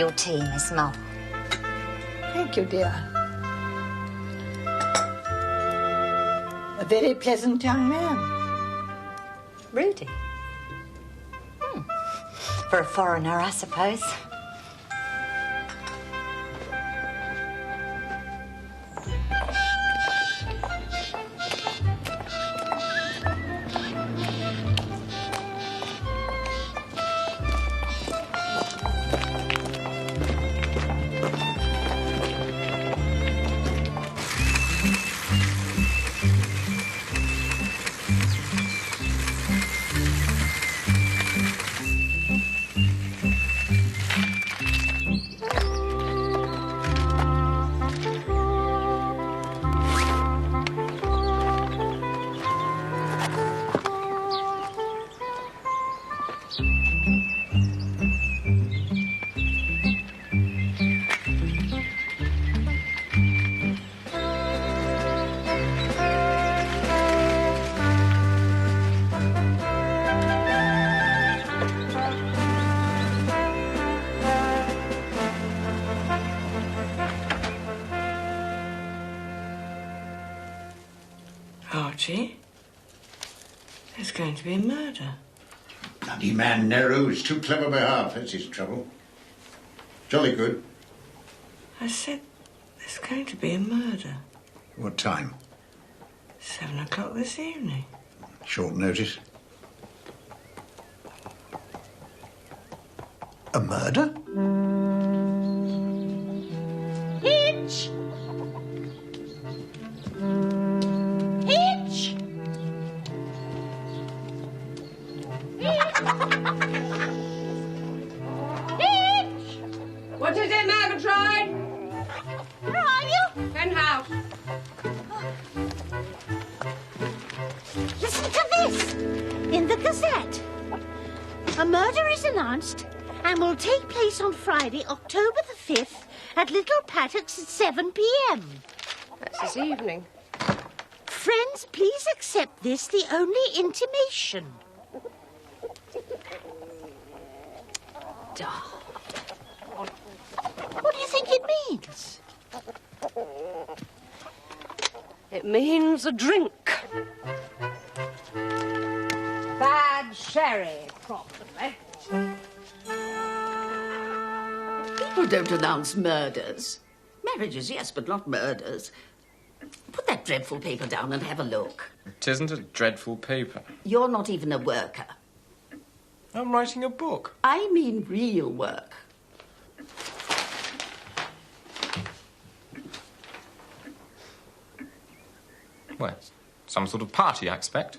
Your tea, Miss Marple. Thank you, dear. A very pleasant young man. Rudy. For a foreigner, I suppose. Archie, there's going to be a murder. Bloody man Nero's too clever by half. That's his trouble. Jolly good. I said there's going to be a murder. What time? 7 o'clock this evening. Short notice. A murder? Hitch! Hitch! Hitch! What is it, Murgatroyd? Where are you? Penthouse. Listen to this. In the Gazette. A murder is announced and will take place on Friday, October the 5th at Little Paddocks at 7 p.m. That's this evening. Friends, please accept this, the only intimation. What do you think it means? It means a drink. Bad sherry, probably. People don't announce murders. Marriages, yes, but not murders. Put that dreadful paper down and have a look. It isn't a dreadful paper. You're not even a worker. I'm writing a book. I mean real work. Well, it's some sort of party, I expect.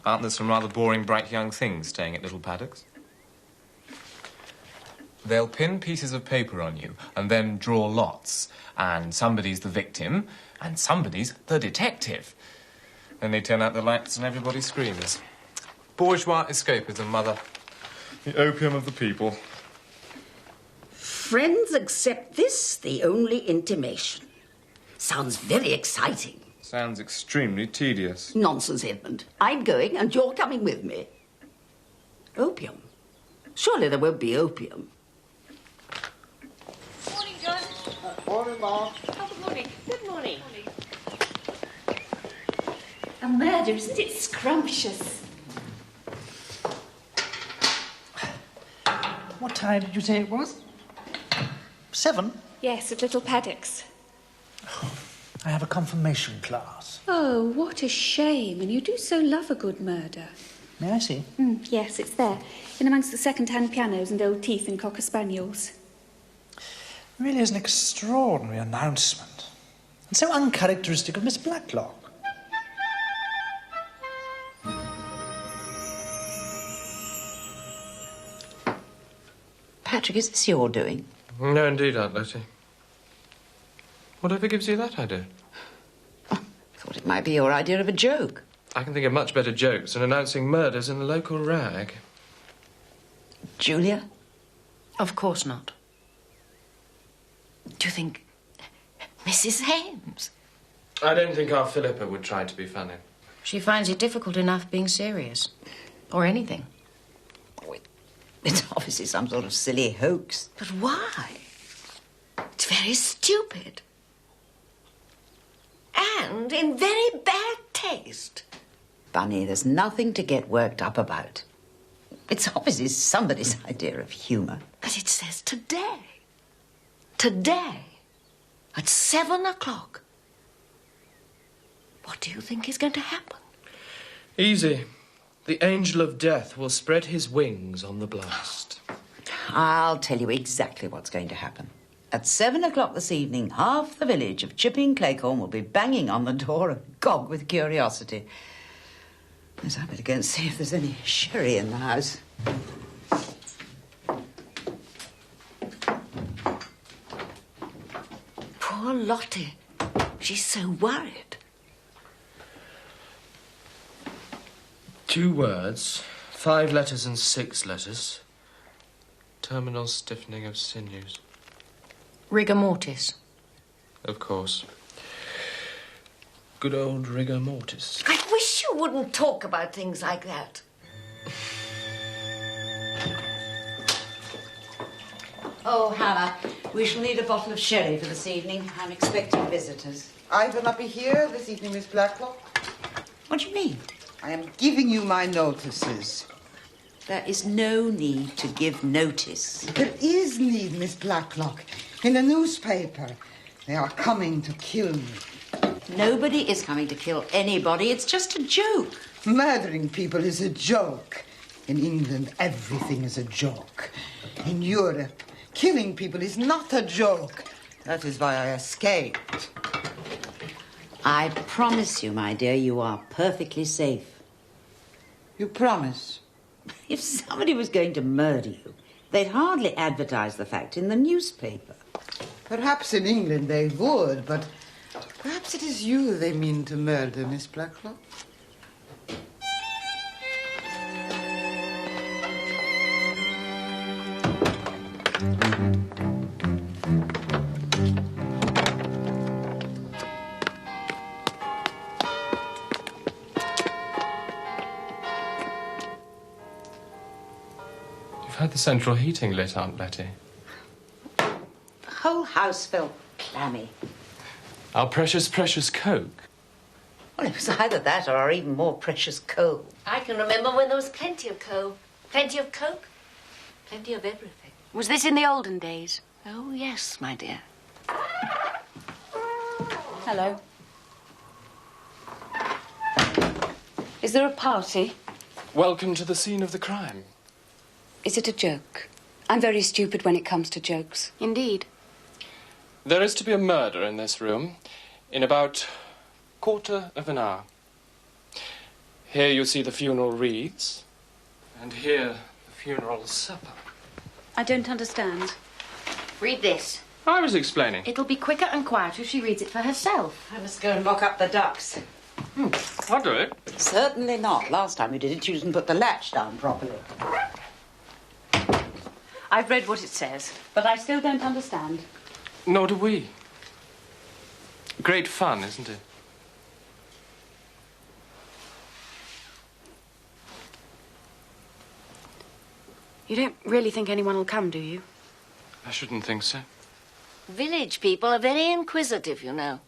Aren't there some rather boring, bright young things staying at Little Paddocks? They'll pin pieces of paper on you and then draw lots. And somebody's the victim and somebody's the detective. Then they turn out the lights and everybody screams. Bourgeois escapism, Mother. The opium of the people. Friends, accept this, the only intimation. Sounds very exciting. Sounds extremely tedious. Nonsense, Edmund. I'm going and you're coming with me. Opium? Surely there won't be opium. Morning, John. Morning, Mom. Oh, good morning. Good morning. A murder, isn't it scrumptious? What time did you say it was? 7? Yes, at Little Paddocks. I have a confirmation class. Oh, what a shame. And you do so love a good murder. May I see? Yes, it's there. In amongst the second-hand pianos and old teeth and cocker spaniels. It really is an extraordinary announcement. And so uncharacteristic of Miss Blacklock. Patrick, is this your doing? No, indeed, Aunt Letty. Whatever gives you that idea? Oh, I thought it might be your idea of a joke. I can think of much better jokes than announcing murders in the local rag. Julia? Of course not. Do you think Mrs. Hames? I don't think our Philippa would try to be funny. She finds it difficult enough being serious. Or anything. It's obviously some sort of silly hoax. But why? It's very stupid. And in very bad taste. Bunny, there's nothing to get worked up about. It's obviously somebody's idea of humour. But it says today. Today. At 7 o'clock. What do you think is going to happen? Easy. The angel of death will spread his wings on the blast. I'll tell you exactly what's going to happen. At 7 o'clock this evening, half the village of Chipping Claycorn will be banging on the door agog with curiosity. Yes, I better go and see if there's any sherry in the house. Poor Lottie. She's so worried. 2 words, 5 letters and 6 letters. Terminal stiffening of sinews. Rigor mortis. Of course. Good old rigor mortis. I wish you wouldn't talk about things like that. Oh, Hannah, we shall need a bottle of sherry for this evening. I'm expecting visitors. I will not be here this evening, Miss Blacklock. What do you mean? I am giving you my notices. There is no need to give notice. There is need, Miss Blacklock. In the newspaper, they are coming to kill me. Nobody is coming to kill anybody. It's just a joke. Murdering people is a joke. In England, everything is a joke. In Europe, killing people is not a joke. That is why I escaped. I promise you, my dear, you are perfectly safe. You promise? If somebody was going to murder you, they'd hardly advertise the fact in the newspaper. Perhaps in England they would, but perhaps it is you they mean to murder, Miss Blacklock. You've had the central heating lit, Aunt Letty. The whole house felt clammy. Our precious, precious Coke. Well, it was either that or our even more precious coal. I can remember when there was plenty of coal, plenty of Coke, plenty of everything. Was this in the olden days? Oh, yes, my dear. Hello. Is there a party? Welcome to the scene of the crime. Is it a joke? I'm very stupid when it comes to jokes. Indeed. There is to be a murder in this room in about quarter of an hour. Here you see the funeral wreaths, and here the funeral supper. I don't understand. Read this. I was explaining. It'll be quicker and quieter if she reads it for herself. I must go and lock up the ducks. I'll do it. Certainly not. Last time we did it, you didn't put the latch down properly. I've read what it says. But I still don't understand. Nor do we. Great fun, isn't it? You don't really think anyone will come, do you? I shouldn't think so. Village people are very inquisitive, you know.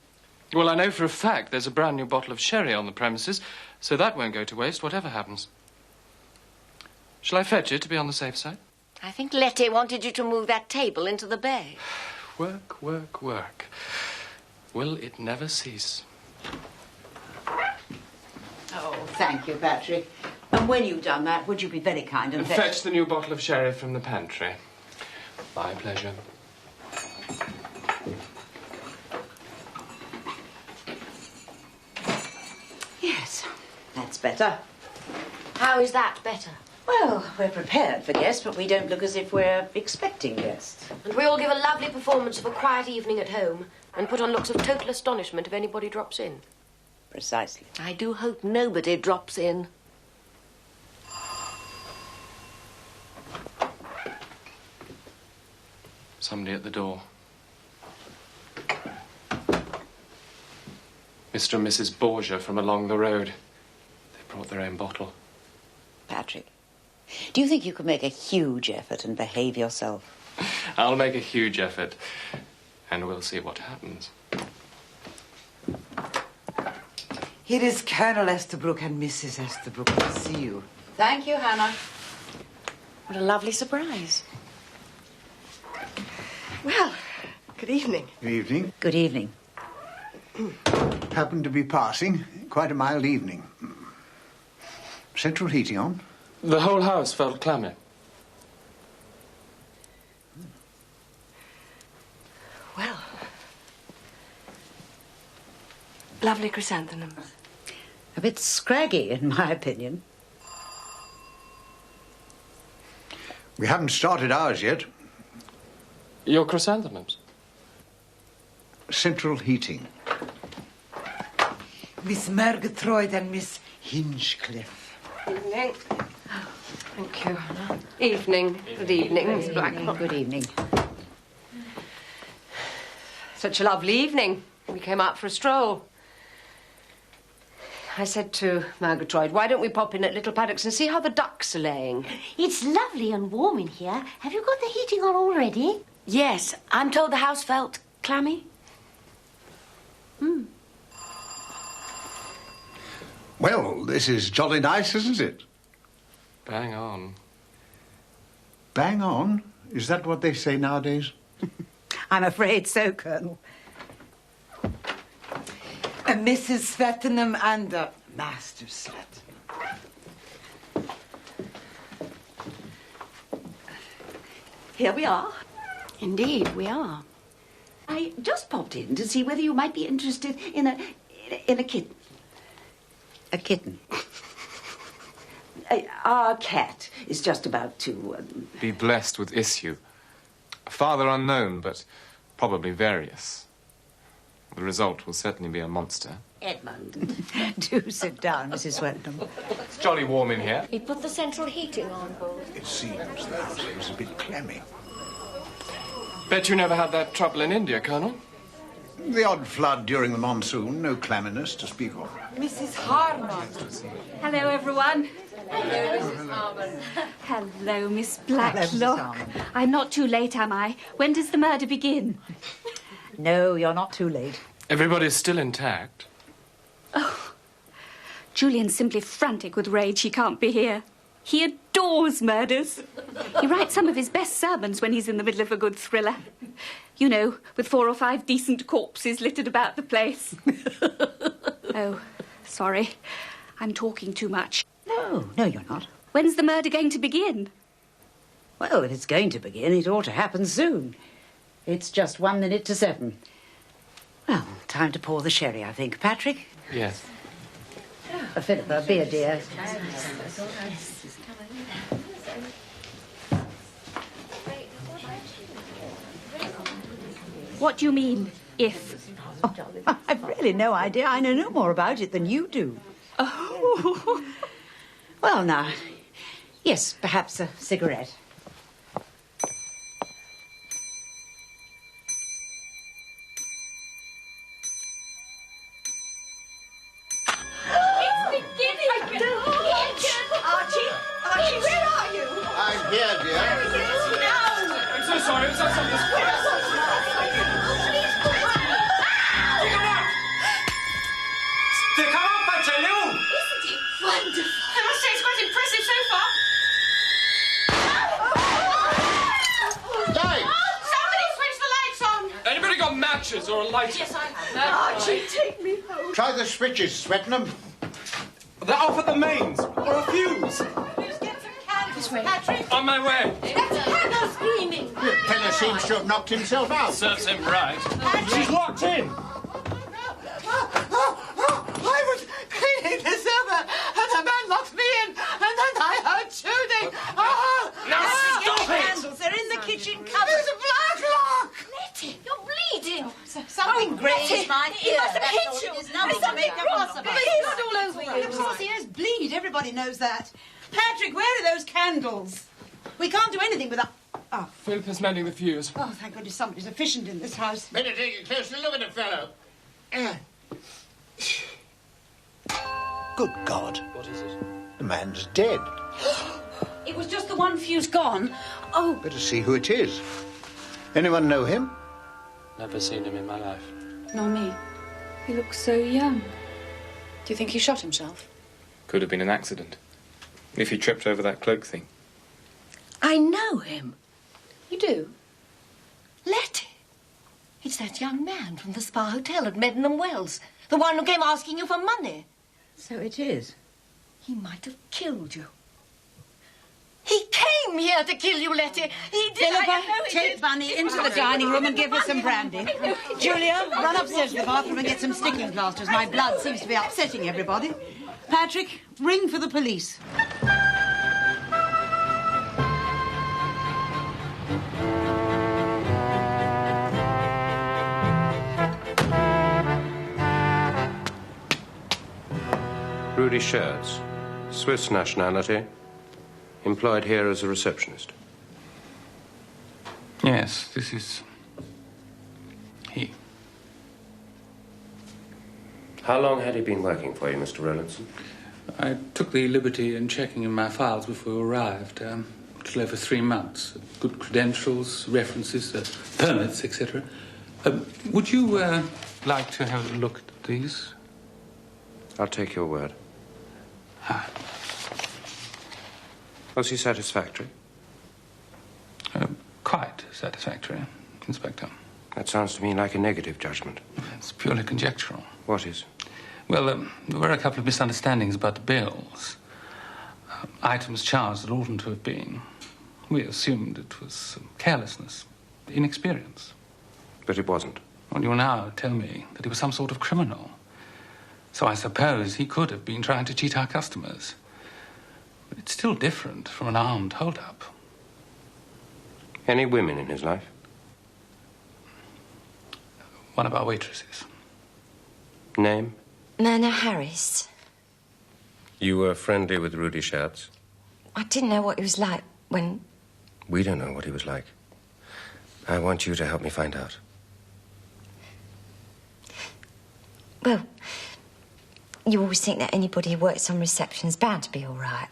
Well, I know for a fact there's a brand new bottle of sherry on the premises, so that won't go to waste, whatever happens. Shall I fetch it to be on the safe side? I think Letty wanted you to move that table into the bay. Work, work, work. Will it never cease? Oh, thank you, Patrick. And when you've done that, would you be very kind and fetch the new bottle of sherry from the pantry. My pleasure. Yes, that's better. How is that better? Well, we're prepared for guests, but we don't look as if we're expecting guests. And we all give a lovely performance of a quiet evening at home and put on looks of total astonishment if anybody drops in. Precisely. I do hope nobody drops in. Somebody at the door. Mr. and Mrs. Borgia from along the road. They brought their own bottle. Patrick, Do you think you could make a huge effort and behave yourself? I'll make a huge effort, and we'll see what happens. Here is Colonel Estabrook and Mrs. Estabrook. I'll see you. Thank you, Hannah. What a lovely surprise. Well, good evening. Good evening. Good evening. Happened to be passing. Quite a mild evening. Central heating on? The whole house felt clammy. Well, lovely chrysanthemums. A bit scraggy, in my opinion. We haven't started ours yet. Your chrysanthemums? Central heating. Miss Murgatroyd and Miss Hinchcliffe. Evening. Thank you, Hannah. Evening. Good evening, Miss Blacklock. Good evening. Such a lovely evening. We came out for a stroll. I said to Murgatroyd, why don't we pop in at Little Paddocks and see how the ducks are laying? It's lovely and warm in here. Have you got the heating on already? Yes, I'm told the house felt clammy. Well, this is jolly nice, isn't it? Bang on. Bang on? Is that what they say nowadays? I'm afraid so, Colonel. Mrs. Svettenham and Master Svettenham. Here we are. Indeed, we are. I just popped in to see whether you might be interested in a kitten. A kitten. Our cat is just about to... Be blessed with issue. Father unknown, but probably various. The result will certainly be a monster. Edmund. Do sit down, Mrs. Swetnam. It's jolly warm in here. We put the central heating on, both. It seems the house was a bit clammy. Bet you never had that trouble in India, Colonel. The odd flood during the monsoon, no clamminess to speak of. Mrs. Harmon. Hello, everyone. Hello, Mrs. Harmon. Hello, Miss Hello, Mrs. Blacklock. Harmon. I'm not too late, am I? When does the murder begin? No, you're not too late. Everybody's still intact. Oh, Julian's simply frantic with rage he can't be here. He adores murders. He writes some of his best sermons when he's in the middle of a good thriller. You know, with 4 or 5 decent corpses littered about the place. Oh, sorry. I'm talking too much. No, you're not. When's the murder going to begin? Well, if it's going to begin, it ought to happen soon. It's just 1 minute to 7. Well, time to pour the sherry, I think. Patrick? Yes. Philippa, beer, dear. What do you mean, if? Oh, I've really no idea. I know no more about it than you do. Oh. Well, now, yes, perhaps a cigarette. Archie, where are you? I'm here, dear. I'm so sorry. It's not something... Stick up, I tell you! Isn't it wonderful? I must say it's quite impressive so far. Light! Somebody switch the lights on. Anybody got matches or a lighter? Yes, I have. Archie, take me home. Try the switches, Swettenham. They're off at the mains, or a fuse. This way. Patrick. On my way. That's Hannah screaming. The fella seems to have knocked himself out. Serves him right. She's locked in. I was cleaning the cellar and the man locked me in and then I heard shooting. Now stop it! Candles, they're in the kitchen cupboard. There's a Blacklock! Letty, you're bleeding. Something grayish, my He ear. must have hit That's you. all it is. Nothing to Something make up wrong. a fuss about. Blood all over you. Of course, ears bleed. Everybody knows that. Patrick, where are those candles? We can't do anything without... Oh, Philippa's mending the fuse. oh, thank goodness somebody's efficient in this house. Better take a closer look at the fellow. Good God. What is it? The man's dead. It was just the one fuse gone. Oh. Better see who it is. Anyone know him? Never seen him in my life. Nor me. He looks so young. Do you think he shot himself? Could have been an accident. If he tripped over that cloak thing. I know him. You do? Letty. It's that young man from the Spa Hotel at Meddenham Wells. The one who came asking you for money. So it is. He might have killed you. He came here to kill you, Letty. He did. Philippa, I know he take did. Bunny into the dining room and give her some brandy. Julia, run upstairs to the bathroom and get some sticking plasters. My blood seems to be upsetting everybody. Patrick, ring for the police. Rudy Schertz, Swiss nationality, employed here as a receptionist. Yes, this is he. How long had he been working for you, Mr. Rowlandson? I took the liberty in checking in my files before you arrived. A little over 3 months. Good credentials, references, permits, etc. Would you like to have a look at these? I'll take your word. Was he satisfactory? Quite satisfactory, Inspector. That sounds to me like a negative judgment. It's purely conjectural. What is? Well, there were a couple of misunderstandings about the bills. Items charged that oughtn't to have been. We assumed it was carelessness, inexperience. But it wasn't. Well, you now tell me that he was some sort of criminal. So I suppose he could have been trying to cheat our customers. But it's still different from an armed hold-up. Any women in his life? One of our waitresses. Name? Myrna Harris. You were friendly with Rudy Schertz? I didn't know what he was like when... We don't know what he was like. I want you to help me find out. Well, you always think that anybody who works on reception is bound to be all right.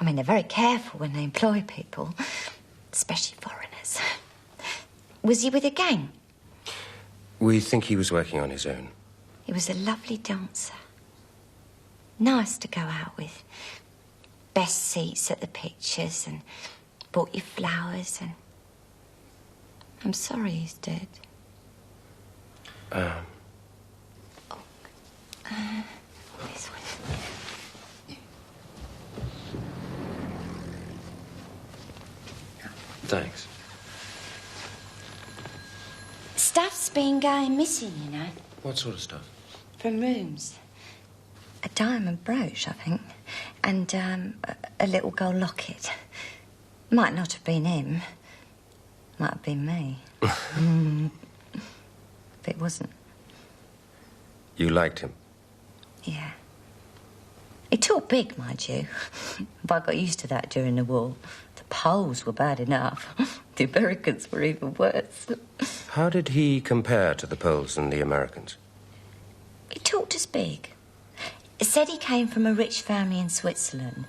I mean, they're very careful when they employ people, especially foreigners. Was he with a gang? We think he was working on his own. He was a lovely dancer. Nice to go out with. Best seats at the pictures and bought you flowers and... I'm sorry he's dead. This one. Thanks. Stuff's been going missing, you know. What sort of stuff? From rooms. A diamond brooch, I think. And a little gold locket. Might not have been him. Might have been me. But it wasn't. You liked him? Yeah. He talked big, mind you. But I got used to that during the war. The Poles were bad enough. The Americans were even worse. How did he compare to the Poles and the Americans? He talked as big. He said he came from a rich family in Switzerland,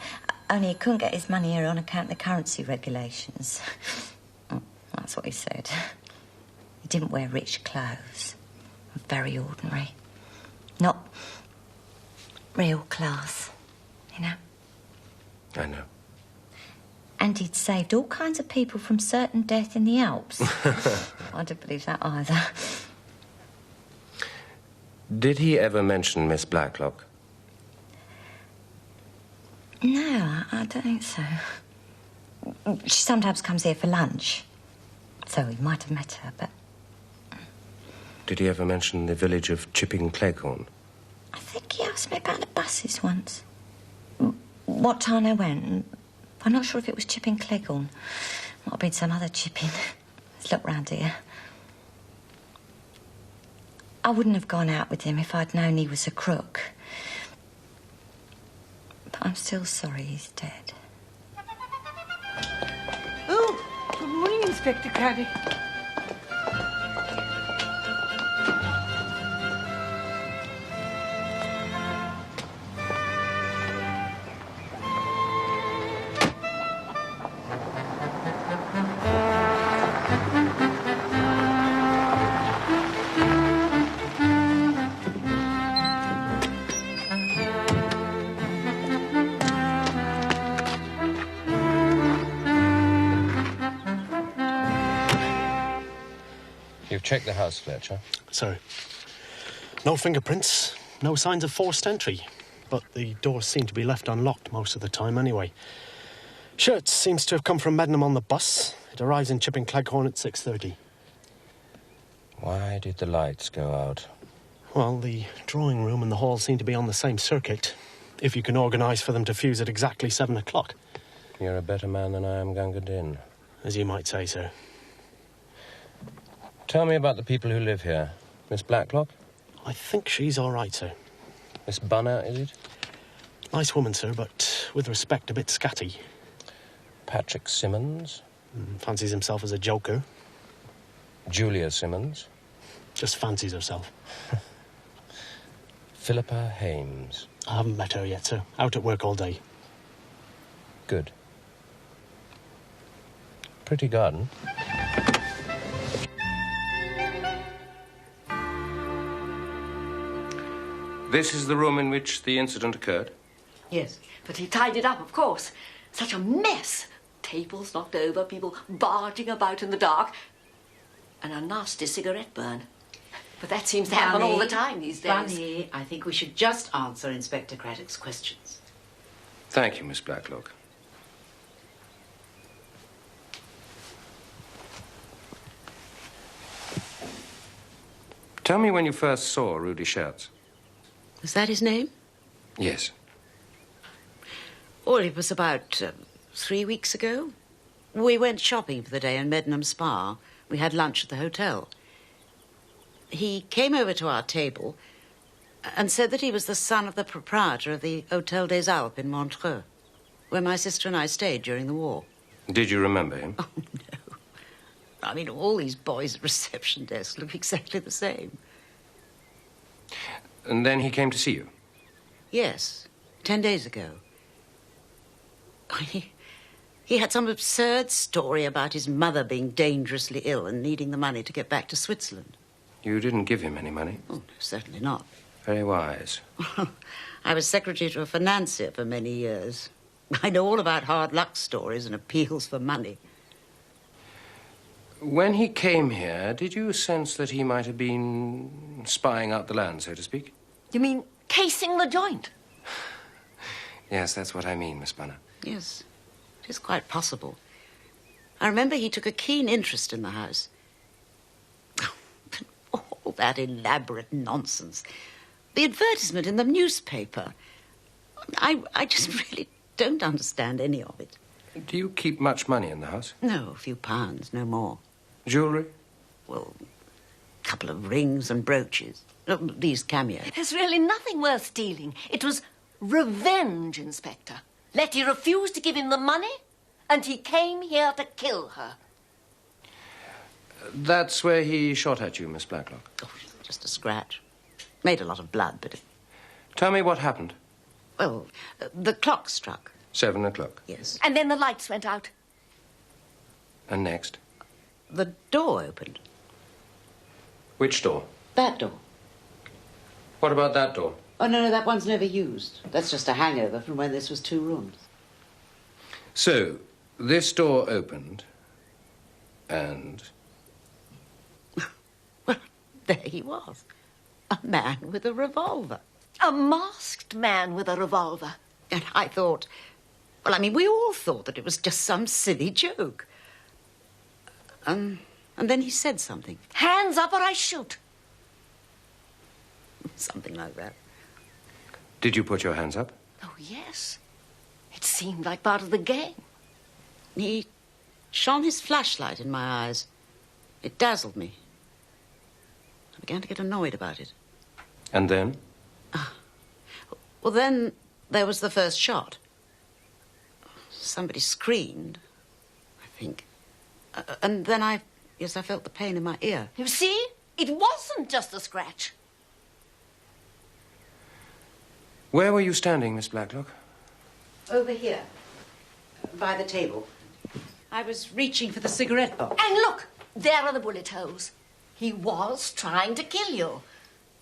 only he couldn't get his money here on account of the currency regulations. That's what he said. He didn't wear rich clothes. Very ordinary. Not real class, you know? I know. And he'd saved all kinds of people from certain death in the Alps. I don't believe that either. Did he ever mention Miss Blacklock? No, I don't think so. She sometimes comes here for lunch. So he might have met her, but... Did he ever mention the village of Chipping Cleghorn? I think he asked me about the buses once. What time they went. I'm not sure if it was Chipping Cleghorn. Might have been some other Chipping. Let's look round here. I wouldn't have gone out with him if I'd known he was a crook. But I'm still sorry he's dead. Oh, good morning, Inspector Craddock. You've checked the house, Fletcher? Sir, no fingerprints, no signs of forced entry. But the doors seem to be left unlocked most of the time anyway. Shirt seems to have come from Medmenham on the bus. It arrives in Chipping Cleghorn at 6:30. Why did the lights go out? Well, the drawing room and the hall seem to be on the same circuit, if you can organise for them to fuse at exactly 7 o'clock. You're a better man than I am, Gunga Din. As you might say, sir. Tell me about the people who live here. Miss Blacklock? I think she's all right, sir. Miss Bunner, is it? Nice woman, sir, but with respect, a bit scatty. Patrick Simmons? Fancies himself as a joker. Julia Simmons? Just fancies herself. Philippa Hames? I haven't met her yet, sir. Out at work all day. Good. Pretty garden. This is the room in which the incident occurred? Yes, but he tied it up, of course. Such a mess. Tables knocked over, people barging about in the dark, and a nasty cigarette burn. But that seems to happen all the time these days. Bunny, I think we should just answer Inspector Craddock's questions. Thank you, Miss Blacklock. Tell me when you first saw Rudy Schertz. Was that his name? Yes. Well, it was about 3 weeks ago. We went shopping for the day in Medmenham Spa. We had lunch at the hotel. He came over to our table and said that he was the son of the proprietor of the Hôtel des Alpes in Montreux, where my sister and I stayed during the war. Did you remember him? Oh, no. I mean, all these boys at reception desks look exactly the same. And then he came to see you? Yes, 10 days ago. He had some absurd story about his mother being dangerously ill and needing the money to get back to Switzerland. You didn't give him any money? Oh, no, certainly not. Very wise. I was secretary to a financier for many years. I know all about hard luck stories and appeals for money. When he came here, did you sense that he might have been spying out the land, so to speak? You mean casing the joint? Yes, that's what I mean, Miss Bunner. Yes, it is quite possible. I remember he took a keen interest in the house. All that elaborate nonsense. The advertisement in the newspaper. I just really don't understand any of it. Do you keep much money in the house? No, a few pounds, no more. Jewellery? Well, a couple of rings and brooches. These cameos. There's really nothing worth stealing. It was revenge, Inspector. Letty refused to give him the money, and he came here to kill her. That's where he shot at you, Miss Blacklock. Oh, just a scratch. Made a lot of blood, but... Tell me what happened. Well, the clock struck. 7 o'clock. Yes. And then the lights went out. And next? The door opened. Which door? That door. What about that door? Oh, no, that one's never used. That's just a hangover from when this was 2 rooms. So, this door opened, and... Well, there he was. A man with a revolver. A masked man with a revolver. And I thought... Well, I mean, we all thought that it was just some silly joke. And then he said something. Hands up or I shoot. Something like that. Did you put your hands up? Oh, yes. It seemed like part of the game. He shone his flashlight in my eyes. It dazzled me. I began to get annoyed about it. And then? Well, then there was the first shot. Somebody screamed, I think. And then I felt the pain in my ear. You see? It wasn't just a scratch. Where were you standing, Miss Blacklock? Over here, by the table. I was reaching for the cigarette box. And look, there are the bullet holes. He was trying to kill you.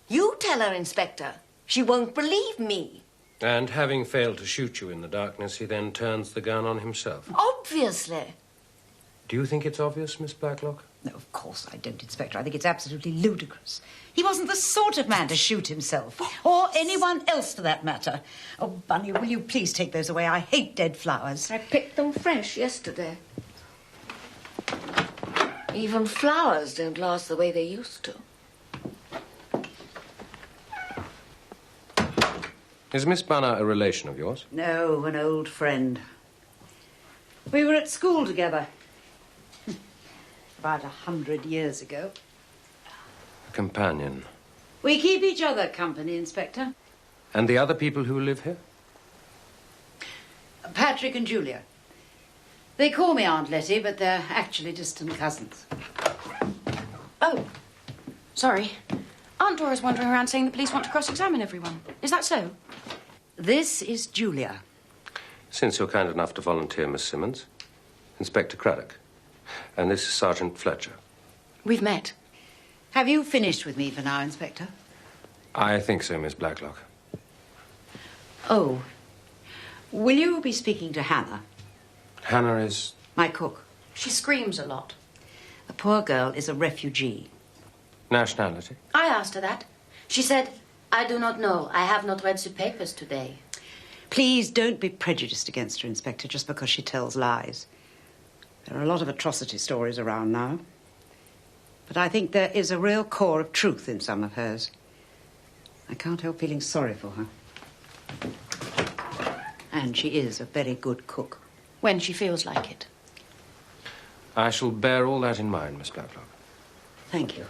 You tell her, Inspector. She won't believe me. And having failed to shoot you in the darkness, he then turns the gun on himself. Obviously. Do you think it's obvious, Miss Blacklock? No, of course I don't, Inspector. I think it's absolutely ludicrous. He wasn't the sort of man to shoot himself. Or anyone else, for that matter. Oh, Bunny, will you please take those away? I hate dead flowers. I picked them fresh yesterday. Even flowers don't last the way they used to. Is Miss Bunner a relation of yours? No, an old friend. We were at school together. About 100 years ago. A companion. We keep each other company, Inspector. And the other people who live here? Patrick and Julia. They call me Aunt Letty, but they're actually distant cousins. Oh, sorry. Aunt Dora's wandering around saying the police want to cross-examine everyone. Is that so? This is Julia. Since you're kind enough to volunteer, Miss Simmons, Inspector Craddock. And this is Sergeant Fletcher. We've met. Have you finished with me for now, Inspector? I think so, Miss Blacklock. Oh. Will you be speaking to Hannah? Hannah is... my cook. She screams a lot. The poor girl is a refugee. Nationality? I asked her that. She said, I do not know. I have not read the papers today. Please don't be prejudiced against her, Inspector, just because she tells lies. There are a lot of atrocity stories around now. But I think there is a real core of truth in some of hers. I can't help feeling sorry for her. And she is a very good cook. When she feels like it. I shall bear all that in mind, Miss Blacklock. Thank you.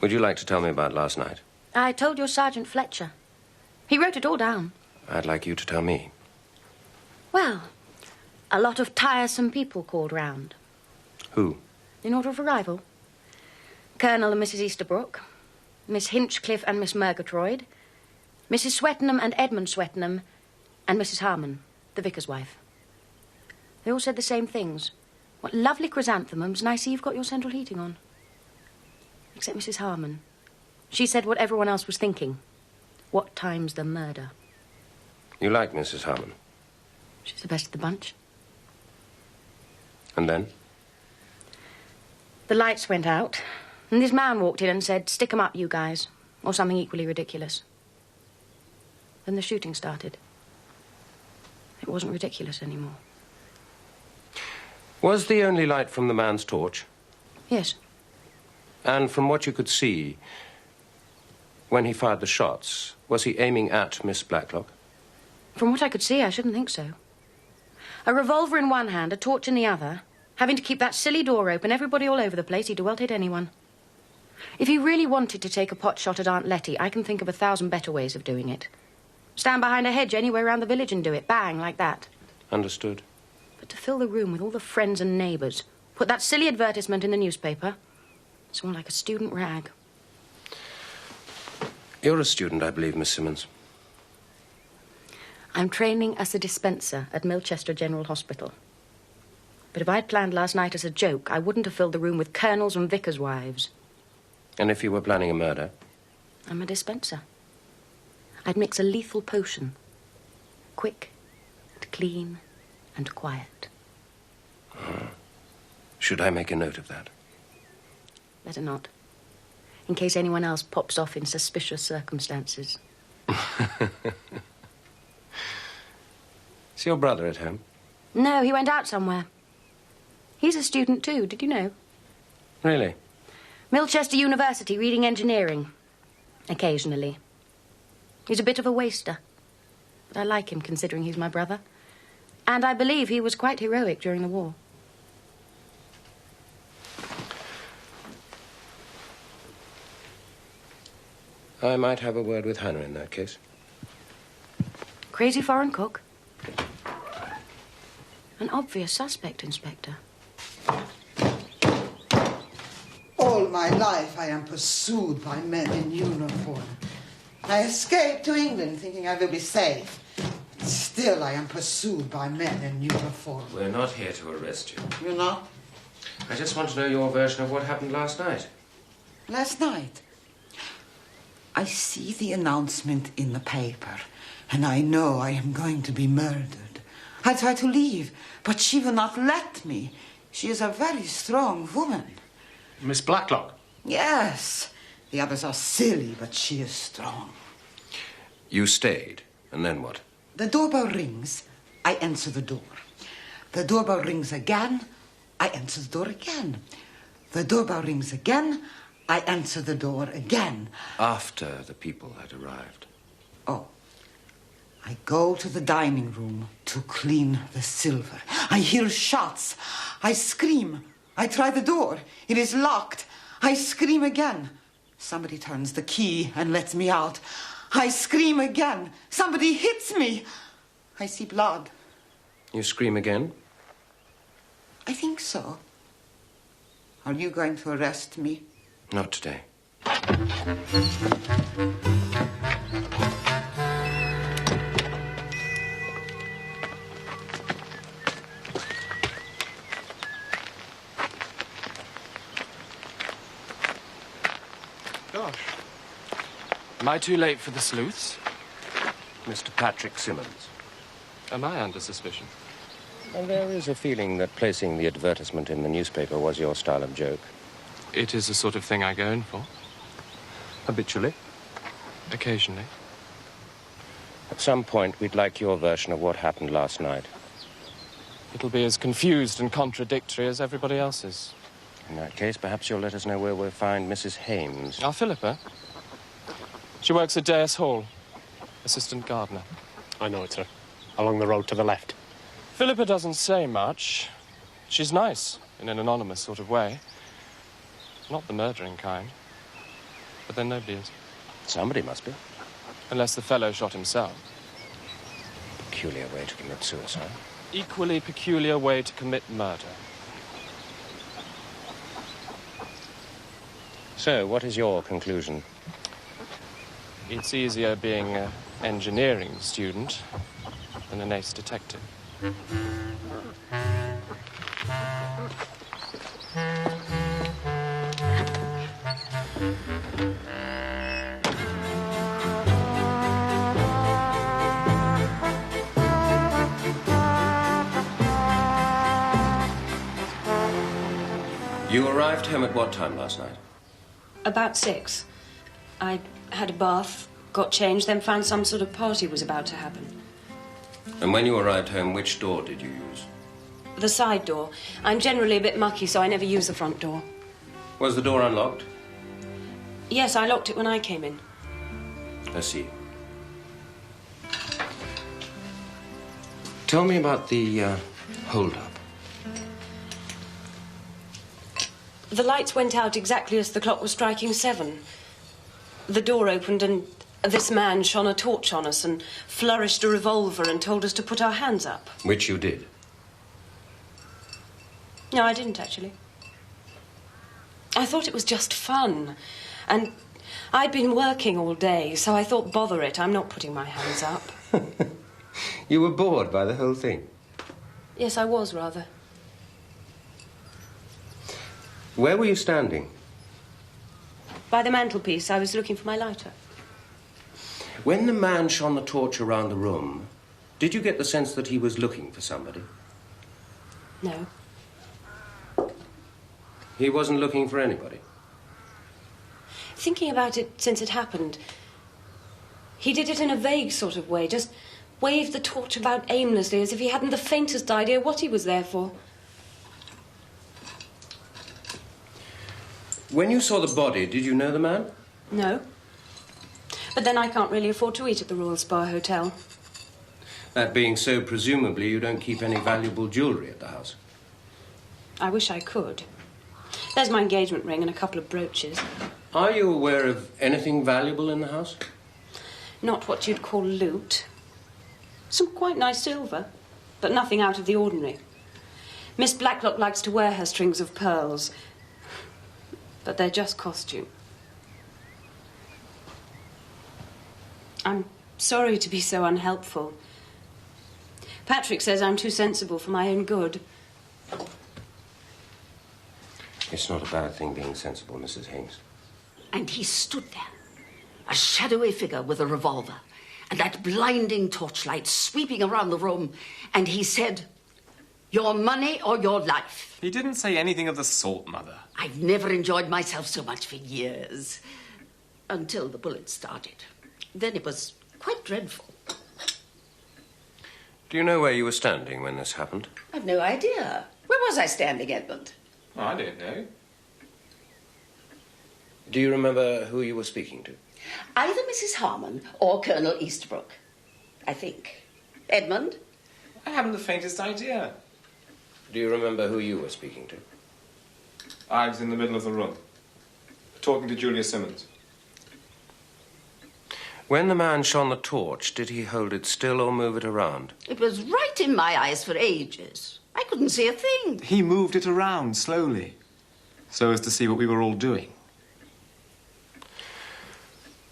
Would you like to tell me about last night? I told your Sergeant Fletcher. He wrote it all down. I'd like you to tell me. Well, a lot of tiresome people called round. Who? In order of arrival. Colonel and Mrs. Easterbrook, Miss Hinchcliffe and Miss Murgatroyd, Mrs. Swettenham and Edmund Swettenham, and Mrs. Harmon, the vicar's wife. They all said the same things. What lovely chrysanthemums, and I see you've got your central heating on. Except Mrs. Harmon. She said what everyone else was thinking. What time's the murder? You like Mrs. Harmon? She's the best of the bunch. And then? The lights went out, and this man walked in and said, "Stick 'em up, you guys," or something equally ridiculous. Then the shooting started. It wasn't ridiculous anymore. Was the only light from the man's torch? Yes. And from what you could see, when he fired the shots, was he aiming at Miss Blacklock? From what I could see, I shouldn't think so. A revolver in one hand, a torch in the other, having to keep that silly door open, everybody all over the place, he'd well hit anyone. If he really wanted to take a pot shot at Aunt Letty, I can think of 1,000 better ways of doing it. Stand behind a hedge anywhere around the village and do it, bang, like that. Understood. But to fill the room with all the friends and neighbours, put that silly advertisement in the newspaper, it's more like a student rag. You're a student, I believe, Miss Simmons. I'm training as a dispenser at Milchester General Hospital. But if I'd planned last night as a joke, I wouldn't have filled the room with colonels and vicars' wives. And if you were planning a murder? I'm a dispenser. I'd mix a lethal potion. Quick and clean and quiet. Should I make a note of that? Better not. In case anyone else pops off in suspicious circumstances. Is your brother at home? No, he went out somewhere. He's a student too, did you know? Really? Milchester University, reading engineering. Occasionally. He's a bit of a waster. But I like him, considering he's my brother. And I believe he was quite heroic during the war. I might have a word with Hannah in that case. Crazy foreign cook. An obvious suspect, Inspector. All my life I am pursued by men in uniform. I escaped to England thinking I will be safe. Still I am pursued by men in uniform. We're not here to arrest you. You're not? I just want to know your version of what happened last night. Last night? I see the announcement in the paper, and I know I am going to be murdered. I try to leave, but she will not let me. She is a very strong woman. Miss Blacklock? Yes. The others are silly, but she is strong. You stayed, and then what? The doorbell rings. I answer the door. The doorbell rings again. I answer the door again. The doorbell rings again. I answer the door again. After the people had arrived. Oh. I go to the dining room to clean the silver. I hear shots. I scream. I try the door. It is locked. I scream again. Somebody turns the key and lets me out. I scream again. Somebody hits me. I see blood. You scream again? I think so. Are you going to arrest me? Not today. Gosh. Am I too late for the sleuths? Mr. Patrick Simmons. Am I under suspicion? And there is a feeling that placing the advertisement in the newspaper was your style of joke. It is the sort of thing I go in for. Habitually? Occasionally. At some point, we'd like your version of what happened last night. It'll be as confused and contradictory as everybody else's. In that case, perhaps you'll let us know where we'll find Mrs. Hyem. Our Philippa. She works at Deas Hall. Assistant gardener. I know it, sir. Along the road to the left. Philippa doesn't say much. She's nice, in an anonymous sort of way. Not the murdering kind. But then nobody is. Somebody must be. Unless the fellow shot himself. Peculiar way to commit suicide. Equally peculiar way to commit murder. So, what is your conclusion? It's easier being an engineering student than an ace detective. You arrived home at what time last night? About 6. I had a bath, got changed, then found some sort of party was about to happen. And when you arrived home, which door did you use? The side door. I'm generally a bit mucky, so I never use the front door. Was the door unlocked? Yes, I locked it when I came in. I see. Tell me about the hold-up. The lights went out exactly as the clock was striking 7. The door opened and this man shone a torch on us and flourished a revolver and told us to put our hands up. Which you did? No, I didn't, actually. I thought it was just fun. And I'd been working all day, so I thought, bother it, I'm not putting my hands up. You were bored by the whole thing? Yes, I was, rather. Where were you standing? By the mantelpiece, I was looking for my lighter. When the man shone the torch around the room, did you get the sense that he was looking for somebody? No. He wasn't looking for anybody? Thinking about it since it happened, he did it in a vague sort of way, just waved the torch about aimlessly as if he hadn't the faintest idea what he was there for. When you saw the body, did you know the man? No. But then I can't really afford to eat at the Royal Spa Hotel. That being so, presumably you don't keep any valuable jewellery at the house. I wish I could. There's my engagement ring and a couple of brooches. Are you aware of anything valuable in the house? Not what you'd call loot. Some quite nice silver, but nothing out of the ordinary. Miss Blacklock likes to wear her strings of pearls, but they're just costume. I'm sorry to be so unhelpful. Patrick says I'm too sensible for my own good. It's not a bad thing being sensible, Mrs. Hyem. And he stood there, A shadowy figure with a revolver, and that blinding torchlight sweeping around the room, and he said, "Your money or your life." He didn't say anything of the sort, Mother. I've never enjoyed myself so much for years. Until the bullet started. Then it was quite dreadful. Do you know where you were standing when this happened? I've no idea. Where was I standing, Edmund? Oh, I don't know. Do you remember who you were speaking to? Either Mrs. Harmon or Colonel Easterbrook, I think. Edmund? I haven't the faintest idea. Do you remember who you were speaking to? I was in the middle of the room, talking to Julia Simmons. When the man shone the torch, did he hold it still or move it around? It was right in my eyes for ages. I couldn't see a thing. He moved it around slowly, so as to see what we were all doing.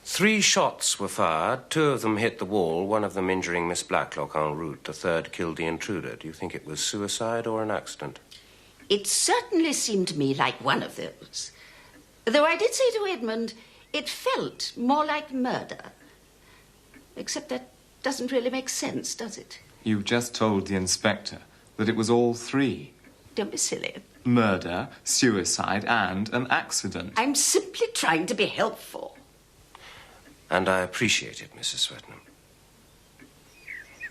3 shots were fired. 2 of them hit the wall, one of them injuring Miss Blacklock en route. The third killed the intruder. Do you think it was suicide or an accident? It certainly seemed to me like one of those. Though I did say to Edmund, it felt more like murder. Except that doesn't really make sense, does it? You just told the inspector that it was all 3. Don't be silly. Murder, suicide, and an accident. I'm simply trying to be helpful. And I appreciate it, Mrs. Swetnam.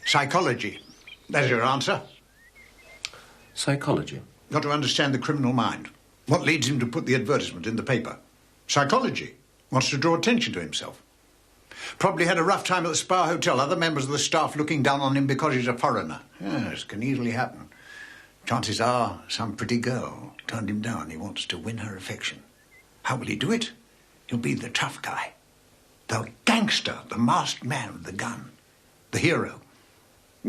Psychology. There's your answer. Psychology? Got to understand the criminal mind. What leads him to put the advertisement in the paper? Psychology. Wants to draw attention to himself. Probably had a rough time at the Spa Hotel. Other members of the staff looking down on him because he's a foreigner. Yes, can easily happen. Chances are some pretty girl turned him down. He wants to win her affection. How will he do it? He'll be the tough guy. The gangster, the masked man with the gun. The hero.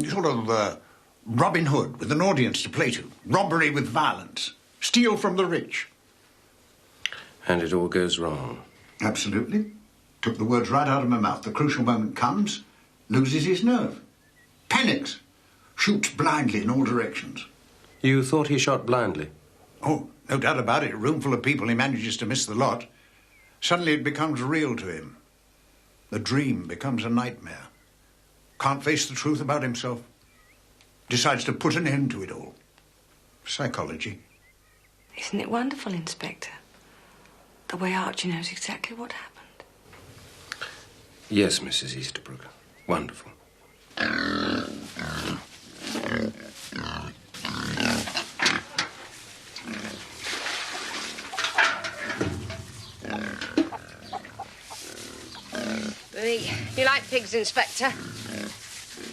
Sort of Robin Hood with an audience to play to. Robbery with violence. Steal from the rich. And it all goes wrong. Absolutely. Took the words right out of my mouth. The crucial moment comes, loses his nerve. Panics. Shoots blindly in all directions. You thought he shot blindly? Oh, no doubt about it. A room full of people, he manages to miss the lot. Suddenly it becomes real to him. The dream becomes a nightmare. Can't face the truth about himself. Decides to put an end to it all. Psychology. Isn't it wonderful, Inspector? The way Archie knows exactly what happened. Yes, Mrs. Easterbrook. Wonderful. You like pigs, Inspector?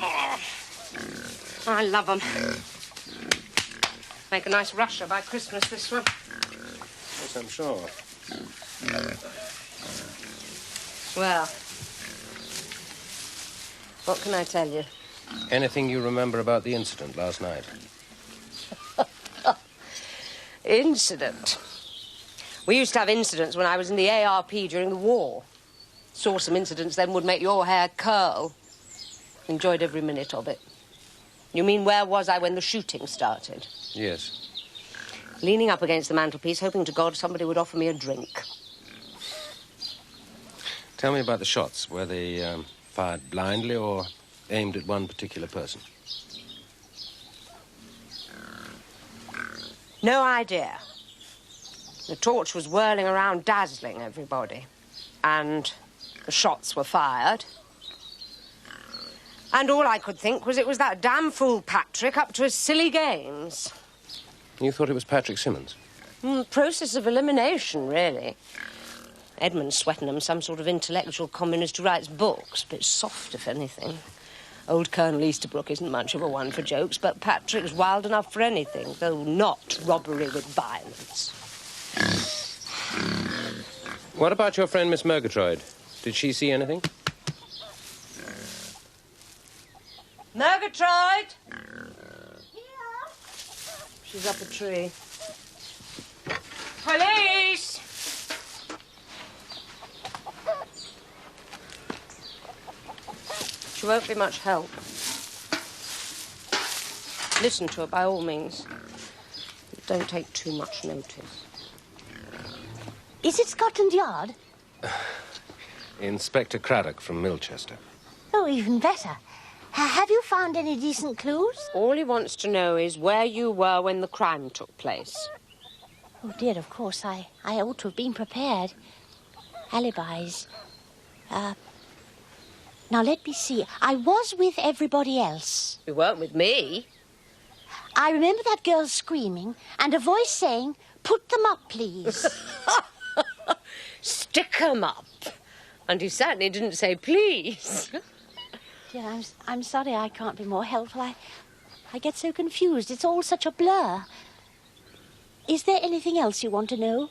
Oh, I love them. Make a nice rusher by Christmas, this one. Yes, I'm sure. Well, what can I tell you? Anything you remember about the incident last night? Incident? We used to have incidents when I was in the ARP during the war. Saw some incidents then would make your hair curl. Enjoyed every minute of it. You mean where was I when the shooting started? Yes. Leaning up against the mantelpiece, hoping to God somebody would offer me a drink. Tell me about the shots. Were they fired blindly or aimed at one particular person? No idea. The torch was whirling around, dazzling everybody. And the shots were fired. And all I could think was it was that damn fool Patrick up to his silly games. You thought it was Patrick Simmons? Process of elimination, really. Edmund Swetnam, some sort of intellectual communist who writes books, a bit soft, if anything. Old Colonel Easterbrook isn't much of a one for jokes, but Patrick's wild enough for anything, though not robbery with violence. What about your friend, Miss Murgatroyd? Did she see anything? Murgatroyd! She's up a tree. Police! She won't be much help. Listen to her by all means. Don't take too much notice. Is it Scotland Yard? Inspector Craddock from Milchester. Oh, even better. Have you found any decent clues? All he wants to know is where you were when the crime took place. Oh, dear, of course, I ought to have been prepared. Alibis. Now, let me see. I was with everybody else. You weren't with me. I remember that girl screaming and a voice saying, "Put them up, please." Stick 'em up. And he certainly didn't say please. Dear, I'm sorry I can't be more helpful. I get so confused. It's all such a blur. Is there anything else you want to know?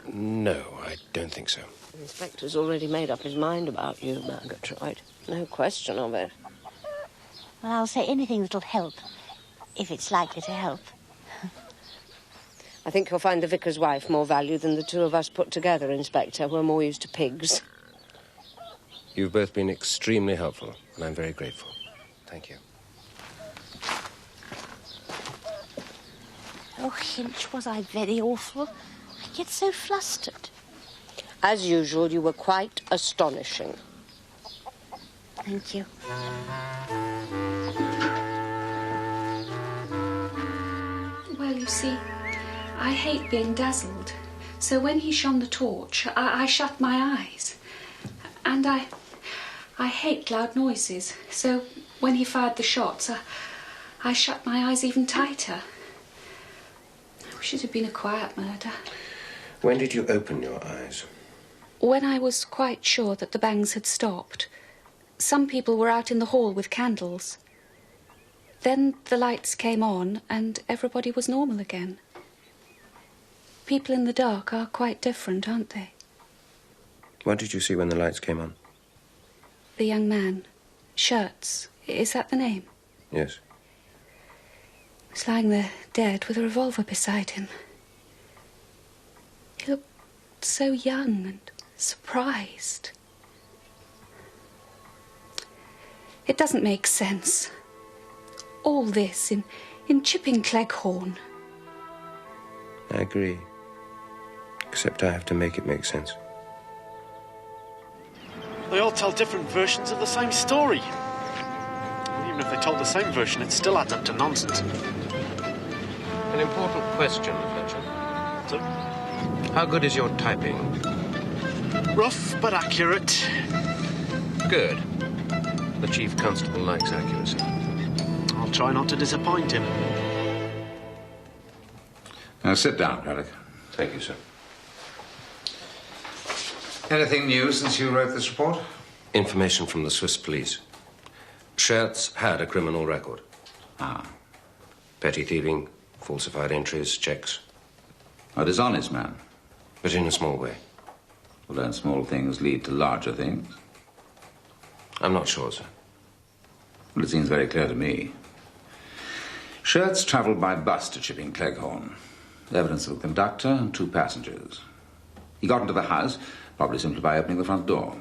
No, I don't think so. The inspector's already made up his mind about you, Murgatroyd. No question of it. Well, I'll say anything that'll help, if it's likely to help. I think you'll find the vicar's wife more value than the two of us put together, Inspector. We're more used to pigs. You've both been extremely helpful, and I'm very grateful. Thank you. Oh, Hinch, was I very awful? I get so flustered. As usual, you were quite astonishing. Thank you. Well, you see, I hate being dazzled. So when he shone the torch, I shut my eyes. And I hate loud noises. So when he fired the shots, I shut my eyes even tighter. I wish it had been a quiet murder. When did you open your eyes? When I was quite sure that the bangs had stopped. Some people were out in the hall with candles. Then the lights came on and everybody was normal again. People in the dark are quite different, aren't they? What did you see when the lights came on? The young man. Shirts. Is that the name? Yes. He was lying there dead with a revolver beside him. He looked so young and surprised. It doesn't make sense. All this in Chipping Cleghorn. I agree. Except I have to make it make sense. They all tell different versions of the same story. And even if they told the same version, it still adds up to nonsense. An important question, Fletcher. So? How good is your typing? Rough but accurate. Good. The Chief Constable likes accuracy. I'll try not to disappoint him. Now sit down, Craddock. Thank you, sir. Anything new since you wrote this report? Information from the Swiss police. Schertz had a criminal record. Ah. Petty thieving, falsified entries, checks. A dishonest man. But in a small way. Well, don't small things lead to larger things? I'm not sure, sir. Well, it seems very clear to me. Schertz travelled by bus to Chipping Cleghorn. Evidence of a conductor and 2 passengers. He got into the house, probably simply by opening the front door.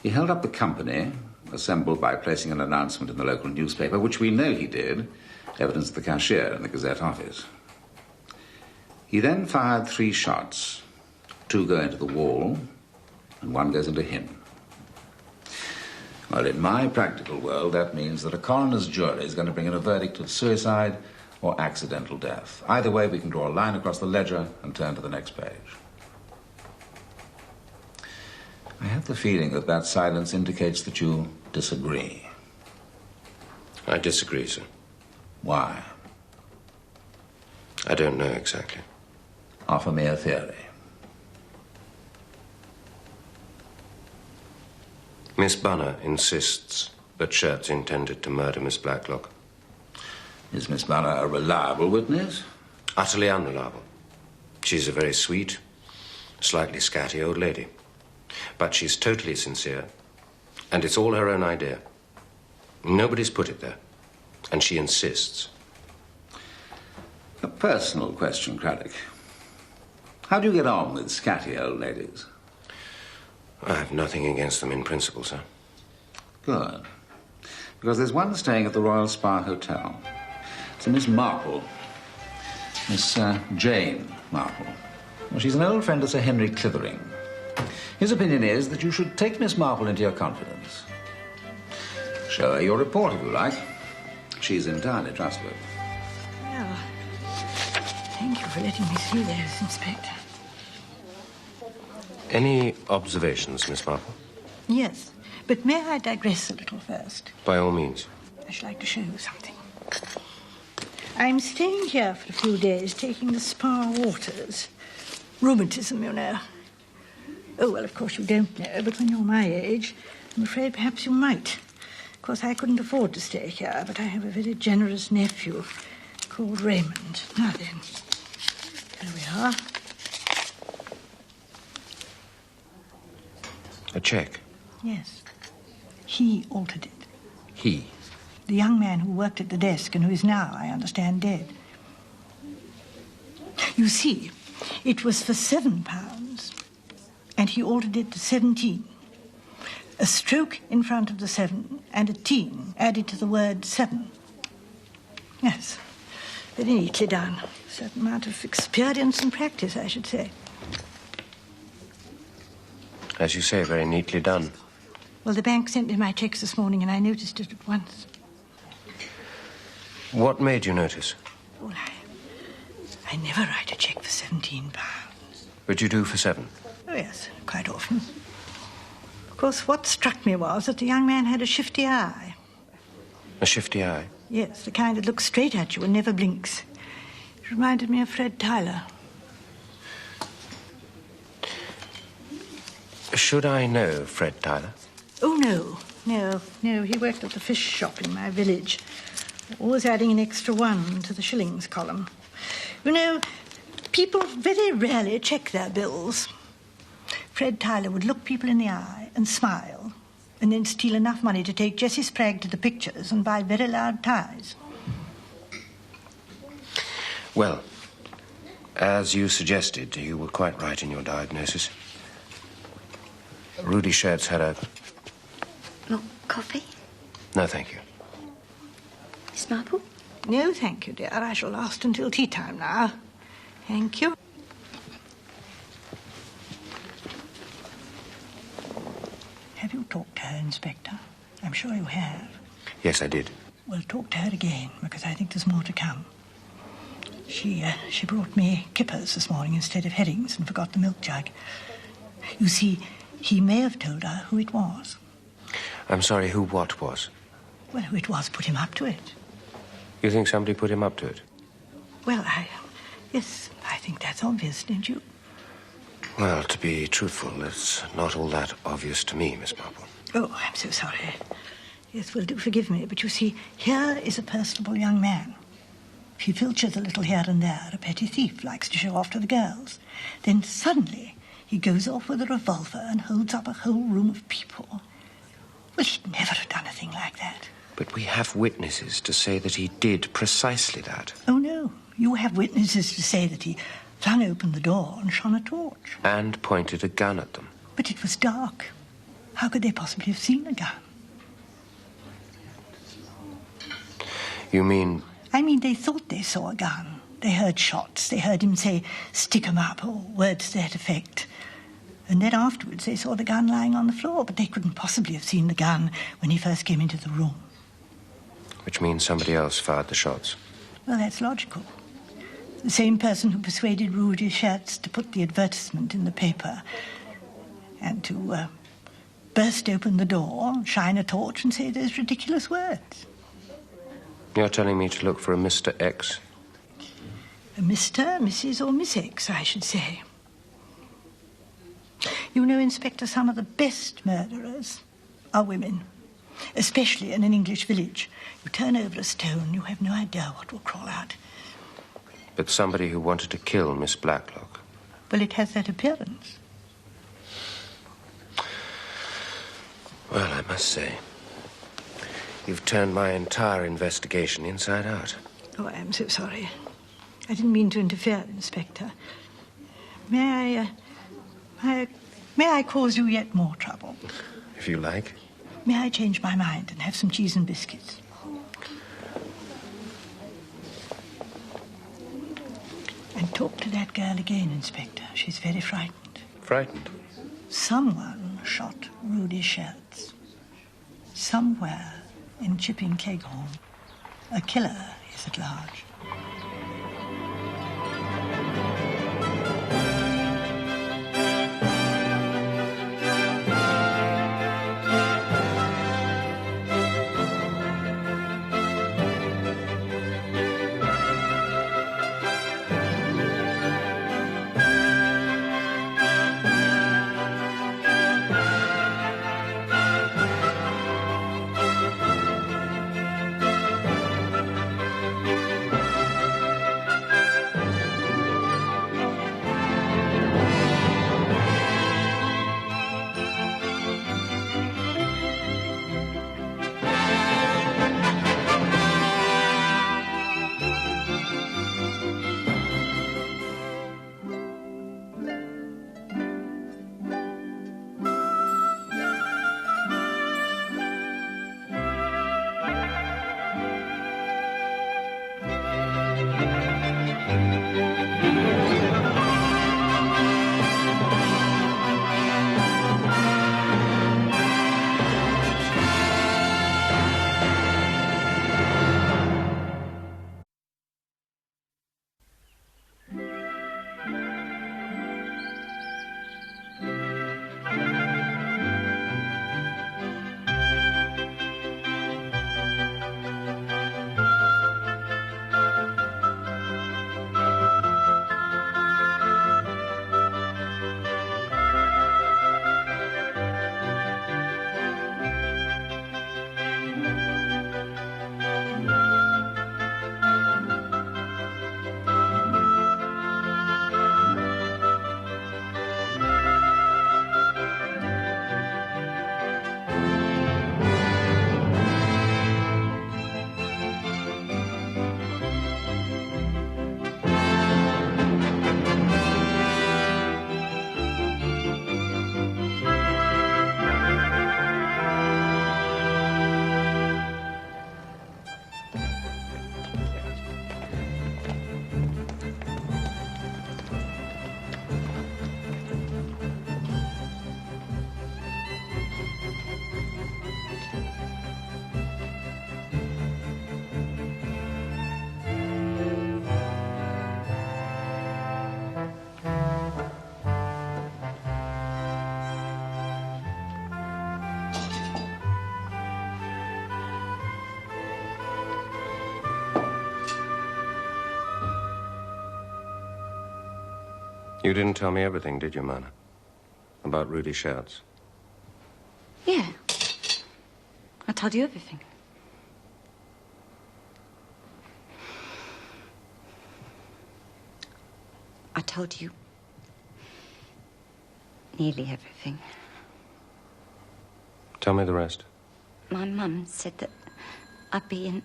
He held up the company, assembled by placing an announcement in the local newspaper, which we know he did, evidence of the cashier in the Gazette office. He then fired 3 shots. 2 go into the wall, and 1 goes into him. Well, in my practical world, that means that a coroner's jury is going to bring in a verdict of suicide or accidental death. Either way, we can draw a line across the ledger and turn to the next page. I have the feeling that that silence indicates that you disagree. I disagree, sir. Why? I don't know exactly. Offer me a theory. Miss Bunner insists that Schertz intended to murder Miss Blacklock. Is Miss Bunner a reliable witness? Utterly unreliable. She's a very sweet, slightly scatty old lady. But she's totally sincere, and it's all her own idea. Nobody's put it there, and she insists. A personal question, Craddock. How do you get on with scatty old ladies? I have nothing against them in principle, sir. Good. Because there's one staying at the Royal Spa Hotel. It's a Miss Marple. Miss Jane Marple. Well, she's an old friend of Sir Henry Clithering. His opinion is that you should take Miss Marple into your confidence. Show her your report, if you like. She's entirely trustworthy. Well, thank you for letting me see those, Inspector. Any observations, Miss Marple? Yes, but may I digress a little first? By all means. I should like to show you something. I'm staying here for a few days, taking the spa waters. Rheumatism, you know. Oh, well, of course you don't know, but when you're my age, I'm afraid perhaps you might. Of course, I couldn't afford to stay here, but I have a very generous nephew called Raymond. Now then, here we are. A cheque? Yes. He altered it. He? The young man who worked at the desk and who is now, I understand, dead. You see, it was for £7, and he altered it to 17. A stroke in front of the 7 and a teen added to the word 7. Yes, very neatly done. A certain amount of experience and practice, I should say. As you say, very neatly done. Well, the bank sent me my cheques this morning and I noticed it at once. What made you notice? Well, I never write a cheque for £17. But you do for 7? Oh, yes, quite often. Of course, what struck me was that the young man had a shifty eye. A shifty eye? Yes, the kind that looks straight at you and never blinks. It reminded me of Fred Tyler. Should I know Fred Tyler? Oh, no. He worked at the fish shop in my village. Always adding an extra 1 to the shillings column. You know, people very rarely check their bills. Fred Tyler would look people in the eye and smile, and then steal enough money to take Jessie Spragg to the pictures and buy very loud ties. Well, as you suggested, you were quite right in your diagnosis. Rudy Schertz had a... More coffee? No, thank you. Miss Marple? No, thank you, dear. I shall last until tea time now. Thank you. Have you talked to her, Inspector? I'm sure you have. Yes, I did. Well, talk to her again, because I think there's more to come. She brought me kippers this morning instead of herrings and forgot the milk jug. You see, he may have told her who it was. I'm sorry, who what was? Well, who it was put him up to it. You think somebody put him up to it? Well, yes, I think that's obvious, don't you? Well, to be truthful, it's not all that obvious to me, Miss Marple. Oh, I'm so sorry. Yes, well, do forgive me, but you see, here is a personable young man. He filches a little here and there, a petty thief, likes to show off to the girls. Then suddenly he goes off with a revolver and holds up a whole room of people. Well, he'd never have done a thing like that. But we have witnesses to say that he did precisely that. Oh, no. You have witnesses to say that he flung open the door and shone a torch. And pointed a gun at them. But it was dark. How could they possibly have seen a gun? You mean... I mean, they thought they saw a gun. They heard shots. They heard him say, "Stick 'em up," or words to that effect. And then afterwards they saw the gun lying on the floor, but they couldn't possibly have seen the gun when he first came into the room. Which means somebody else fired the shots. Well, that's logical. The same person who persuaded Rudy Schertz to put the advertisement in the paper and to burst open the door, shine a torch and say those ridiculous words. You're telling me to look for a Mr. X? A Mr., Mrs. or Miss X, I should say. You know, Inspector, some of the best murderers are women, especially in an English village. You turn over a stone, you have no idea what will crawl out. But somebody who wanted to kill Miss Blacklock. Well, it has that appearance. Well, I must say, you've turned my entire investigation inside out. Oh, I am so sorry. I didn't mean to interfere, Inspector. May I cause you yet more trouble? If you like. May I change my mind and have some cheese and biscuits? And talk to that girl again, Inspector. She's very frightened. Frightened? Someone shot Rudy Schertz. Somewhere in Chipping Cleghorn, a killer is at large. You didn't tell me everything, did you, Mana? About Rudy Schertz? Yeah. I told you everything. I told you nearly everything. Tell me the rest. My mum said that I'd be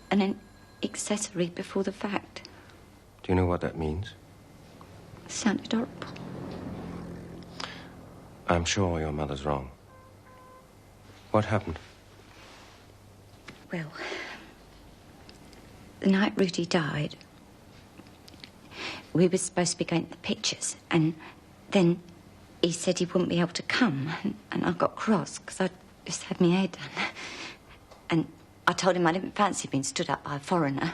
an accessory before the fact. Do you know what that means? It sounded horrible. I'm sure your mother's wrong. What happened? Well, the night Rudy died, we were supposed to be going to the pictures, and then he said he wouldn't be able to come, and I got cross because I just had my hair done. And I told him I didn't fancy being stood up by a foreigner.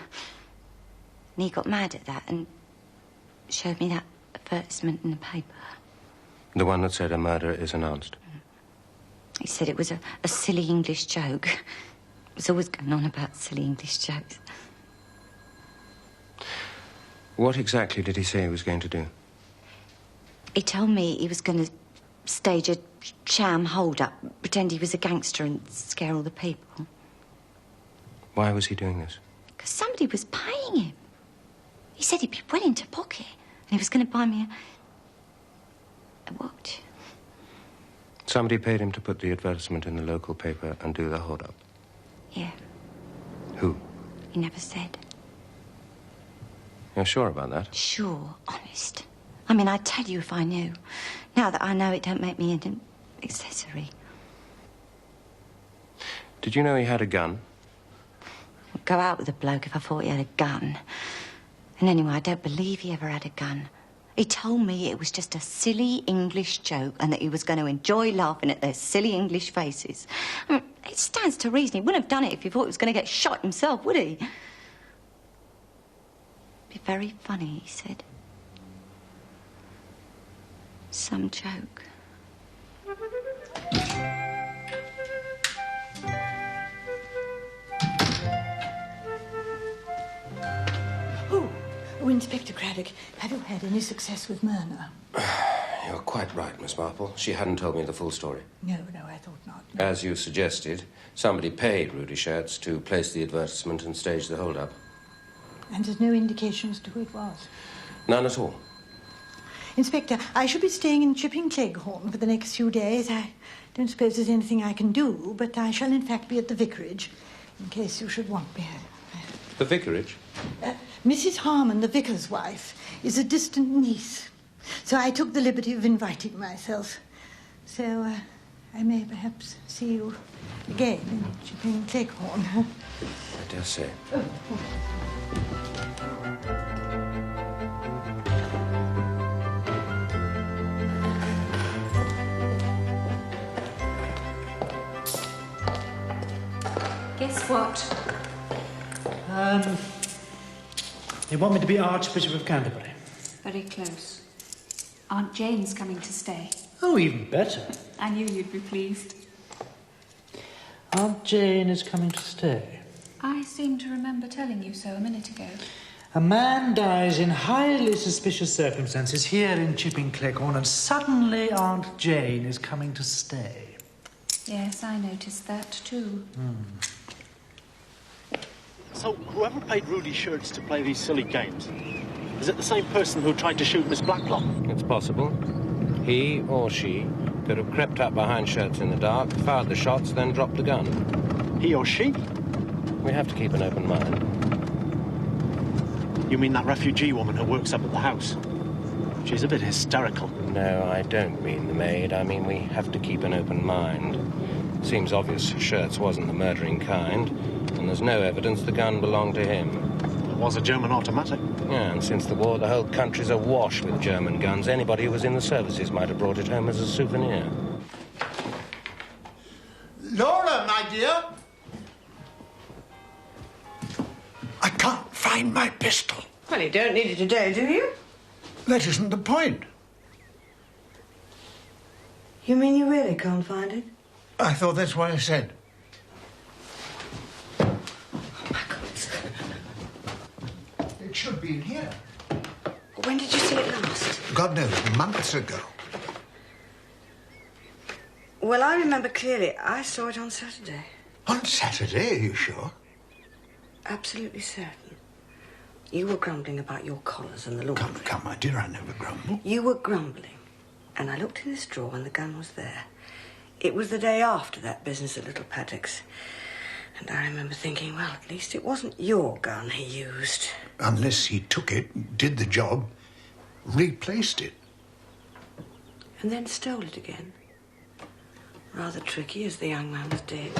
And he got mad at that and showed me that advertisement in the paper. The one that said a murder is announced? He said it was a silly English joke. It was always going on about silly English jokes. What exactly did he say he was going to do? He told me he was going to stage a sham hold-up, pretend he was a gangster and scare all the people. Why was he doing this? Because somebody was paying him. He said he'd be willing to pocket, and he was going to buy me a watch. Somebody paid him to put the advertisement in the local paper and do the hold-up? Yeah. Who? He never said. You're sure about that? Sure, honest. I mean, I'd tell you if I knew. Now that I know, it don't make me an accessory. Did you know he had a gun? I'd go out with a bloke if I thought he had a gun. And anyway, I don't believe he ever had a gun. He told me it was just a silly English joke and that he was going to enjoy laughing at their silly English faces. I mean, it stands to reason he wouldn't have done it if he thought he was going to get shot himself, would he? Be very funny, he said. Some joke. Oh, Inspector Craddock, have you had any success with Myrna? You're quite right, Miss Marple. She hadn't told me the full story. No, I thought not. As you suggested, somebody paid Rudy Schertz to place the advertisement and stage the hold-up. And there's no indication as to who it was? None at all. Inspector, I shall be staying in Chipping Cleghorn for the next few days. I don't suppose there's anything I can do, but I shall in fact be at the vicarage, in case you should want me. The vicarage? Mrs. Harmon, the vicar's wife, is a distant niece, so I took the liberty of inviting myself. So I may perhaps see you again in Chipping Cleghorn. I dare say. Guess what? They want me to be Archbishop of Canterbury. Very close. Aunt Jane's coming to stay. Oh, even better. I knew you'd be pleased. Aunt Jane is coming to stay. I seem to remember telling you so a minute ago. A man dies in highly suspicious circumstances here in Chipping Cleghorn, and suddenly Aunt Jane is coming to stay. Yes, I noticed that too. So, whoever paid Rudy Schertz to play these silly games, is it the same person who tried to shoot Miss Blacklock? It's possible. He or she could have crept up behind Schertz in the dark, fired the shots, then dropped the gun. He or she? We have to keep an open mind. You mean that refugee woman who works up at the house? She's a bit hysterical. No, I don't mean the maid. I mean we have to keep an open mind. Seems obvious Schertz wasn't the murdering kind, and there's no evidence the gun belonged to him. It was a German automatic. Yeah, and since the war, the whole country's awash with German guns. Anybody who was in the services might have brought it home as a souvenir. Laura, my dear! I can't find my pistol. Well, you don't need it today, do you? That isn't the point. You mean you really can't find it? I thought that's what I said. It should be in here. When did you see it last? God knows, months ago. Well, I remember clearly. I saw it on Saturday. On Saturday, are you sure? Absolutely certain. You were grumbling about your collars and the laundry. Come, my dear, I never grumble. You were grumbling. And I looked in this drawer and the gun was there. It was the day after that business at Little Paddock's. And I remember thinking, well, at least it wasn't your gun he used. Unless he took it, did the job, replaced it. And then stole it again. Rather tricky, as the young man was dead.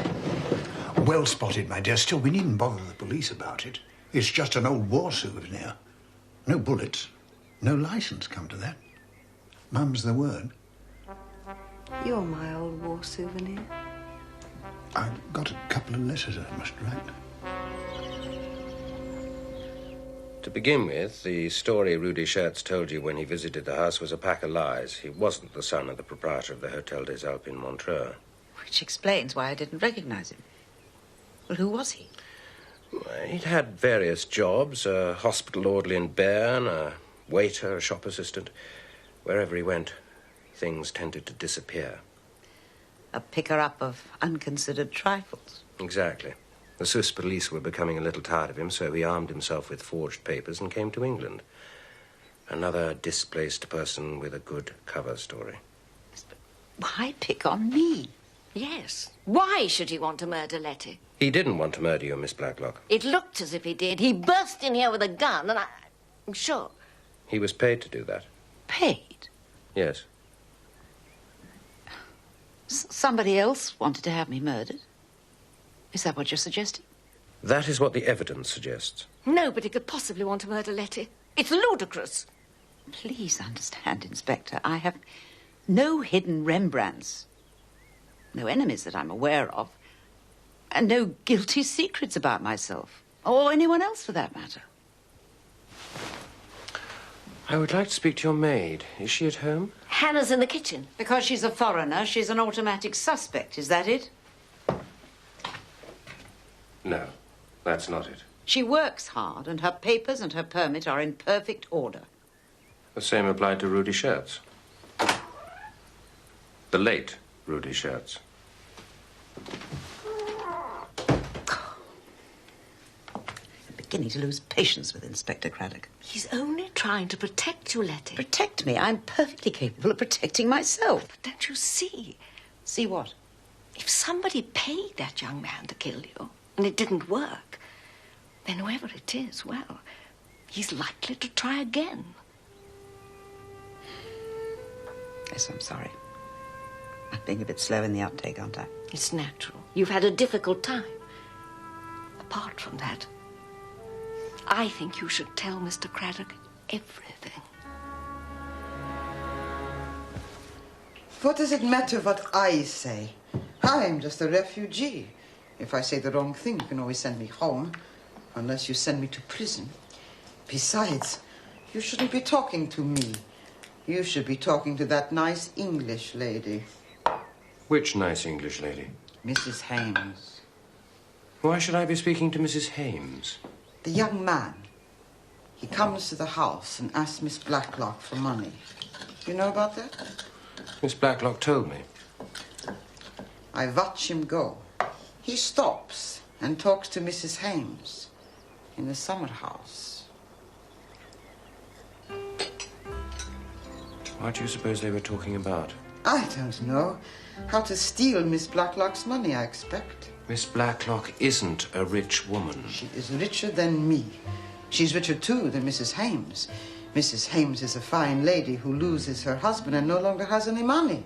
Well spotted, my dear. Still, we needn't bother the police about it. It's just an old war souvenir. No bullets, no license, come to that. Mum's the word. You're my old war souvenir. I've got a couple of letters I must write. To begin with, the story Rudy Schertz told you when he visited the house was a pack of lies. He wasn't the son of the proprietor of the Hotel des Alpes in Montreux. Which explains why I didn't recognize him. Well, who was he? He'd had various jobs, a hospital orderly in Bern, a waiter, a shop assistant. Wherever he went, things tended to disappear. A picker-up of unconsidered trifles. Exactly. The Swiss police were becoming a little tired of him, so he armed himself with forged papers and came to England. Another displaced person with a good cover story. Why pick on me? Yes. Why should he want to murder Letty? He didn't want to murder you, Miss Blacklock. It looked as if he did. He burst in here with a gun, and I'm sure. He was paid to do that. Paid? Yes. Somebody else wanted to have me murdered? Is that what you're suggesting? That is what the evidence suggests. Nobody could possibly want to murder Letty. It's ludicrous. Please understand, Inspector, I have no hidden Rembrandts, no enemies that I'm aware of, and no guilty secrets about myself, or anyone else for that matter. I would like to speak to your maid. Is she at home? Hannah's in the kitchen. Because she's a foreigner, she's an automatic suspect, is that it? No, that's not it. She works hard, and her papers and her permit are in perfect order. The same applied to Rudy Schertz. The late Rudy Schertz. Beginning to lose patience with Inspector Craddock. He's only trying to protect you, Letty. Protect me? I'm perfectly capable of protecting myself. But don't you see? See what? If somebody paid that young man to kill you, and it didn't work, then whoever it is, well, he's likely to try again. Yes, I'm sorry. I'm being a bit slow in the uptake, aren't I? It's natural. You've had a difficult time. Apart from that, I think you should tell Mr. Craddock everything. What does it matter what I say? I am just a refugee. If I say the wrong thing, you can always send me home, unless you send me to prison. Besides, you shouldn't be talking to me. You should be talking to that nice English lady. Which nice English lady? Mrs. Hyem. Why should I be speaking to Mrs. Hyem? The young man. He comes to the house and asks Miss Blacklock for money. You know about that? Miss Blacklock told me. I watch him go. He stops and talks to Mrs. Hyem in the summer house. What do you suppose they were talking about? I don't know. How to steal Miss Blacklock's money, I expect. Miss Blacklock isn't a rich woman. She is richer than me. She's richer, too, than Mrs. Hyem. Mrs. Hyem is a fine lady who loses her husband and no longer has any money.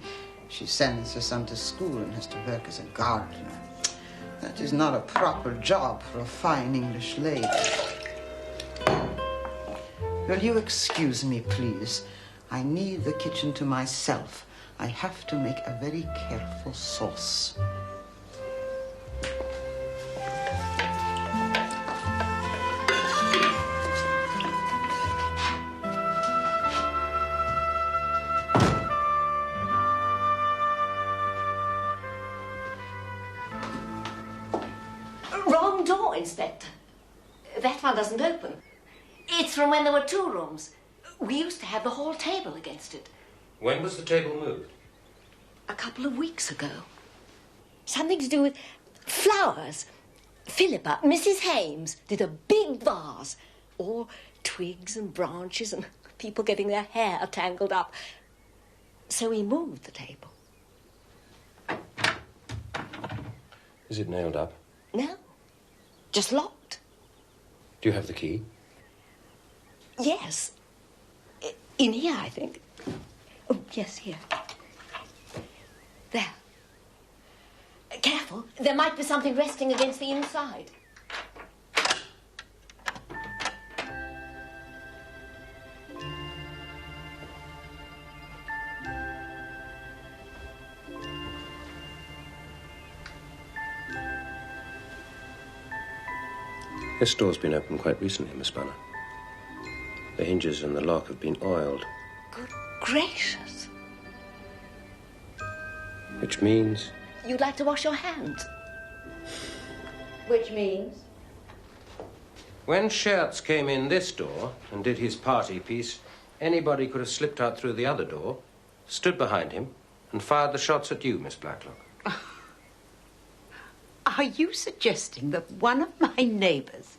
She sends her son to school and has to work as a gardener. That is not a proper job for a fine English lady. Will you excuse me, please? I need the kitchen to myself. I have to make a very careful sauce. Wrong door, Inspector. That one doesn't open. It's from when there were 2 rooms. We used to have the hall table against it. When was the table moved? A couple of weeks ago. Something to do with flowers. Philippa, Mrs. Hyem, did a big vase. All twigs and branches and people getting their hair tangled up. So we moved the table. Is it nailed up? No, just locked. Do you have the key? Yes. In here, I think. Oh, yes, here. There. Careful. There might be something resting against the inside. This door's been opened quite recently, Miss Bunner. The hinges and the lock have been oiled. Good gracious. Which means... You'd like to wash your hands. Which means? When Schertz came in this door and did his party piece, anybody could have slipped out through the other door, stood behind him, and fired the shots at you, Miss Blacklock. Are you suggesting that one of my neighbours,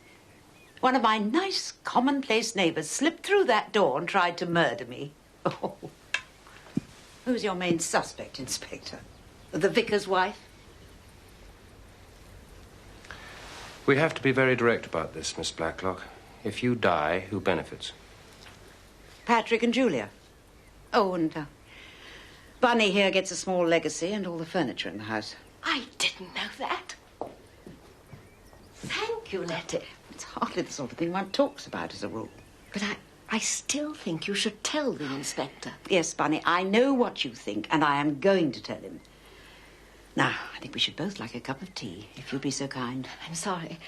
one of my nice, commonplace neighbours, slipped through that door and tried to murder me? Oh. Who's your main suspect, Inspector? The vicar's wife? We have to be very direct about this, Miss Blacklock. If you die, who benefits? Patrick and Julia. Oh, and Bunny here gets a small legacy and all the furniture in the house. I didn't know that. Thank you, Letty. It's hardly the sort of thing one talks about as a rule. But I still think you should tell the inspector. Yes, Bunny, I know what you think, and I am going to tell him. Now, I think we should both like a cup of tea, if you'd be so kind. I'm sorry.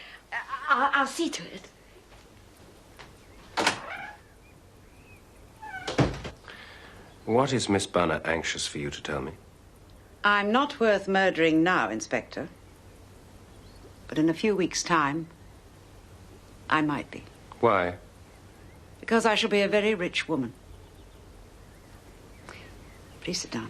I'll see to it. What is Miss Bunner anxious for you to tell me? I'm not worth murdering now, Inspector. But in a few weeks' time, I might be. Why? Because I shall be a very rich woman. Please sit down.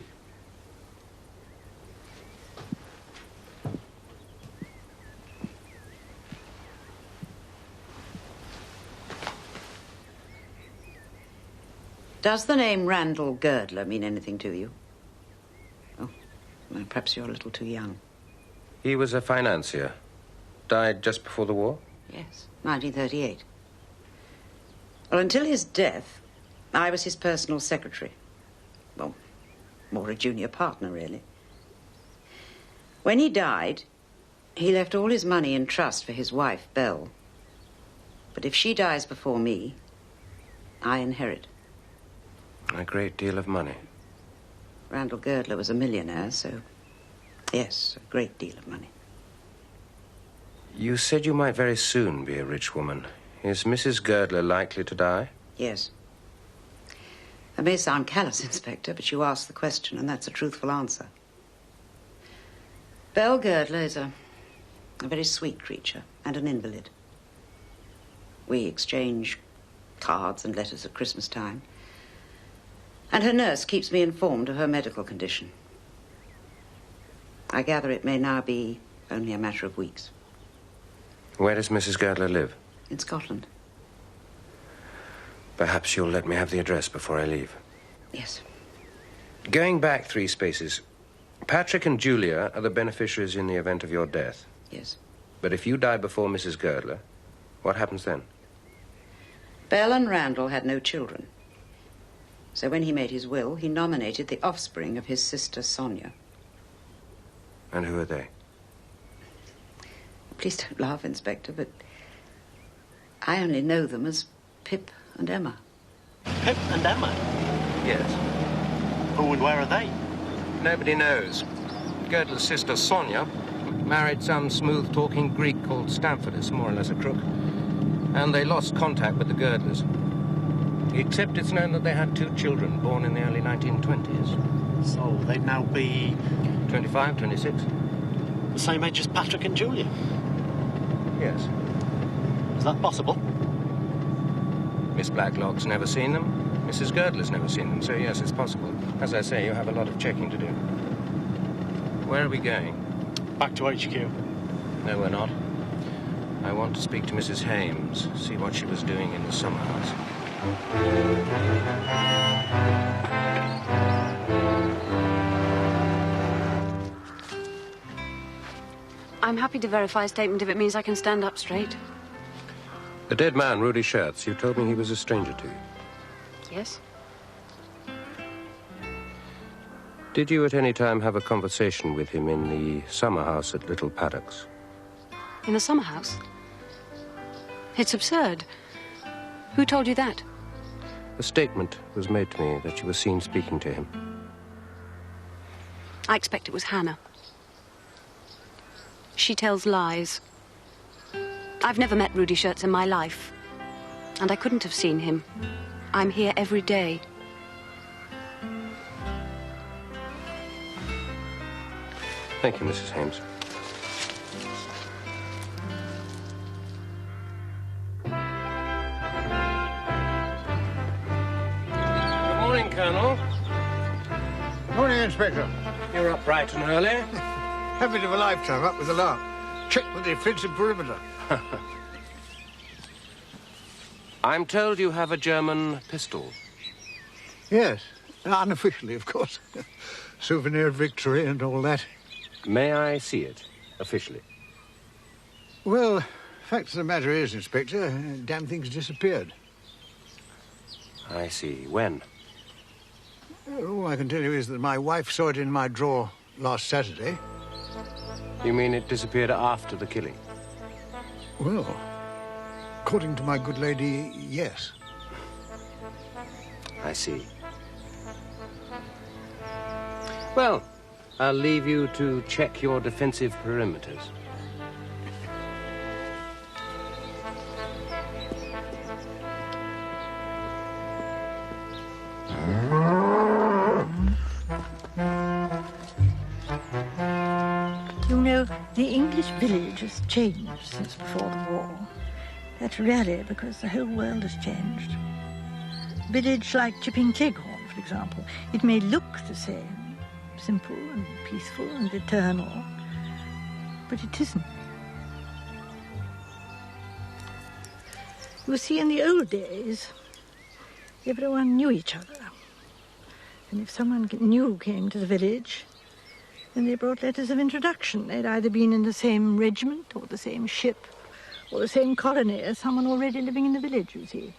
Does the name Randall Girdler mean anything to you? Oh, well, perhaps you're a little too young. He was a financier. Died just before the war? Yes, 1938. Well, until his death, I was his personal secretary. Well, more a junior partner, really. When he died, he left all his money in trust for his wife, Belle. But if she dies before me, I inherit. A great deal of money. Randall Girdler was a millionaire, so yes, a great deal of money. You said you might very soon be a rich woman. Is Mrs. Girdler likely to die? Yes. That may sound callous, Inspector, but you asked the question, and that's a truthful answer. Belle Girdler is a very sweet creature and an invalid. We exchange cards and letters at Christmas time. And her nurse keeps me informed of her medical condition. I gather it may now be only a matter of weeks. Where does Mrs. Girdler live? In Scotland. Perhaps you'll let me have the address before I leave. Yes. Going back 3 spaces, Patrick and Julia are the beneficiaries in the event of your death. Yes. But if you die before Mrs. Girdler, what happens then? Belle and Randall had no children. So when he made his will, he nominated the offspring of his sister, Sonia. And who are they? Please don't laugh, Inspector, but I only know them as Pip and Emma. Pip and Emma? Yes. Who and where are they? Nobody knows. Girdler's sister, Sonia, married some smooth-talking Greek called Stamfordus, more or less a crook. And they lost contact with the Girdlers. Except it's known that they had 2 children born in the early 1920s. So they'd now be... 25, 26. The same age as Patrick and Julia? Yes. Is that possible? Miss Blacklock's never seen them. Mrs. Girdler's never seen them, so yes, it's possible. As I say, you have a lot of checking to do. Where are we going? Back to HQ. No, we're not. I want to speak to Mrs. Hyem, see what she was doing in the summer house. I'm happy to verify a statement if it means I can stand up straight. The dead man, Rudy Schertz, you told me he was a stranger to you. Yes? Did you at any time have a conversation with him in the summer house at Little Paddocks? In the summer house? It's absurd. Who told you that? A statement was made to me that you were seen speaking to him. I expect it was Hannah. She tells lies. I've never met Rudy Schertz in my life. And I couldn't have seen him. I'm here every day. Thank you, Mrs. Hyem. Good morning, Colonel. Morning, Inspector. You're up bright and early. Habit of a lifetime, up with the lark. Check the defensive perimeter. I'm told you have a German pistol. Yes, unofficially, of course. Souvenir of victory and all that. May I see it, officially? Well, fact of the matter is, Inspector, damn thing's disappeared. I see. When? All I can tell you is that my wife saw it in my drawer last Saturday. You mean it disappeared after the killing? Well, according to my good lady, yes. I see. Well, I'll leave you to check your defensive perimeters. You know, the English village has changed since before the war. That's really because the whole world has changed. A village like Chipping Cleghorn, for example, it may look the same, simple and peaceful and eternal, but it isn't. You see, in the old days, everyone knew each other. And if someone new came to the village, then they brought letters of introduction. They'd either been in the same regiment or the same ship or the same colony as someone already living in the village, you see.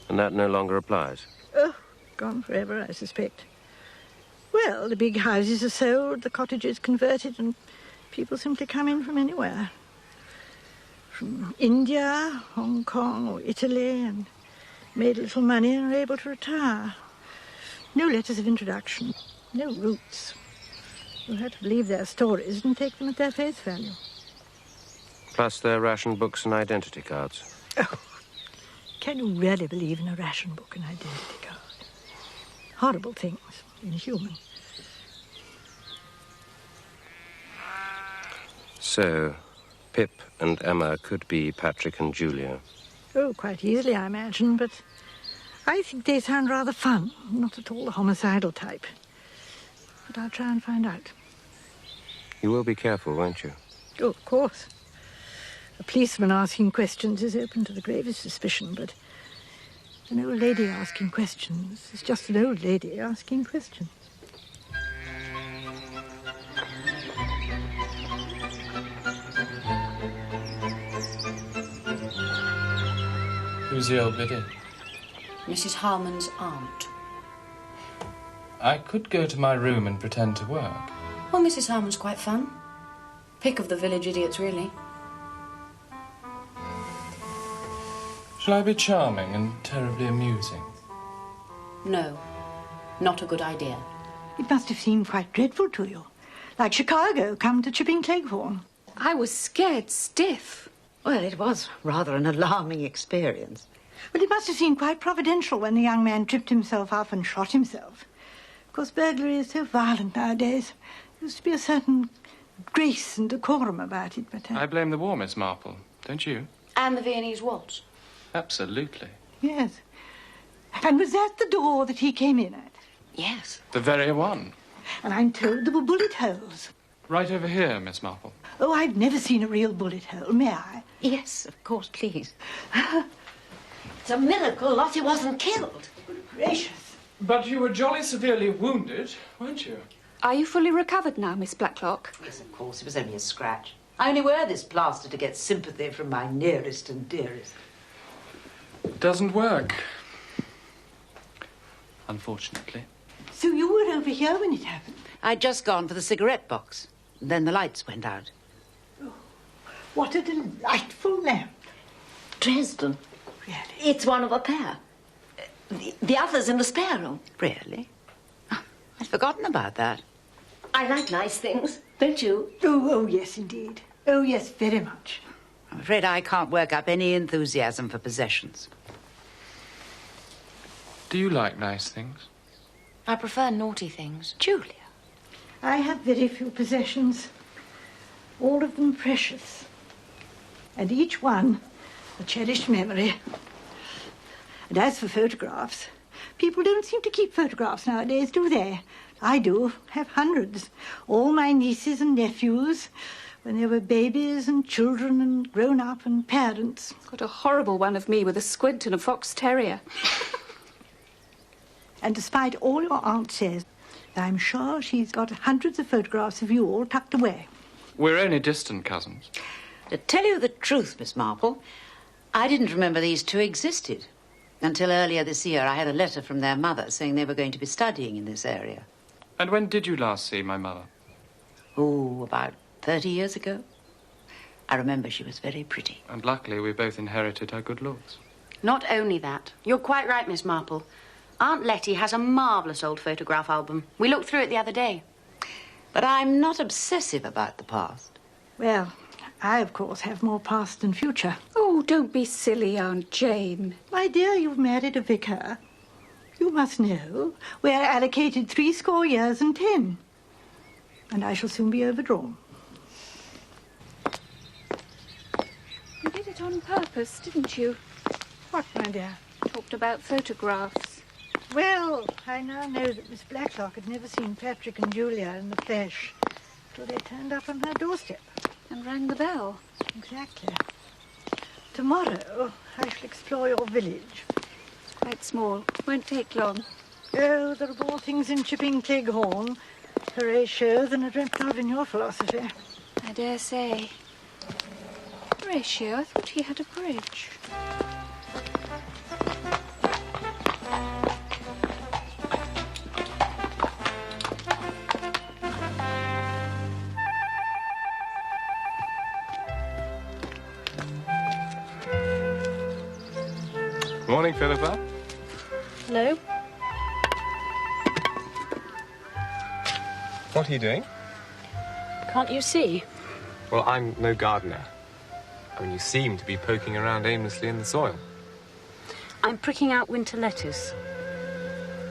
And that no longer applies? Oh, gone forever, I suspect. Well, the big houses are sold, the cottages converted, and people simply come in from anywhere. From India, Hong Kong, or Italy, and made a little money and are able to retire. No letters of introduction, no roots. You had to believe their stories and take them at their face value. Plus their ration books and identity cards. Oh, can you really believe in a ration book and identity card? Horrible things, inhuman. So, Pip and Emma could be Patrick and Julia. Oh, quite easily, I imagine, but I think they sound rather fun, not at all the homicidal type. But I'll try and find out. You will be careful, won't you? Oh, of course. A policeman asking questions is open to the gravest suspicion, but an old lady asking questions is just an old lady asking questions. Who's the old biddy? Mrs. Harmon's aunt. I could go to my room and pretend to work. Well, Mrs. Harmon's quite fun. Pick of the village idiots, really. Shall I be charming and terribly amusing? No, not a good idea. It must have seemed quite dreadful to you. Like Chicago, come to Chipping Cleghorn. I was scared stiff. Well, it was rather an alarming experience. But it must have seemed quite providential when the young man tripped himself up and shot himself. Of course, burglary is so violent nowadays. There used to be a certain grace and decorum about it, but... I blame the war, Miss Marple, don't you? And the Viennese waltz. Absolutely. Yes. And was that the door that he came in at? Yes. The very one. And I'm told there were bullet holes. Right over here, Miss Marple. Oh, I've never seen a real bullet hole, may I? Yes, of course, please. It's a miracle Lottie wasn't killed. Gracious. But you were jolly severely wounded, weren't you? Are you fully recovered now, Miss Blacklock? Yes, of course. It was only a scratch. I only wear this plaster to get sympathy from my nearest and dearest. It doesn't work. Unfortunately. So you were over here when it happened? I'd just gone for the cigarette box. Then the lights went out. Oh, what a delightful lamp. Dresden. Really? It's one of a pair. The other's in the spare room. Really? Oh, I'd forgotten about that. I like nice things, don't you? Oh, yes, indeed. Oh, yes, very much. I'm afraid I can't work up any enthusiasm for possessions. Do you like nice things? I prefer naughty things. Julia. I have very few possessions. All of them precious. And each one a cherished memory. And as for photographs, people don't seem to keep photographs nowadays, do they? I do. Have hundreds. All my nieces and nephews, when they were babies and children and grown up and parents. Got a horrible one of me with a squint and a fox terrier. And despite all your aunt says, I'm sure she's got hundreds of photographs of you all tucked away. We're only distant cousins. To tell you the truth, Miss Marple, I didn't remember these two existed. Until earlier this year, I had a letter from their mother saying they were going to be studying in this area. And when did you last see my mother? Oh, about 30 years ago. I remember she was very pretty. And luckily, we both inherited her good looks. Not only that. You're quite right, Miss Marple. Aunt Letty has a marvellous old photograph album. We looked through it the other day. But I'm not obsessive about the past. Well, I, of course, have more past than future. Oh, don't be silly, Aunt Jane. My dear, you've married a vicar. You must know we're allocated 70 years and 10. And I shall soon be overdrawn. You did it on purpose, didn't you? What, my dear? Talked about photographs. Well, I now know that Miss Blacklock had never seen Patrick and Julia in the flesh till they turned up on her doorstep. And rang the bell. Exactly. Tomorrow, I shall explore your village. It's quite small. Won't take long. Oh, there are more things in Chipping Cleghorn, Horatio, than I dreamt of in your philosophy. I dare say. Horatio, I thought he had a bridge. Morning, Philippa. Hello? What are you doing? Can't you see? Well, I'm no gardener. I mean, you seem to be poking around aimlessly in the soil. I'm pricking out winter lettuce.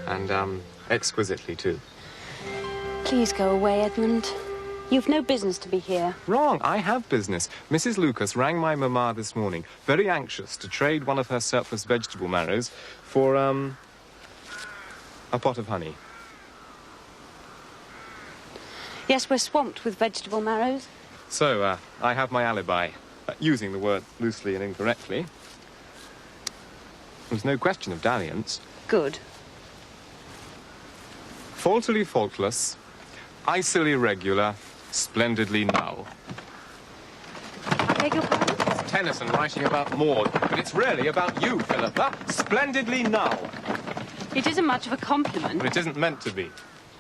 And, exquisitely, too. Please go away, Edmund. You've no business to be here. Wrong. I have business. Mrs. Lucas rang my mamma this morning, very anxious to trade one of her surplus vegetable marrows for, a pot of honey. Yes, we're swamped with vegetable marrows. So, I have my alibi, using the word loosely and incorrectly. There's no question of dalliance. Good. Faultily faultless, icily regular, splendidly null. I beg your pardon? It's Tennyson writing about Maud, but it's really about you, Philippa. Splendidly null. It isn't much of a compliment. But it isn't meant to be.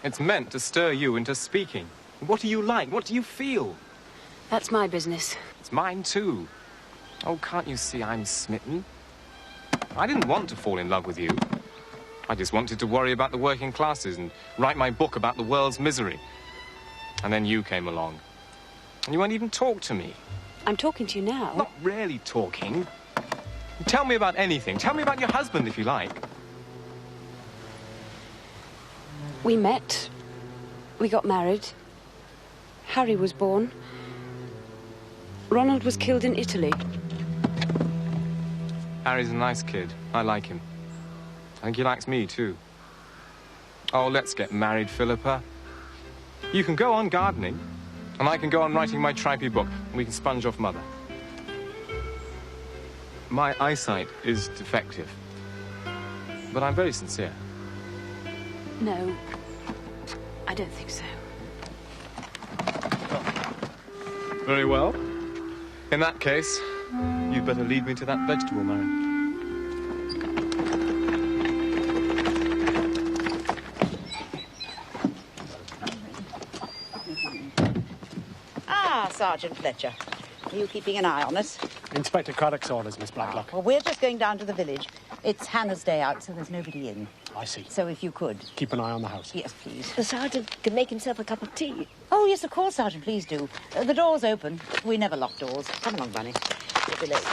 It's meant to stir you into speaking. What do you like? What do you feel? That's my business. It's mine, too. Oh, can't you see I'm smitten? I didn't want to fall in love with you. I just wanted to worry about the working classes and write my book about the world's misery. And then you came along. And you won't even talk to me. I'm talking to you now. Not really talking. Tell me about anything. Tell me about your husband, if you like. We met. We got married. Harry was born. Ronald was killed in Italy. Harry's a nice kid. I like him. I think he likes me, too. Oh, let's get married, Philippa. You can go on gardening, and I can go on writing my tripey book, and we can sponge off Mother. My eyesight is defective, but I'm very sincere. No, I don't think so. Very well. In that case, you'd better lead me to that vegetable marrow. Sergeant Fletcher. Are you keeping an eye on us? Inspector Craddock's orders, Miss Blacklock. Well, we're just going down to the village. It's Hannah's day out, so there's nobody in. I see. So if you could... Keep an eye on the house. Yes, please. The sergeant can make himself a cup of tea. Oh, yes, of course, Sergeant, please do. The door's open. We never lock doors. Come along, Bunny. We'll be late.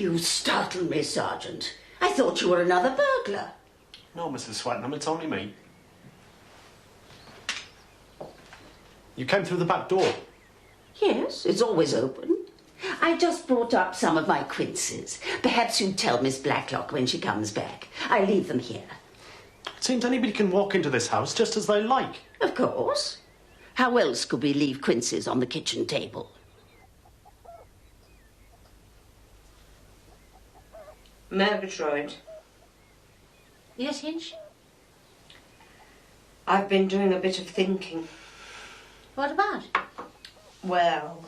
You startled me, Sergeant. I thought you were another burglar. No, Mrs. Swetnam, it's only me. You came through the back door. Yes, it's always open. I just brought up some of my quinces. Perhaps you'd tell Miss Blacklock when she comes back. I leave them here. It seems anybody can walk into this house just as they like. Of course. How else could we leave quinces on the kitchen table? Murgatroyd. Yes, Hinch? I've been doing a bit of thinking. What about? Well,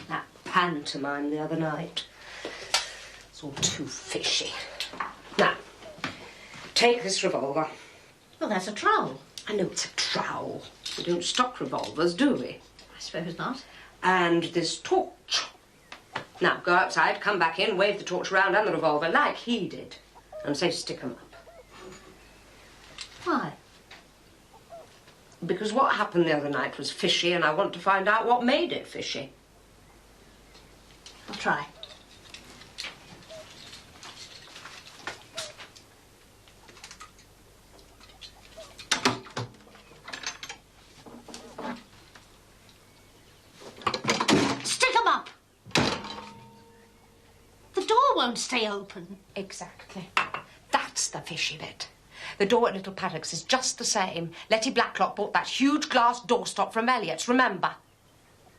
that pantomime the other night. It's all too fishy. Now, take this revolver. Well, that's a trowel. I know it's a trowel. We don't stock revolvers, do we? I suppose not. And this torch. Now, go outside, come back in, wave the torch around and the revolver like he did. And say stick 'em up. Why? Because what happened the other night was fishy, and I want to find out what made it fishy. I'll try. Stick 'em up! The door won't stay open. Exactly. That's the fishy bit. The door at Little Paddock's is just the same. Letty Blacklock bought that huge glass doorstop from Elliott's, remember?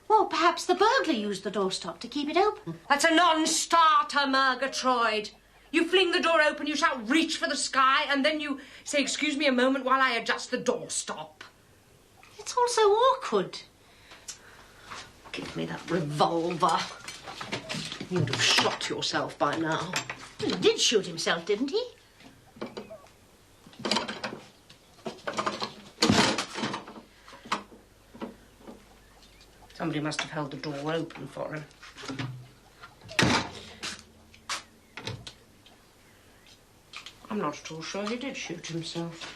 Well, perhaps the burglar used the doorstop to keep it open. That's a non-starter, Murgatroyd. You fling the door open, you shout, reach for the sky, and then you say, excuse me a moment while I adjust the doorstop. It's all so awkward. Give me that revolver. You'd have shot yourself by now. He did shoot himself, didn't he? Somebody must have held the door open for him. I'm not at all sure he did shoot himself.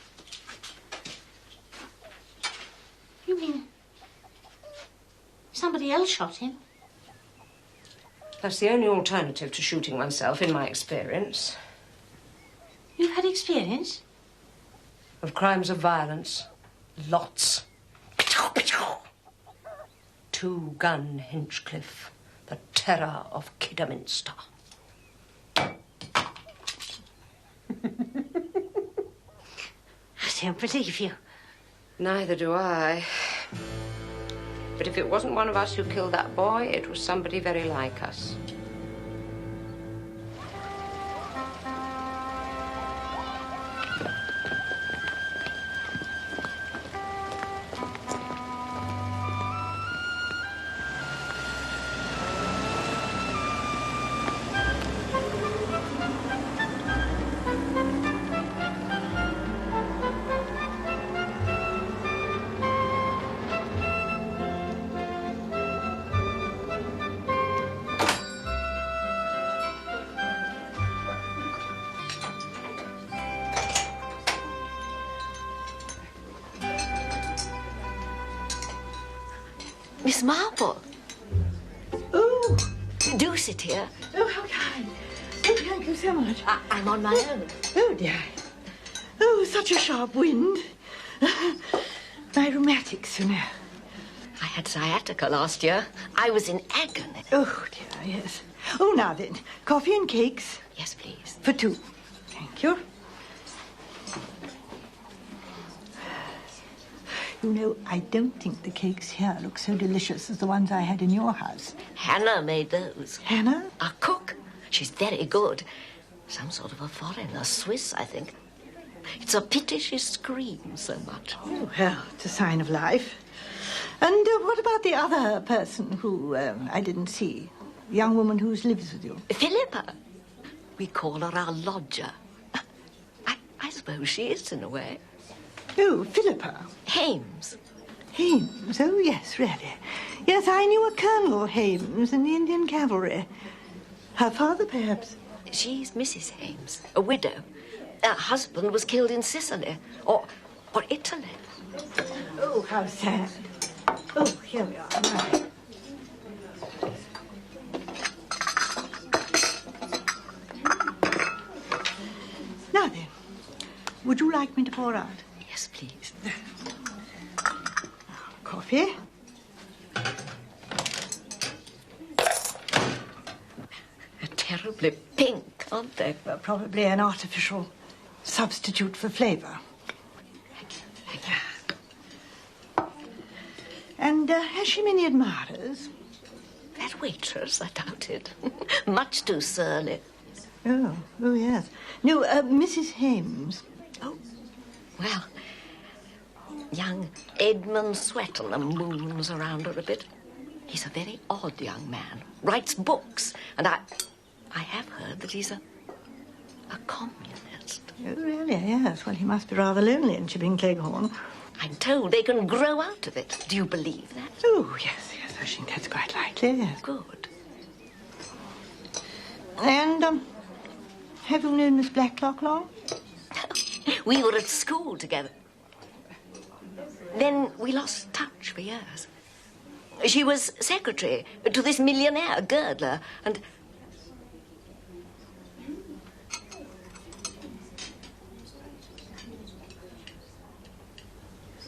You mean somebody else shot him? That's the only alternative to shooting oneself, in my experience. You've had experience? Of crimes of violence. Lots. Two-gun Hinchcliffe, the terror of Kidderminster. I don't believe you. Neither do I. But if it wasn't one of us who killed that boy, it was somebody very like us. Miss Marple. Oh. Do sit here. Oh, how kind. Oh, thank you so much. I'm on my own. Oh, dear. Oh, such a sharp wind. My rheumatics, you know. I had sciatica last year. I was in agony. Oh, dear, yes. Oh, now then, coffee and cakes. Yes, please. For two. Thank you. You know, I don't think the cakes here look so delicious as the ones I had in your house. Hannah made those. Hannah? Our cook. She's very good. Some sort of a foreigner, Swiss, I think. It's a pity she screams so much. Oh, well, it's a sign of life. And what about the other person who I didn't see? The young woman who lives with you? Philippa. We call her our lodger. I suppose she is, in a way. Oh, Philippa. Hames. Hames? Oh, yes, really. Yes, I knew a Colonel Hames in the Indian Cavalry. Her father, perhaps? She's Mrs. Hames, a widow. Her husband was killed in Sicily, or Italy. Oh, how sad. Oh, here we are. Right. Now then, would you like me to pour out? Yes, please. Coffee. Terribly pink, aren't they? Well, probably an artificial substitute for flavour. And has she many admirers? That waitress, I doubt it. Much too surly. Oh, yes. No, Mrs. Hyem. Oh, well, young Edmund Swettenham moons around her a bit. He's a very odd young man, writes books, and I have heard that he's a communist. Oh, really? Yes. Well, he must be rather lonely in Chipping Cleghorn. I'm told they can grow out of it. Do you believe that? Oh, yes. I think that's quite likely, yes. Good. And, have you known Miss Blacklock long? We were at school together. Then we lost touch for years. She was secretary to this millionaire girdler, and...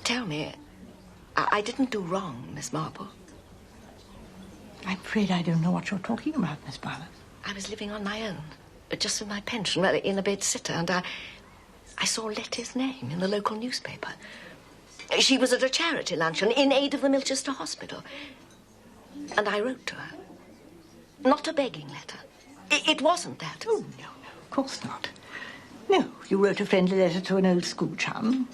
Tell me, I didn't do wrong, Miss Marple. I'm afraid I don't know what you're talking about, Miss Barlow. I was living on my own, just with my pension, in a bed sitter, and I saw Letty's name in the local newspaper. She was at a charity luncheon in aid of the Milchester Hospital. And I wrote to her. Not a begging letter. It wasn't that. Oh, no, of course not. No, you wrote a friendly letter to an old school chum.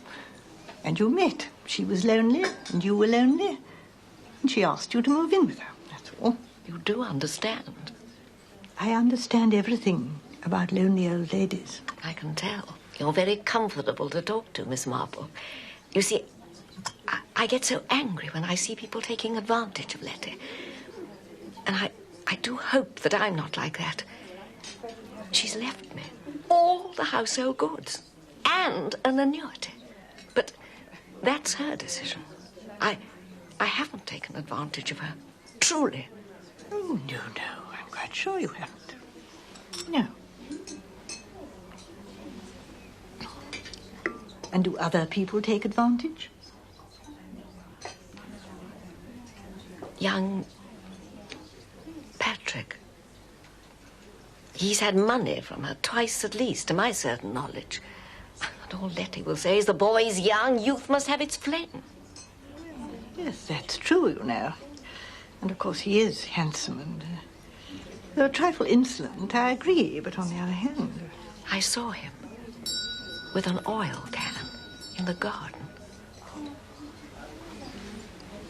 And you met. She was lonely, and you were lonely. And she asked you to move in with her, that's all. You do understand. I understand everything about lonely old ladies. I can tell. You're very comfortable to talk to, Miss Marple. You see, I get so angry when I see people taking advantage of Letty. And I do hope that I'm not like that. She's left me all the household goods and an annuity. But that's her decision. I haven't taken advantage of her. Truly. Oh, no. I'm quite sure you haven't. No. And do other people take advantage? Young Patrick. He's had money from her twice at least, to my certain knowledge. And all Letty will say is the boy's young, youth must have its fling. Yes, that's true, you know. And, of course, he is handsome and, though a trifle insolent, I agree, but on the other hand... I saw him with an oil can in the garden.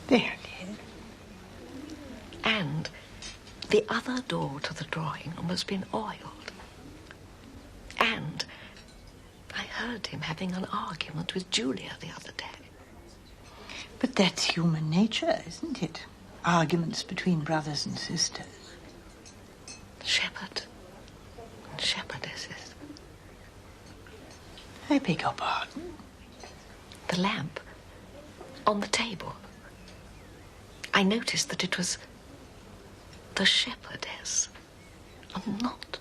There, and the other door to the drawing room has been oiled. And I heard him having an argument with Julia the other day. But that's human nature, isn't it? Arguments between brothers and sisters. Shepherd and shepherdesses. I beg your pardon? The lamp on the table. I noticed that it was the shepherdess and not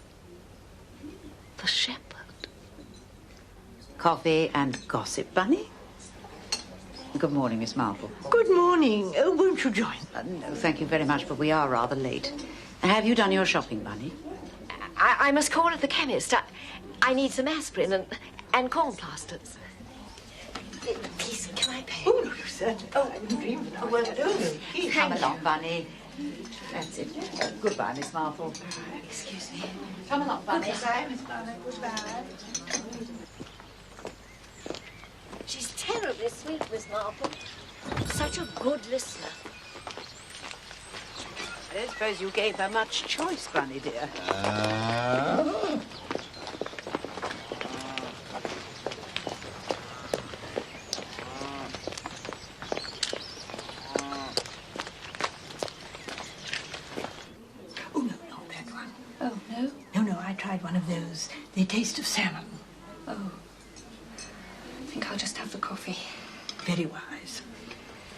the shepherd. Coffee and gossip, Bunny? Good morning, Miss Marple. Good morning. Oh, won't you join? No, thank you very much, but we are rather late. Have you done your shopping, Bunny? I must call at the chemist. I need some aspirin and corn plasters. Please, can I pay? Oh, no, you certainly. Oh, I wouldn't dream of that. Oh, no. Come along, Bunny. That's it. Goodbye, Miss Marple. Excuse me. Come along, Bunny. Goodbye, Miss Barlow. Goodbye. She's terribly sweet, Miss Marple. Such a good listener. I don't suppose you gave her much choice, Bunny, dear. One of those. They taste of salmon. Oh. I think I'll just have the coffee. Very wise.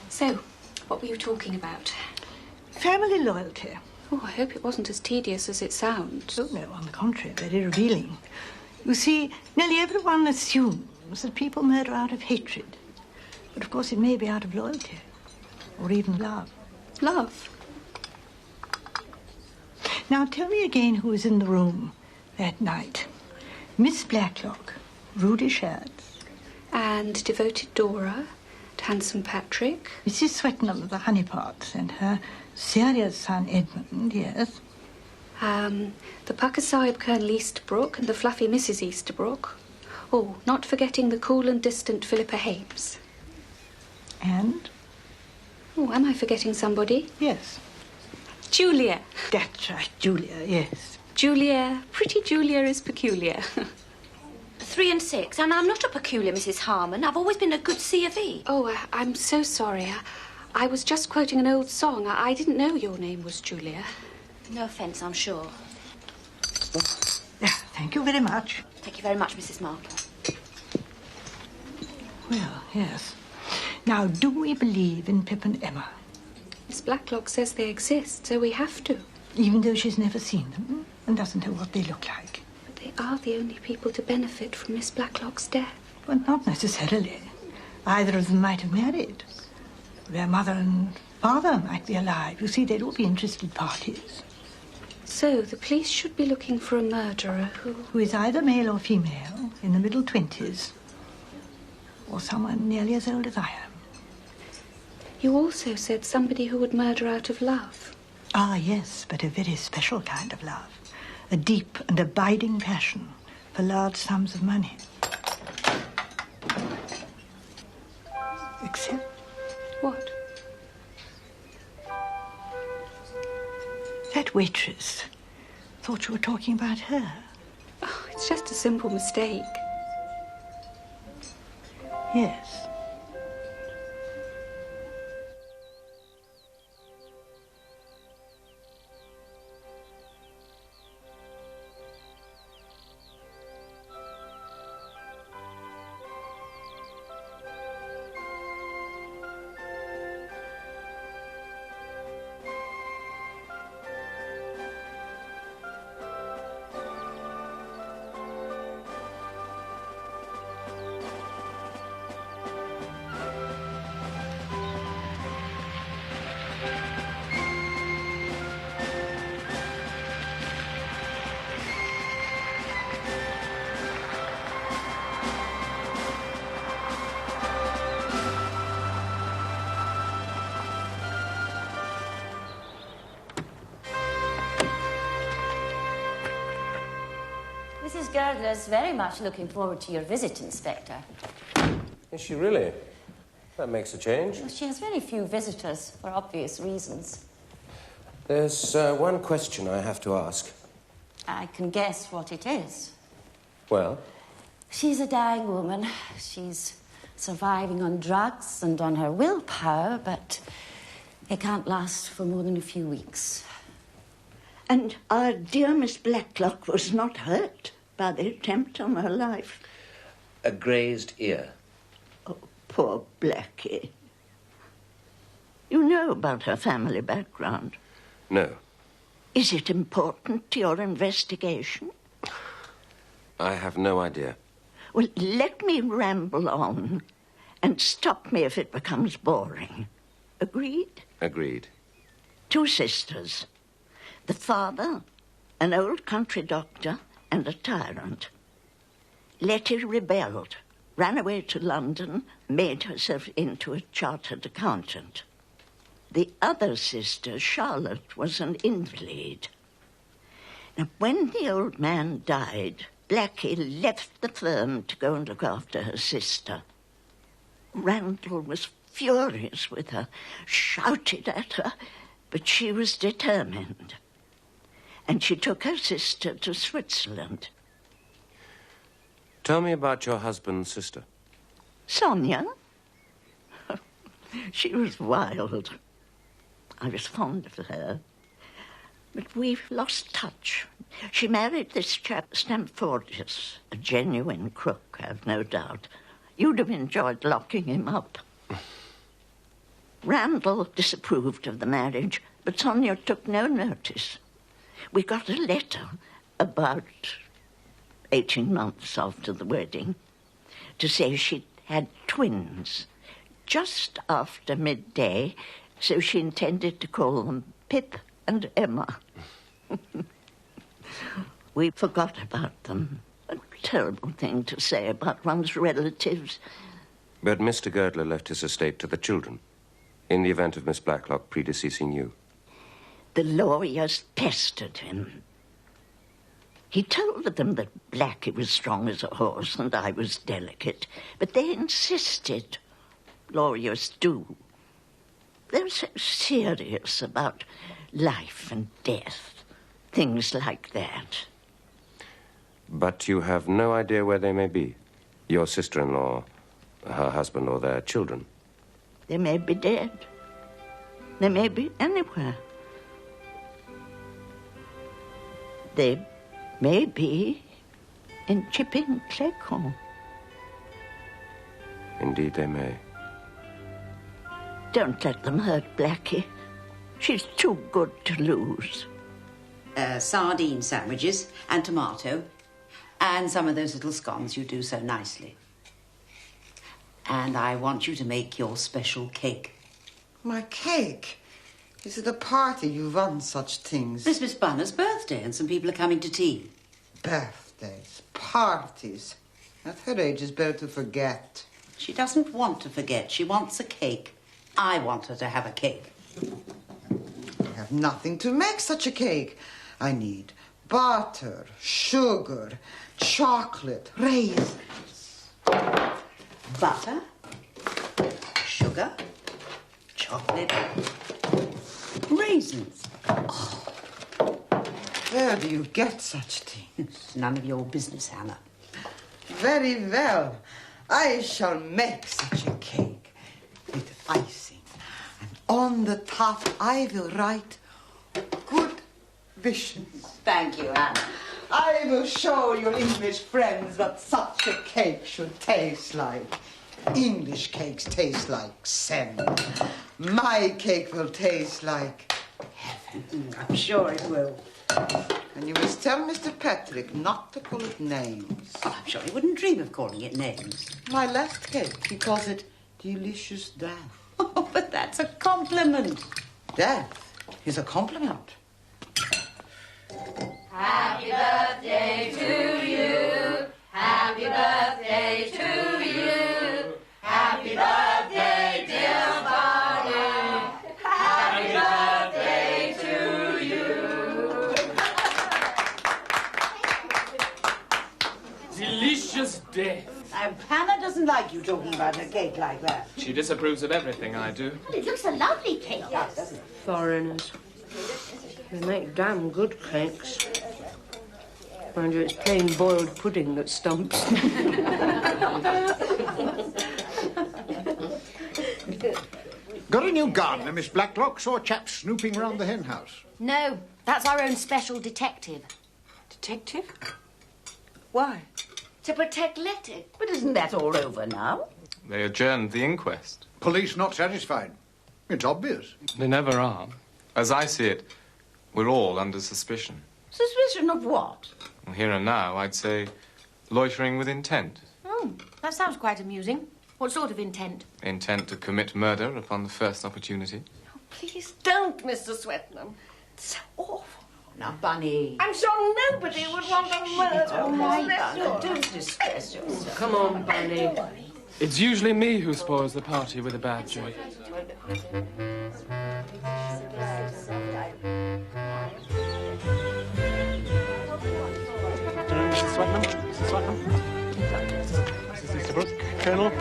So, what were you talking about? Family loyalty. Oh, I hope it wasn't as tedious as it sounds. Oh, no, on the contrary, very revealing. You see, nearly everyone assumes that people murder out of hatred. But of course it may be out of loyalty. Or even love. Love? Now tell me again who was in the room that night. Miss Blacklock, Rudy Schertz. And devoted Dora, and handsome Patrick. Mrs. Swetnam of the Honeypots and her serious son Edmund, yes. The pucker sahib Colonel Easterbrook and the fluffy Mrs. Easterbrook. Oh, not forgetting the cool and distant Philippa Hapes. And? Oh, am I forgetting somebody? Yes. Julia. That's right, Julia, yes. Julia, pretty Julia is peculiar. 3 and 6, and I'm not a peculiar Mrs. Harmon. I've always been a good C of E. Oh, I'm so sorry. I was just quoting an old song. I didn't know your name was Julia. No offence, I'm sure. Yeah, thank you very much. Thank you very much, Mrs. Marple. Well, yes. Now, do we believe in Pip and Emma? Miss Blacklock says they exist, so we have to. Even though she's never seen them and doesn't know what they look like. But they are the only people to benefit from Miss Blacklock's death. Well, not necessarily. Either of them might have married. Their mother and father might be alive. You see, they'd all be interested parties. So, the police should be looking for a murderer who is either male or female, in the middle 20s, or someone nearly as old as I am. You also said somebody who would murder out of love. Ah, yes, but a very special kind of love. A deep and abiding passion for large sums of money. Except... What? That waitress. Thought you were talking about her. Oh, it's just a simple mistake. Yes. Mrs. Girdler's very much looking forward to your visit, Inspector. Is she really? That makes a change. Well, she has very few visitors, for obvious reasons. There's one question I have to ask. I can guess what it is. Well? She's a dying woman. She's surviving on drugs and on her willpower, but it can't last for more than a few weeks. And our dear Miss Blacklock was not hurt by the attempt on her life. A grazed ear. Oh, poor Blackie. You know about her family background. No. Is it important to your investigation? I have no idea. Well, let me ramble on and stop me if it becomes boring. Agreed? Agreed. 2 sisters. The father, an old country doctor and a tyrant. Letty rebelled, ran away to London, made herself into a chartered accountant. The other sister, Charlotte, was an invalid. Now, when the old man died, Blackie left the firm to go and look after her sister. Randall was furious with her, shouted at her, but she was determined. And she took her sister to Switzerland. Tell me about your husband's sister. Sonia? She was wild. I was fond of her. But we've lost touch. She married this chap, Stamfordius, a genuine crook, I've no doubt. You'd have enjoyed locking him up. Randall disapproved of the marriage, but Sonia took no notice. We got a letter about 18 months after the wedding, to say she'd had twins just after midday, so she intended to call them Pip and Emma. We forgot about them. A terrible thing to say about one's relatives. But Mr. Girdler left his estate to the children, in the event of Miss Blacklock predeceasing you. The lawyers pestered him. He told them that Blackie was strong as a horse and I was delicate, but they insisted. Lawyers do. They're so serious about life and death, things like that. But you have no idea where they may be? Your sister-in-law, her husband, or their children? They may be dead. They may be anywhere. They may be in Chipping Cleghorn. Indeed they may. Don't let them hurt Blackie. She's too good to lose. Sardine sandwiches and tomato, and some of those little scones you do so nicely. And I want you to make your special cake. My cake? Is it a party you run such things? It's Miss Bunner's birthday and some people are coming to tea. Birthdays, parties. At her age, it's better to forget. She doesn't want to forget. She wants a cake. I want her to have a cake. I have nothing to make such a cake. I need butter, sugar, chocolate, raisins. Butter, sugar, chocolate, raisins. Oh. Where do you get such things? None of your business, Hannah. Very well. I shall make such a cake with icing. And on the top I will write good wishes. Thank you, Anne. I will show your English friends what such a cake should taste like. English cakes taste like sand. My cake will taste like heaven. I'm sure it will. And you must tell Mr. Patrick not to call it names. Oh, I'm sure he wouldn't dream of calling it names. My last cake, he calls it delicious death. Oh, but that's a compliment. Death is a compliment. Happy birthday to you. Happy birthday to you. Happy birthday, dear Barney. Happy birthday to you. Delicious death. Now, Hannah doesn't like you talking about her cake like that. She disapproves of everything I do. Well, it looks a lovely cake. Yes, doesn't it? Foreigners. They make damn good cakes. Mind you, it's plain boiled pudding that stumps. Got a new gardener, Miss Blacklock? Saw a chap snooping round the hen house. No, that's our own special detective. Detective? Why? To protect Letty. But isn't that all over now? They adjourned the inquest. Police not satisfied. It's obvious. They never are. As I see it, we're all under suspicion. Suspicion of what? Well, here and now, I'd say loitering with intent. Oh, that sounds quite amusing. What sort of intent? Intent to commit murder upon the first opportunity. Please don't, Mr. Swetnam. It's so awful. Now, Bunny. I'm sure nobody would want a murder. Oh, my Bless Bunny, you. don't distress yourself. Come on, Bunny. It's usually me who spoils the party with a bad joke. Mrs. Swetnam? Mrs. Swetnam? Mrs. Easterbrook? Colonel?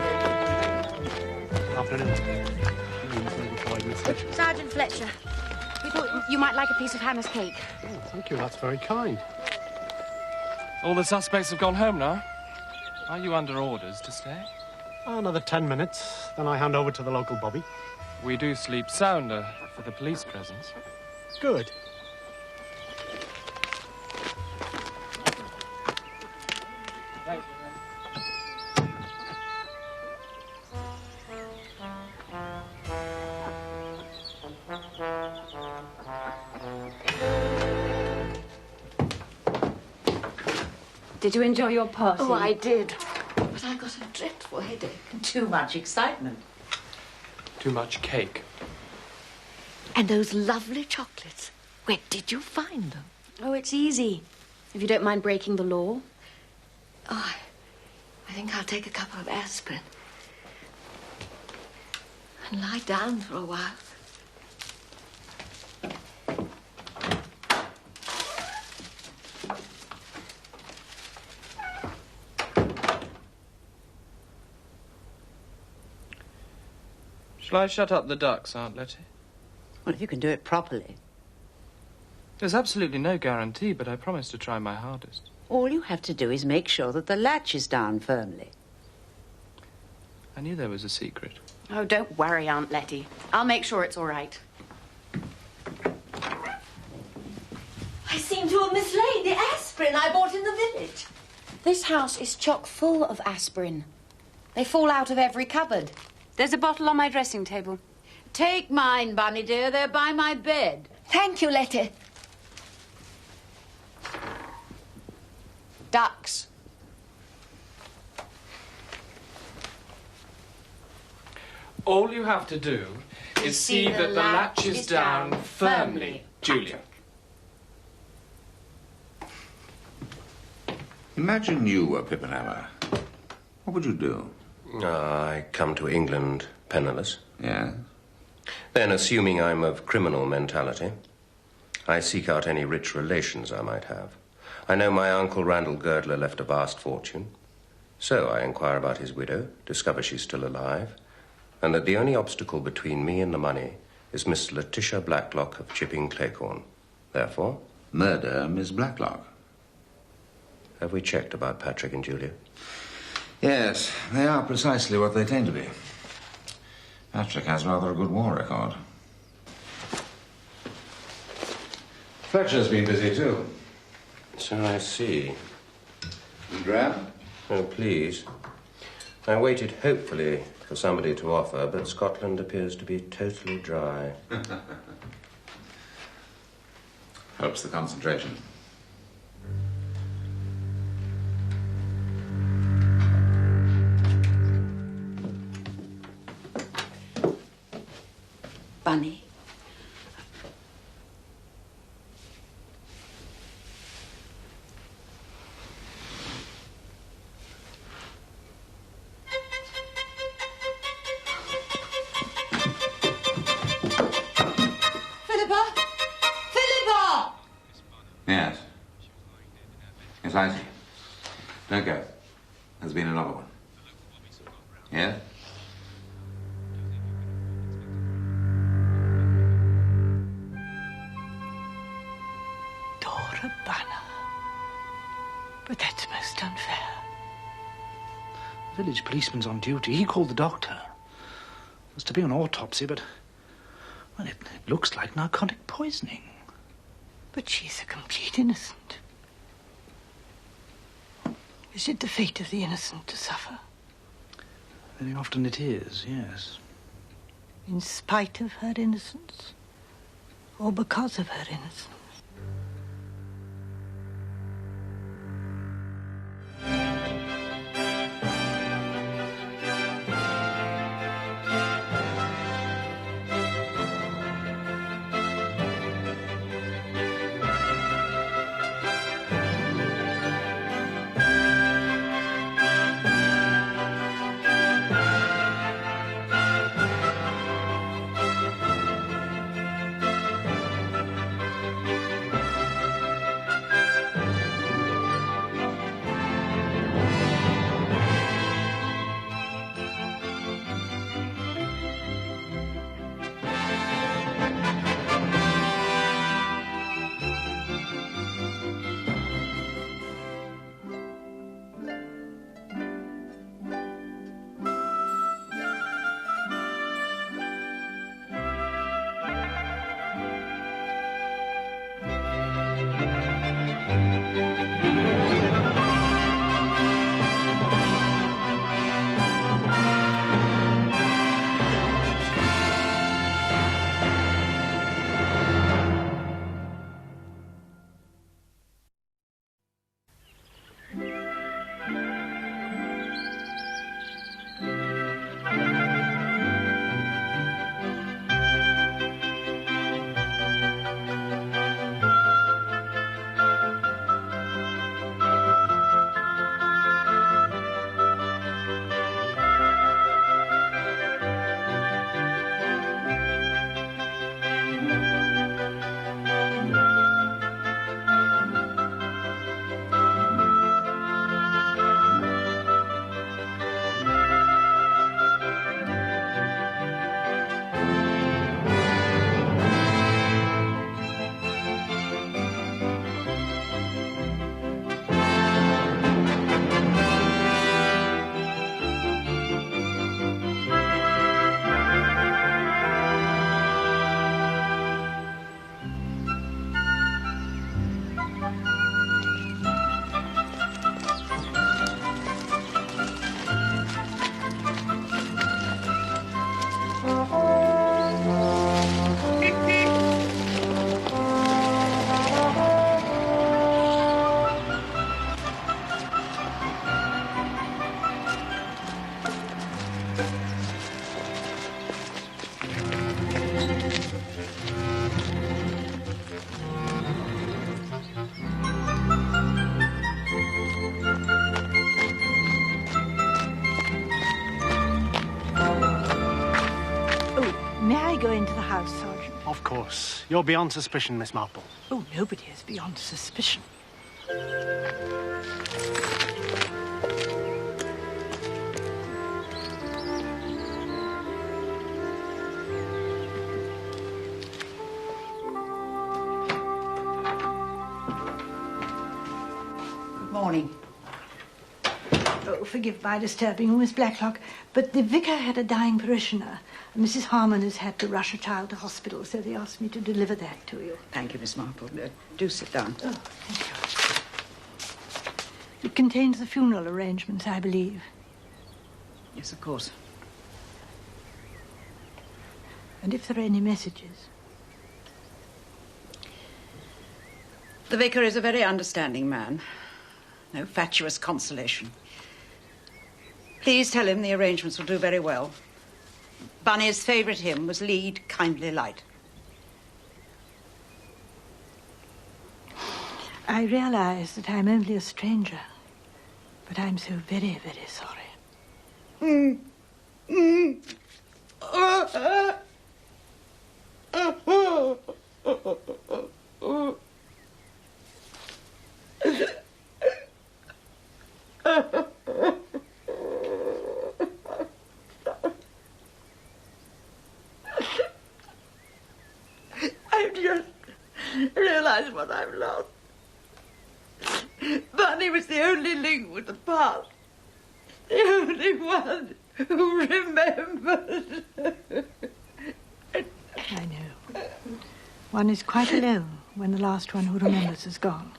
Afternoon. Sergeant Fletcher, we thought you might like a piece of Hannah's cake. Oh, thank you, that's very kind. All the suspects have gone home now. Are you under orders to stay? Another 10 minutes, then I hand over to the local bobby. We do sleep sounder for the police presence. Good. Did you enjoy your party? Oh, I did. But I got a dreadful headache. Too much excitement. Too much cake. And those lovely chocolates. Where did you find them? Oh, it's easy. If you don't mind breaking the law. Oh, I think I'll take a couple of aspirin. And lie down for a while. Shall I shut up the ducks, Aunt Letty? Well, if you can do it properly. There's absolutely no guarantee, but I promise to try my hardest. All you have to do is make sure that the latch is down firmly. I knew there was a secret. Oh, don't worry, Aunt Letty. I'll make sure it's all right. I seem to have mislaid the aspirin I bought in the village. This house is chock full of aspirin. They fall out of every cupboard. There's a bottle on my dressing table. Take mine, Bunny dear. They're by my bed. Thank you, Letty. Ducks. All you have to do is see that the latch is down firmly, Julia. Imagine you were Pippinhammer. What would you do? I come to England penniless. Yeah? Then, assuming I'm of criminal mentality, I seek out any rich relations I might have. I know my uncle Randall Girdler left a vast fortune. So I inquire about his widow, discover she's still alive, and that the only obstacle between me and the money is Miss Letitia Blacklock of Chipping Claycorn. Therefore... Murder Miss Blacklock. Have we checked about Patrick and Julia? Yes, they are precisely what they tend to be. Patrick has rather a good war record. Fletcher's been busy too. So I see. You grab? Oh, please. I waited hopefully for somebody to offer, but Scotland appears to be totally dry. Helps the concentration. Bunny. Philippa! Yes. Yes, I see. Don't go. There's been another one. Yes? Dora Banner. But that's most unfair. The village policeman's on duty. He called the doctor. There's to be an autopsy, but... well, it looks like narcotic poisoning. But she's a complete innocent. Is it the fate of the innocent to suffer? Very often it is, yes. In spite of her innocence? Or because of her innocence? course. You're beyond suspicion, Miss Marple. Oh, nobody is beyond suspicion. Good morning. Oh, forgive my disturbing you, Miss Blacklock, but the vicar had a dying parishioner. Mrs. Harmon has had to rush a child to hospital, so they asked me to deliver that to you. Thank you, Miss Marple. Do sit down. Oh, thank you. It contains the funeral arrangements, I believe. Yes, of course. And if there are any messages? The vicar is a very understanding man. No fatuous consolation. Please tell him the arrangements will do very well. Bunny's favourite hymn was Lead, Kindly Light. I realise that I'm only a stranger, but I'm so very, very sorry. I've just realised what I've lost. Bunny was the only link with the past. The only one who remembers. I know. One is quite alone when the last one who remembers is gone.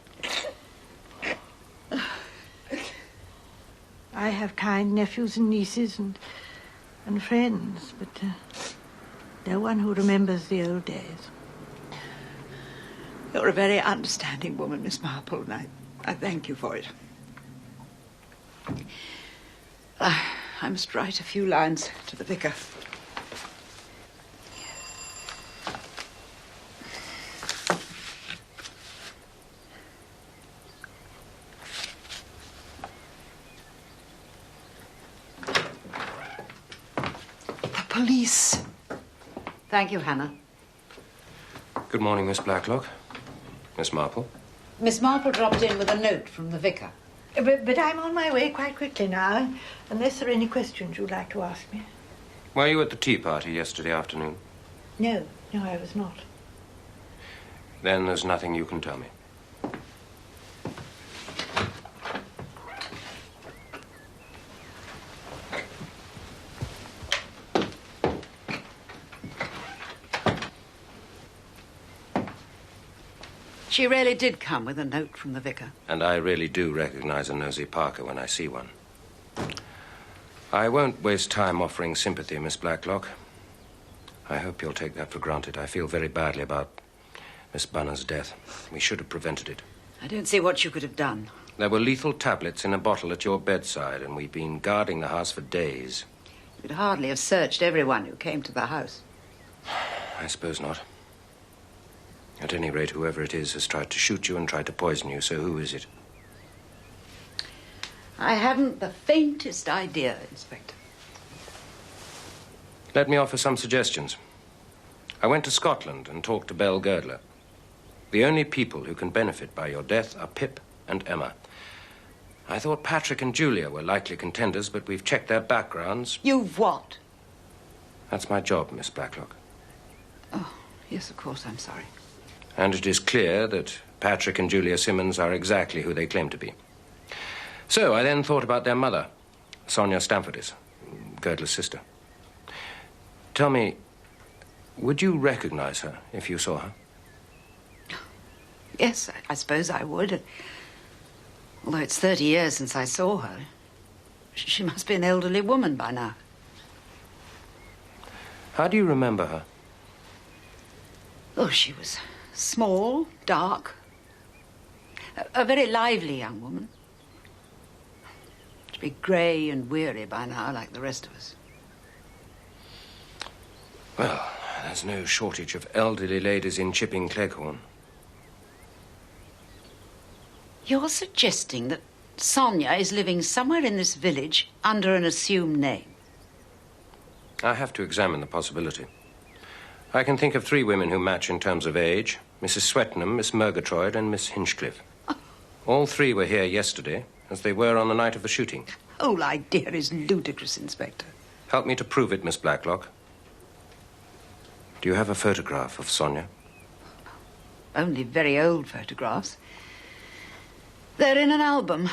I have kind nephews and nieces and friends, but no one who remembers the old days. You're a very understanding woman, Miss Marple, and I thank you for it. I must write a few lines to the vicar. The police. Thank you, Hannah. Good morning, Miss Blacklock. Miss Marple. Miss Marple dropped in with a note from the vicar. But I'm on my way quite quickly now, unless there are any questions you'd like to ask me. Were you at the tea party yesterday afternoon? No, I was not. Then there's nothing you can tell me. She really did come with a note from the vicar. And I really do recognize a nosy Parker when I see one. I won't waste time offering sympathy, Miss Blacklock. I hope you'll take that for granted. I feel very badly about Miss Bunner's death. We should have prevented it. I don't see what you could have done. There were lethal tablets in a bottle at your bedside, and we've been guarding the house for days. You could hardly have searched everyone who came to the house. I suppose not. At any rate, whoever it is has tried to shoot you and tried to poison you, so who is it? I haven't the faintest idea, Inspector. Let me offer some suggestions. I went to Scotland and talked to Belle Girdler. The only people who can benefit by your death are Pip and Emma. I thought Patrick and Julia were likely contenders, but we've checked their backgrounds. You've what? That's my job, Miss Blacklock. Oh, yes, of course, I'm sorry. And it is clear that Patrick and Julia Simmons are exactly who they claim to be. So I then thought about their mother, Sonia Stamfordis, Girdler's sister. Tell me, would you recognize her if you saw her? Yes, I suppose I would. Although it's 30 years since I saw her. She must be an elderly woman by now. How do you remember her? Oh, she was small, dark. A very lively young woman. To be grey and weary by now, like the rest of us. Well, there's no shortage of elderly ladies in Chipping Cleghorn. You're suggesting that Sonia is living somewhere in this village under an assumed name? I have to examine the possibility. I can think of 3 women who match in terms of age. Mrs. Swetnam, Miss Murgatroyd, and Miss Hinchcliffe. All 3 were here yesterday, as they were on the night of the shooting. The whole idea is ludicrous, Inspector. Help me to prove it, Miss Blacklock. Do you have a photograph of Sonia? Only very old photographs. They're in an album.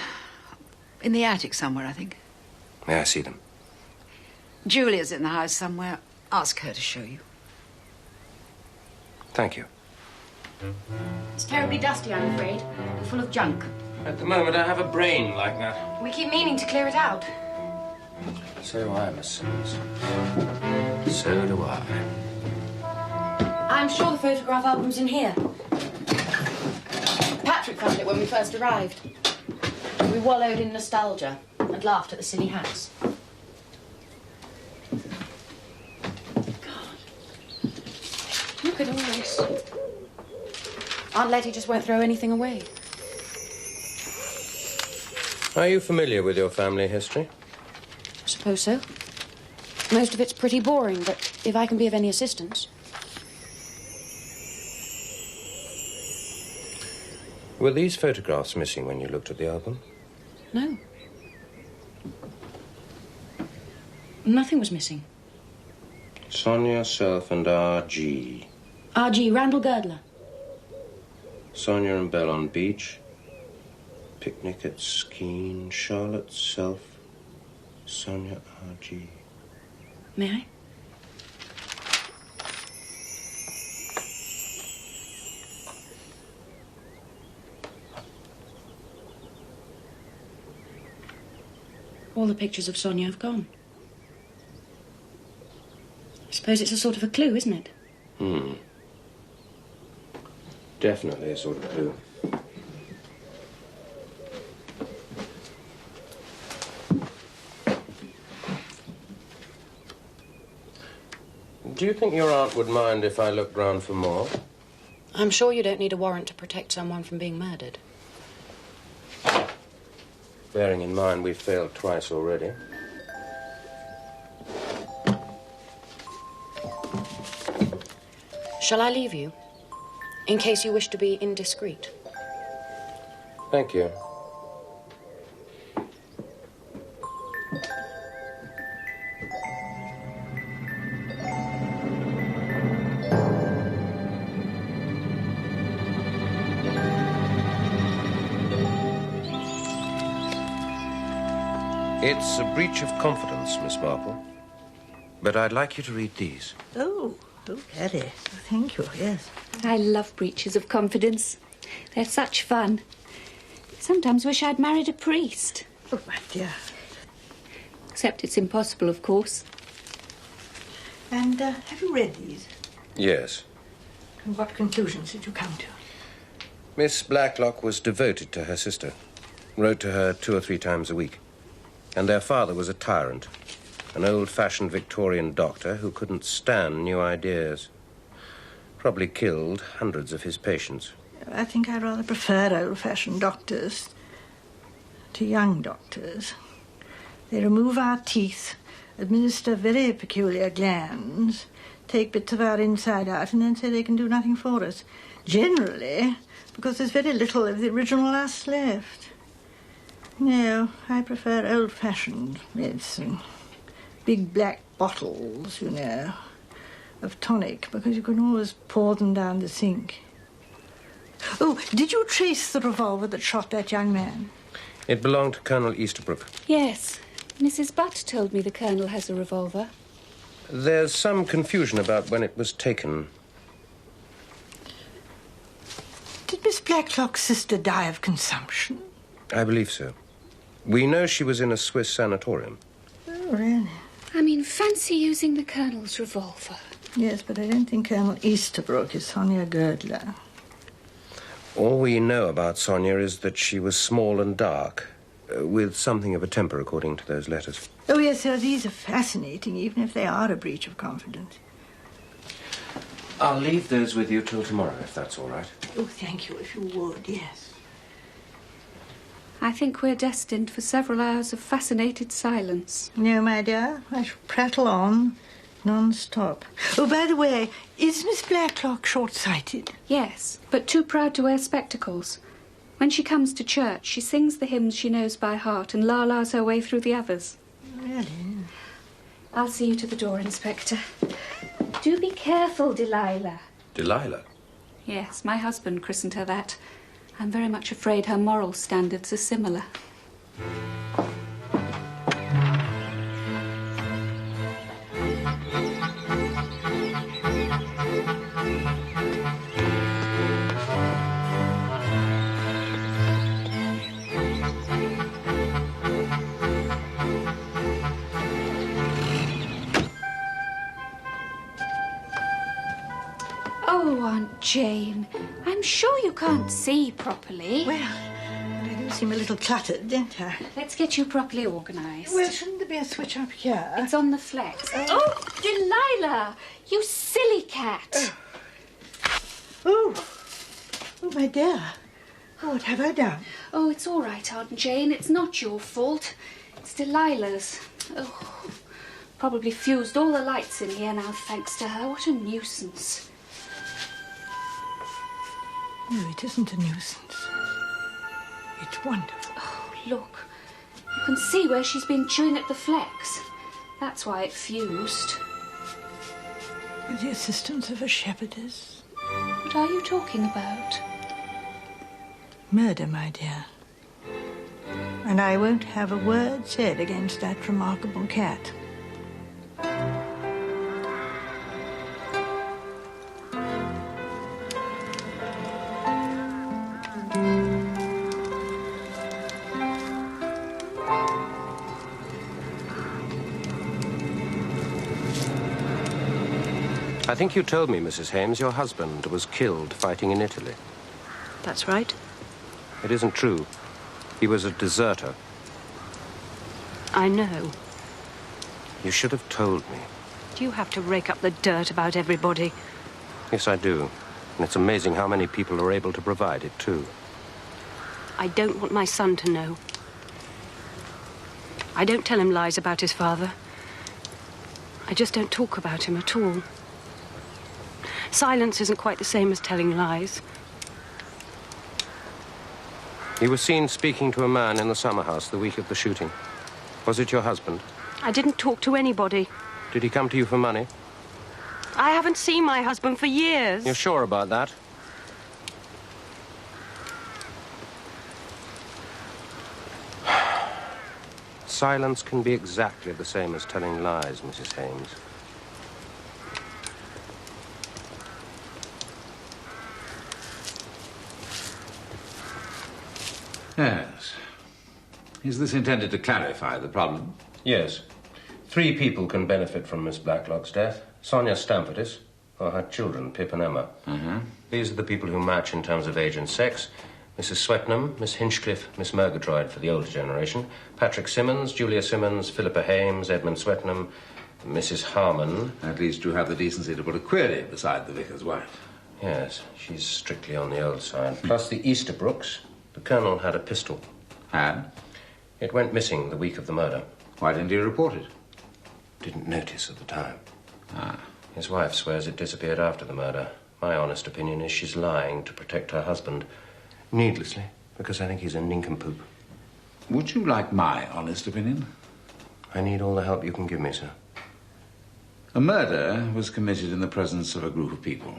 In the attic somewhere, I think. May I see them? Julia's in the house somewhere. Ask her to show you. Thank you. It's terribly dusty, I'm afraid. And full of junk. At the moment, I have a brain like that. We keep meaning to clear it out. So do I, Miss Simmons. So do I. I'm sure the photograph album's in here. Patrick found it when we first arrived. We wallowed in nostalgia and laughed at the silly hats. Look at all this. Aunt Letty just won't throw anything away. Are you familiar with your family history? I suppose so. Most of it's pretty boring, but if I can be of any assistance. Were these photographs missing when you looked at the album? No. Nothing was missing. Sonia, self, and R.G. R.G. Randall Girdler. Sonia and Belle on beach. Picnic at Skene. Charlotte, self. Sonia, R.G. May I? All the pictures of Sonia have gone. I suppose it's a sort of a clue, isn't it? Definitely a sort of clue. Do you think your aunt would mind if I looked round for more? I'm sure you don't need a warrant to protect someone from being murdered. Bearing in mind we've failed twice already. Shall I leave you? In case you wish to be indiscreet. Thank you. It's a breach of confidence, Miss Marple. But I'd like you to read these. Oh, Harry. Thank you, yes. I love breaches of confidence. They're such fun. Sometimes wish I'd married a priest. Oh, my dear. Except it's impossible, of course. And have you read these? Yes. And what conclusions did you come to? Miss Blacklock was devoted to her sister. Wrote to her 2 or 3 times a week. And their father was a tyrant. An old-fashioned Victorian doctor who couldn't stand new ideas. Probably killed hundreds of his patients. I think I rather prefer old-fashioned doctors to young doctors. They remove our teeth, administer very peculiar glands, take bits of our inside out, and then say they can do nothing for us. Generally, because there's very little of the original us left. No, I prefer old-fashioned medicine. Big black bottles, you know, of tonic, because you can always pour them down the sink. Oh, did you trace the revolver that shot that young man? It belonged to Colonel Easterbrook. Yes. Mrs. Butt told me the Colonel has a revolver. There's some confusion about when it was taken. Did Miss Blacklock's sister die of consumption? I believe so. We know she was in a Swiss sanatorium. Oh, really? I mean, fancy using the Colonel's revolver. Yes, but I don't think Colonel Easterbrook is Sonia Girdler. All we know about Sonia is that she was small and dark, with something of a temper, according to those letters. Oh, yes, sir, these are fascinating, even if they are a breach of confidence. I'll leave those with you till tomorrow, if that's all right. Oh, thank you, if you would, yes. I think we're destined for several hours of fascinated silence. No, my dear, I shall prattle on non-stop. Oh, by the way, is Miss Blacklock short-sighted? Yes, but too proud to wear spectacles. When she comes to church, she sings the hymns she knows by heart and la-las her way through the others. Really? I'll see you to the door, Inspector. Do be careful, Delilah. Delilah? Yes, my husband christened her that. I'm very much afraid her moral standards are similar. Oh, Aunt Jane, I'm sure you can't see properly. Well, I do seem a little cluttered, don't I? Let's get you properly organised. Well, shouldn't there be a switch up here? It's on the flex. Oh, Delilah! You silly cat! Oh, my dear. Oh, what have I done? Oh, it's all right, Aunt Jane. It's not your fault. It's Delilah's. Oh, probably fused all the lights in here now, thanks to her. What a nuisance. No, it isn't a nuisance. It's wonderful. Oh, look. You can see where she's been chewing at the flex. That's why it fused. With the assistance of a shepherdess. What are you talking about? Murder, my dear. And I won't have a word said against that remarkable cat. I think you told me, Mrs. Hyem, your husband was killed fighting in Italy. That's right. It isn't true. He was a deserter. I know. You should have told me. Do you have to rake up the dirt about everybody? Yes, I do. And it's amazing how many people are able to provide it, too. I don't want my son to know. I don't tell him lies about his father. I just don't talk about him at all. Silence isn't quite the same as telling lies. You were seen speaking to a man in the summer house the week of the shooting. Was it your husband? I didn't talk to anybody. Did he come to you for money? I haven't seen my husband for years. You're sure about that? Silence can be exactly the same as telling lies, Mrs. Hyem. Yes. Is this intended to clarify the problem? Yes. 3 people can benefit from Miss Blacklock's death. Sonia Stamfordis, or her children, Pip and Emma. These are the people who match in terms of age and sex. Mrs. Swetnam, Miss Hinchcliffe, Miss Murgatroyd for the older generation, Patrick Simmons, Julia Simmons, Philippa Hyem, Edmund Swetnam, Mrs. Harmon. At least you have the decency to put a query beside the vicar's wife. Yes, she's strictly on the old side. Plus the Easterbrooks. The Colonel had a pistol. Had? It went missing the week of the murder. Why didn't he report it? Didn't notice at the time. Ah. His wife swears it disappeared after the murder. My honest opinion is she's lying to protect her husband. Needlessly, because I think he's a nincompoop. Would you like my honest opinion? I need all the help you can give me, sir. A murder was committed in the presence of a group of people.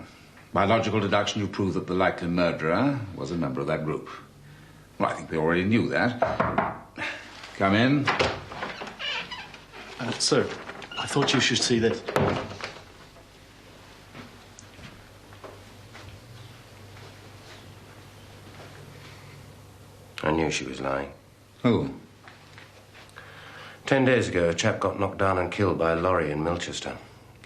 By logical deduction, you prove that the likely murderer was a member of that group. Well, I think we already knew that. Come in. Sir, I thought you should see this. I knew she was lying. Who? 10 days ago, a chap got knocked down and killed by a lorry in Milchester.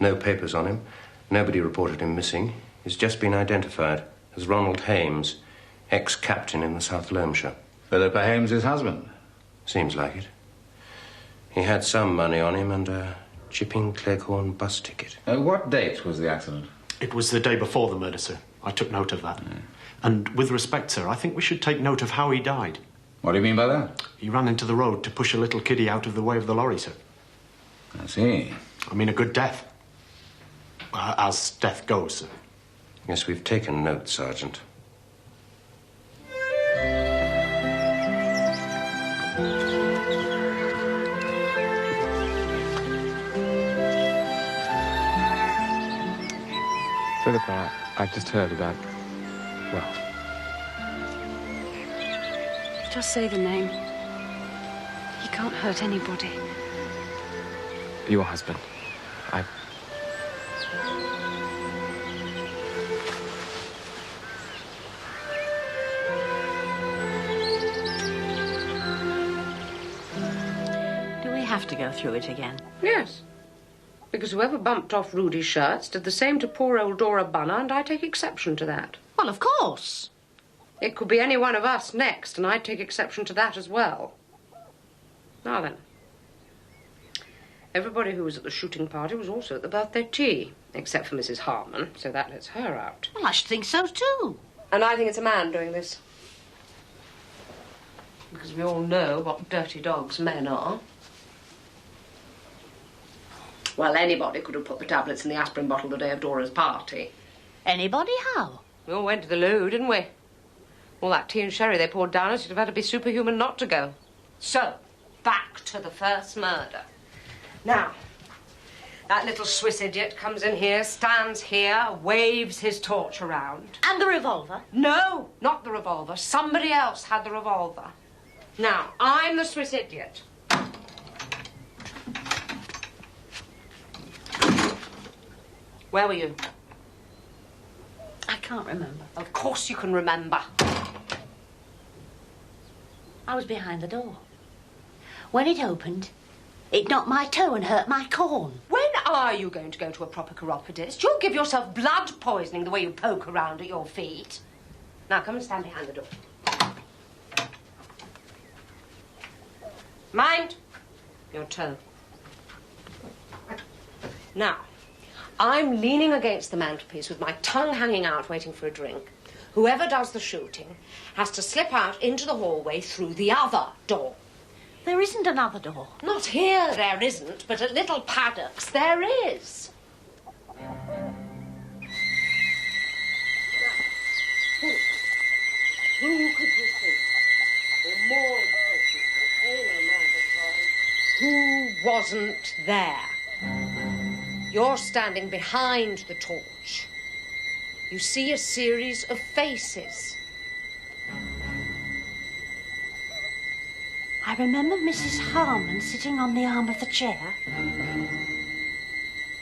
No papers on him. Nobody reported him missing. He's just been identified as Ronald Hyem, ex-captain in the South Loamshire. Philippa Hyem's husband? Seems like it. He had some money on him and a Chipping Cleghorn bus ticket. What date was the accident? It was the day before the murder, sir. I took note of that. And with respect, sir, I think we should take note of how he died. What do you mean by that? He ran into the road to push a little kiddie out of the way of the lorry, sir. I see. I mean, a good death. As death goes, sir. Yes, we've taken note, Sergeant. Philippa, I've just heard about... well... Just say the name. He can't hurt anybody. Your husband. Do we have to go through it again? Yes. Because whoever bumped off Rudy's shirts did the same to poor old Dora Bunner, and I take exception to that. Well, of course. It could be any one of us next, and I'd take exception to that as well. Now then. Everybody who was at the shooting party was also at the birthday tea, except for Mrs. Harmon, so that lets her out. Well, I should think so, too. And I think it's a man doing this. Because we all know what dirty dogs men are. Well, anybody could have put the tablets in the aspirin bottle the day of Dora's party. Anybody? How? We all went to the loo, didn't we? All that tea and sherry they poured down us, you'd have had to be superhuman not to go. So, back to the first murder. Now, that little Swiss idiot comes in here, stands here, waves his torch around. And the revolver? No, not the revolver. Somebody else had the revolver. Now, I'm the Swiss idiot. Where were you? I can't remember. Of course you can remember. I was behind the door. When it opened, it knocked my toe and hurt my corn. When are you going to go to a proper chiropodist? You'll give yourself blood poisoning the way you poke around at your feet. Now, come and stand behind the door. Mind your toe. Now, I'm leaning against the mantelpiece with my tongue hanging out, waiting for a drink. Whoever does the shooting has to slip out into the hallway through the other door. There isn't another door. Not here, there isn't, but at Little Paddocks, there is. Who could you think? Or more importantly, who wasn't there? You're standing behind the torch. You see a series of faces. I remember Mrs. Harmon sitting on the arm of the chair.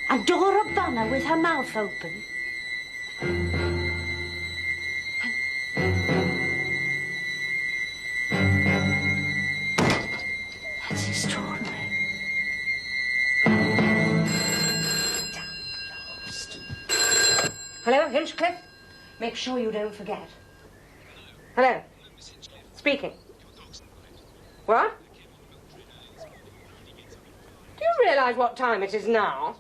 And Dora Bunner with her mouth open. That's extraordinary. Hello, Hinchcliffe? Make sure you don't forget. Hello. Speaking. What? Do you realise what time it is now?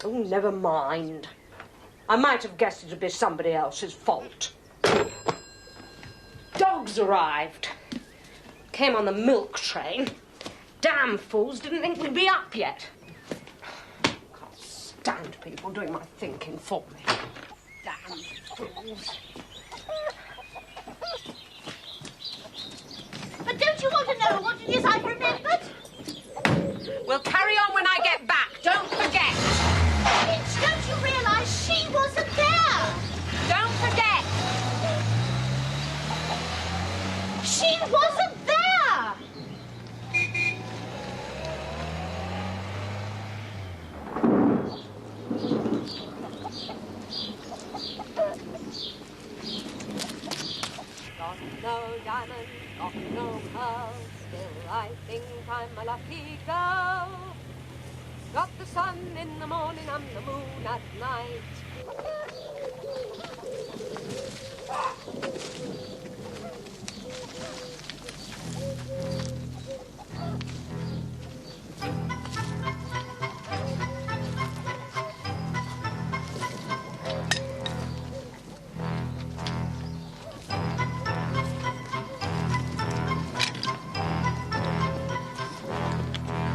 Oh, never mind. I might have guessed it'd be somebody else's fault. Dogs arrived. Came on the milk train. Damn fools didn't think we'd be up yet. Can't stand people doing my thinking for me. Damn fools. But don't you want to know what it is I've remembered? We'll carry on when I get back. Don't forget. Bitch, don't you realise she wasn't there? Don't forget. She wasn't there. Got no diamonds, got no pearls, still I think I'm a lucky girl. Got the sun in the morning and the moon at night.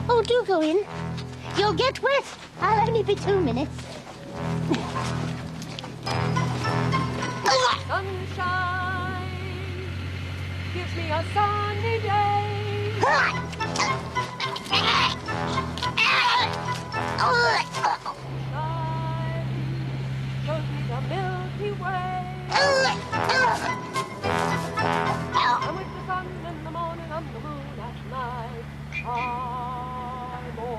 Oh, do go in. You'll get wet. I'll only be 2 minutes. sunshine. Give me a sunny day. Show me the Milky Way. And with the sun in the morning and the moon at night, I'm all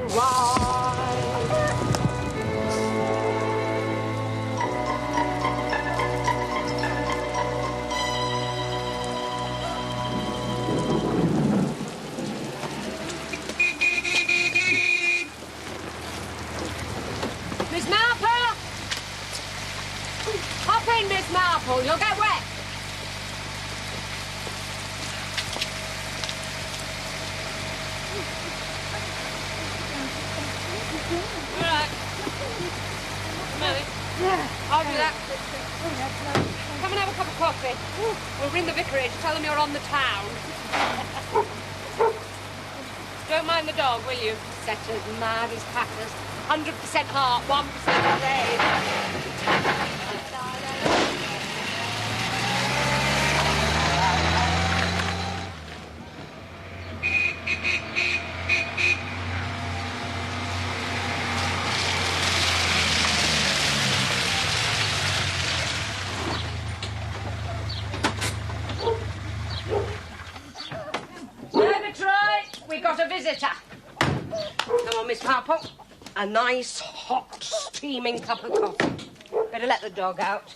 right. Miss Marple! Hop in, Miss Marple. You'll get wet. All right. Millie. I'll do that. Come and have a cup of coffee. We'll ring the vicarage, tell them you're on the town. Don't mind the dog, will you? Setters, mad as packers. 100% heart, 1% brain. We got a visitor. Come on, Miss Marple. A nice, hot, steaming cup of coffee. Better let the dog out.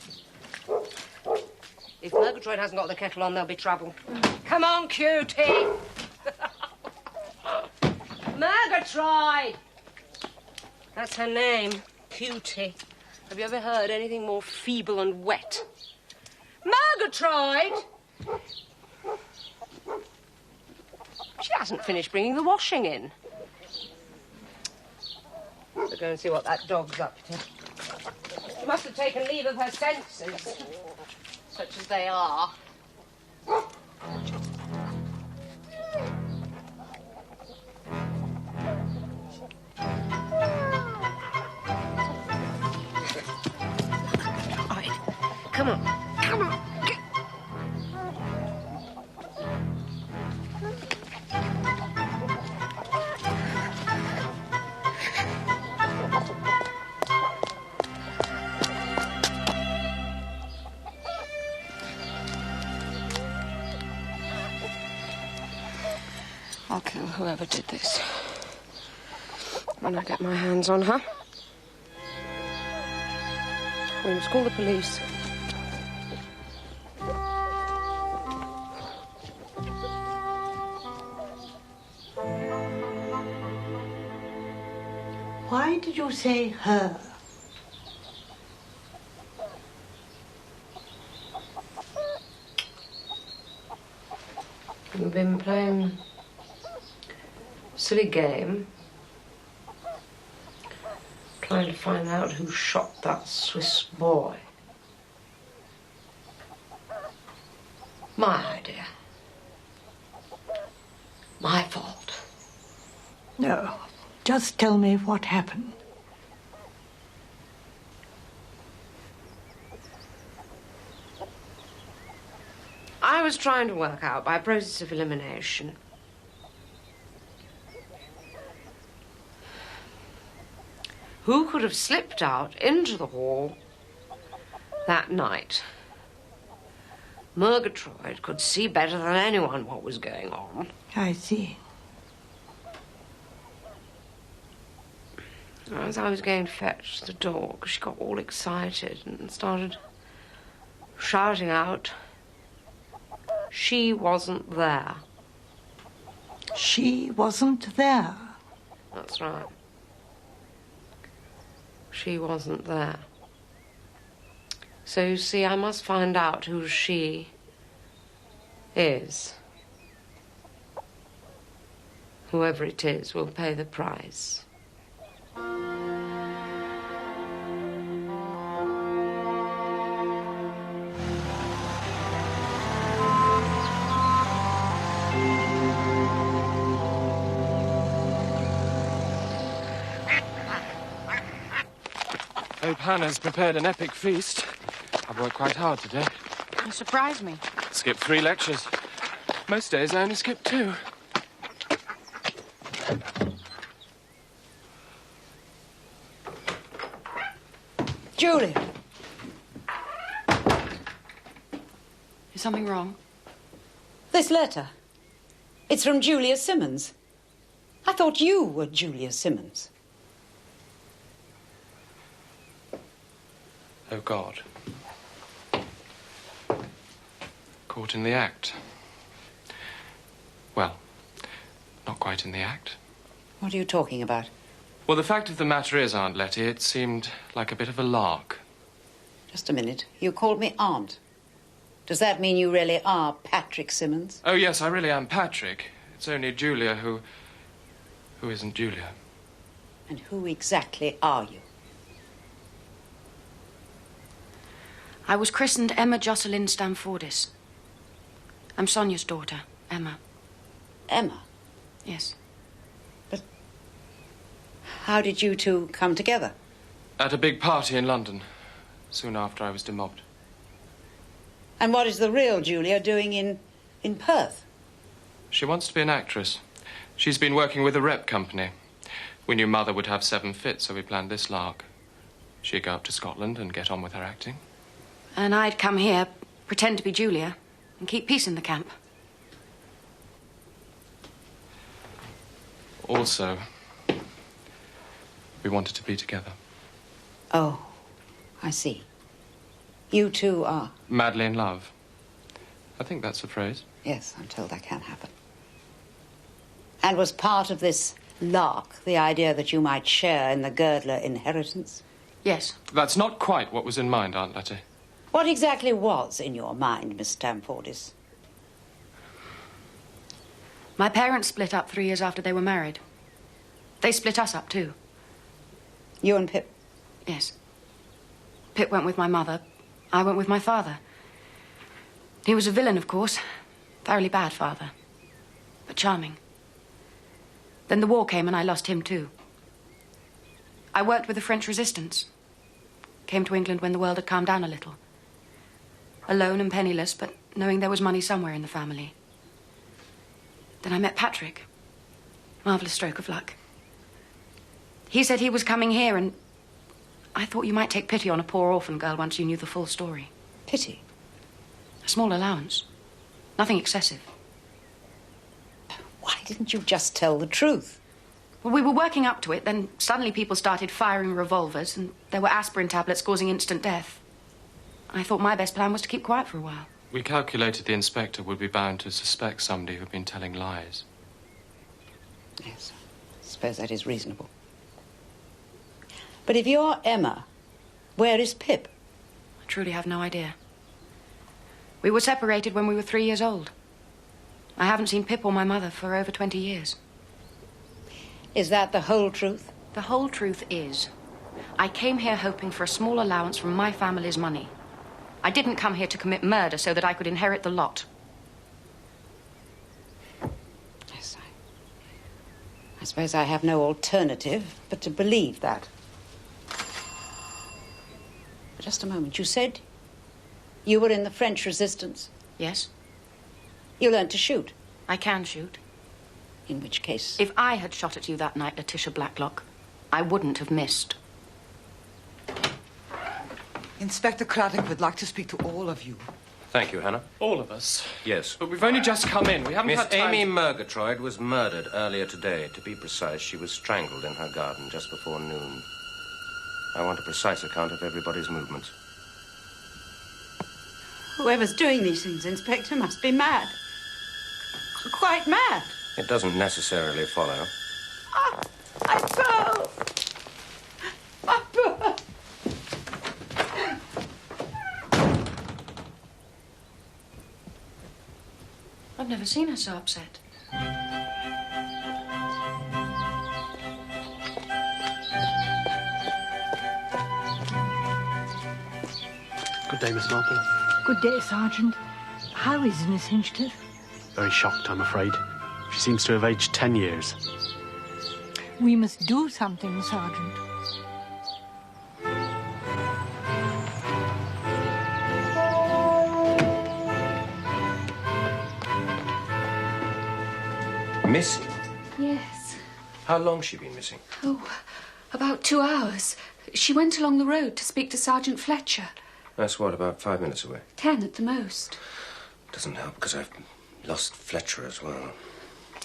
If Murgatroyd hasn't got the kettle on, there'll be trouble. Come on, cutie. Murgatroyd! That's her name, Cutie. Have you ever heard anything more feeble and wet? Murgatroyd! She hasn't finished bringing the washing in. We'll go and see what that dog's up to. She must have taken leave of her senses, such as they are. Right, come on, come on. I'll kill whoever did this when I get my hands on her. We must call the police. Why did you say her? You've been playing a silly game, trying to find out who shot that Swiss boy. My idea. My fault. No, just tell me what happened. I was trying to work out, by a process of elimination, who could have slipped out into the hall that night. Murgatroyd could see better than anyone what was going on. I see. As I was going to fetch the dog, she got all excited and started shouting out, she wasn't there. She wasn't there? That's right. She wasn't there. So, you see, I must find out who she is. Whoever it is will pay the price. Hope Hannah's prepared an epic feast. I've I've worked quite hard today. You surprised me. Skipped 3 lectures. Most days I only skip 2. Julia. Is something wrong? This letter. It's from Julia Simmons. I thought you were Julia Simmons. Oh, God. Caught in the act. Well, not quite in the act. What are you talking about? Well, the fact of the matter is, Aunt Letty, it seemed like a bit of a lark. Just a minute. You called me Aunt. Does that mean you really are Patrick Simmons? Oh, yes, I really am Patrick. It's only Julia who isn't Julia. And who exactly are you? I was christened Emma Jocelyn Stamfordis. I'm Sonia's daughter, Emma. Emma? Yes. But how did you two come together? At a big party in London, soon after I was demobbed. And what is the real Julia doing in Perth? She wants to be an actress. She's been working with a rep company. We knew Mother would have 7 fits, so we planned this lark. She'd go up to Scotland and get on with her acting. And I'd come here, pretend to be Julia, and keep peace in the camp. Also, we wanted to be together. Oh, I see. You two are? Madly in love. I think that's the phrase. Yes, I'm told that can happen. And was part of this lark the idea that you might share in the Girdler inheritance? Yes. That's not quite what was in mind, Aunt Letty. What exactly was in your mind, Miss Stamfordis? My parents split up 3 years after they were married. They split us up, too. You and Pip? Yes. Pip went with my mother. I went with my father. He was a villain, of course. Thoroughly bad father. But charming. Then the war came and I lost him, too. I worked with the French resistance. Came to England when the world had calmed down a little. Alone and penniless, but knowing there was money somewhere in the family. Then I met Patrick. Marvellous stroke of luck. He said he was coming here, and I thought you might take pity on a poor orphan girl once you knew the full story. Pity? A small allowance. Nothing excessive. Why didn't you just tell the truth? Well, we were working up to it, then suddenly people started firing revolvers, and there were aspirin tablets causing instant death. I thought my best plan was to keep quiet for a while. We calculated the inspector would be bound to suspect somebody who'd been telling lies. Yes, I suppose that is reasonable. But if you're Emma, where is Pip? I truly have no idea. We were separated when we were 3 years old. I haven't seen Pip or my mother for over 20 years. Is that the whole truth? The whole truth is, I came here hoping for a small allowance from my family's money. I didn't come here to commit murder so that I could inherit the lot. Yes, I suppose I have no alternative but to believe that. Just a moment. You said you were in the French resistance? Yes. You learned to shoot? I can shoot. In which case? If I had shot at you that night, Letitia Blacklock, I wouldn't have missed. Inspector Craddock would like to speak to all of you. Thank you, Hannah. All of us? Yes. But we've only just come in. We haven't Miss had time. Amy Murgatroyd was murdered earlier today. To be precise, she was strangled in her garden just before noon. I want a precise account of everybody's movements. Whoever's doing these things, Inspector, must be mad. Quite mad. It doesn't necessarily follow. Oh, my pearl! My pearl! I've never seen her so upset. Good day, Miss Marple. Good day, Sergeant. How is Miss Hinchcliffe? Very shocked, I'm afraid. She seems to have aged 10 years. We must do something, Sergeant. Missing? Yes. How long's she been missing? Oh, about 2 hours. She went along the road to speak to Sergeant Fletcher. That's what, about 5 minutes away? 10 at the most. Doesn't help because I've lost Fletcher as well.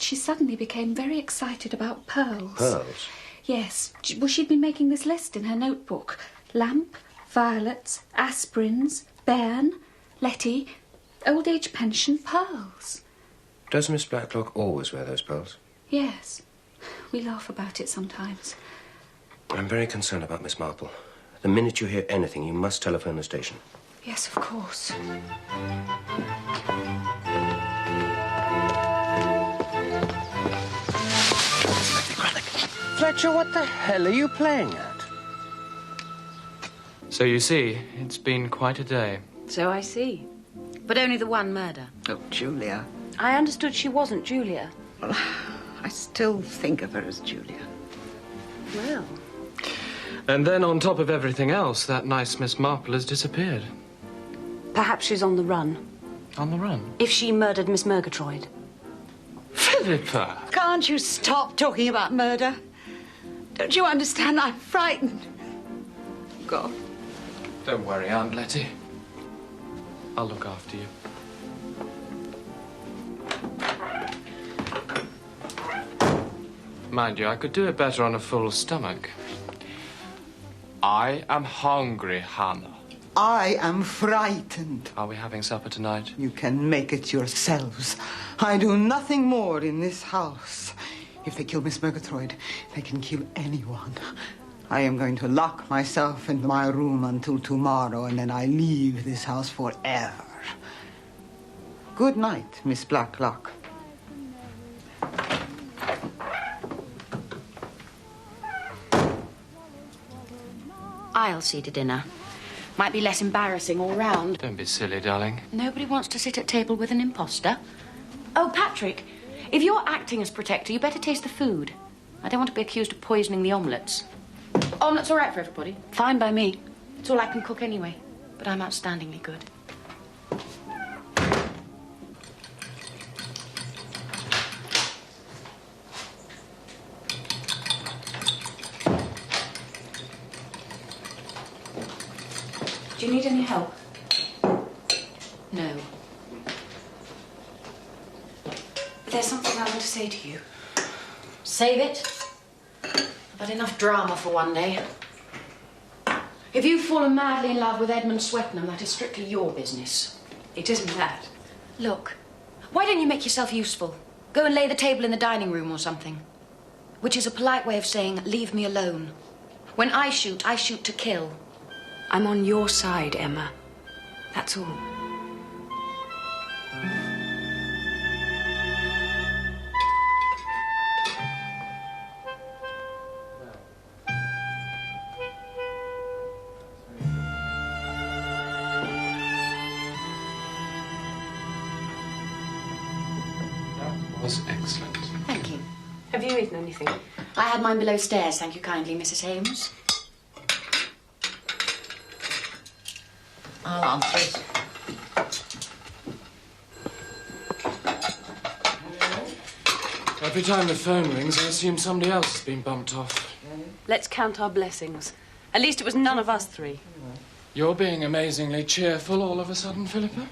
She suddenly became very excited about pearls. Pearls? Yes. Well, she'd been making this list in her notebook. Lamp, violets, aspirins, bairn, Letty, old age pension, pearls. Does Miss Blacklock always wear those pearls? Yes. We laugh about it sometimes. I'm very concerned about Miss Marple. The minute you hear anything, you must telephone the station. Yes, of course. Fletcher, what the hell are you playing at? So you see, it's been quite a day. So I see. But only the one murder. Oh, Julia. I understood she wasn't Julia. Well, I still think of her as Julia. Well. And then on top of everything else, that nice Miss Marple has disappeared. Perhaps she's on the run. On the run? If she murdered Miss Murgatroyd. Philippa! Can't you stop talking about murder? Don't you understand? I'm frightened. God. Don't worry, Aunt Letty. I'll look after you. Mind you, I could do it better on a full stomach. I am hungry, Hannah. I am frightened. Are we having supper tonight? You can make it yourselves. I do nothing more in this house. If they kill Miss Murgatroyd, they can kill anyone. I am going to lock myself in my room until tomorrow, and then I leave this house forever. Good night, Miss Blacklock. I'll see to dinner. Might be less embarrassing all round. Don't be silly, darling. Nobody wants to sit at table with an imposter. Oh, Patrick, if you're acting as protector, you better taste the food. I don't want to be accused of poisoning the omelettes. Omelettes all right for everybody? Fine by me. It's all I can cook anyway. But I'm outstandingly good. Do you need any help? No. But there's something I want to say to you. Save it. I've had enough drama for one day. If you've fallen madly in love with Edmund Swetnam, that is strictly your business. It isn't that. Look, why don't you make yourself useful? Go and lay the table in the dining room or something. Which is a polite way of saying, leave me alone. When I shoot to kill. I'm on your side, Emma. That's all. That was excellent. Thank you. Have you eaten anything? I had mine below stairs, thank you kindly, Mrs. Hames. I'll answer it. Every time the phone rings, I assume somebody else has been bumped off. Let's count our blessings. At least it was none of us three. You're being amazingly cheerful all of a sudden, Philippa.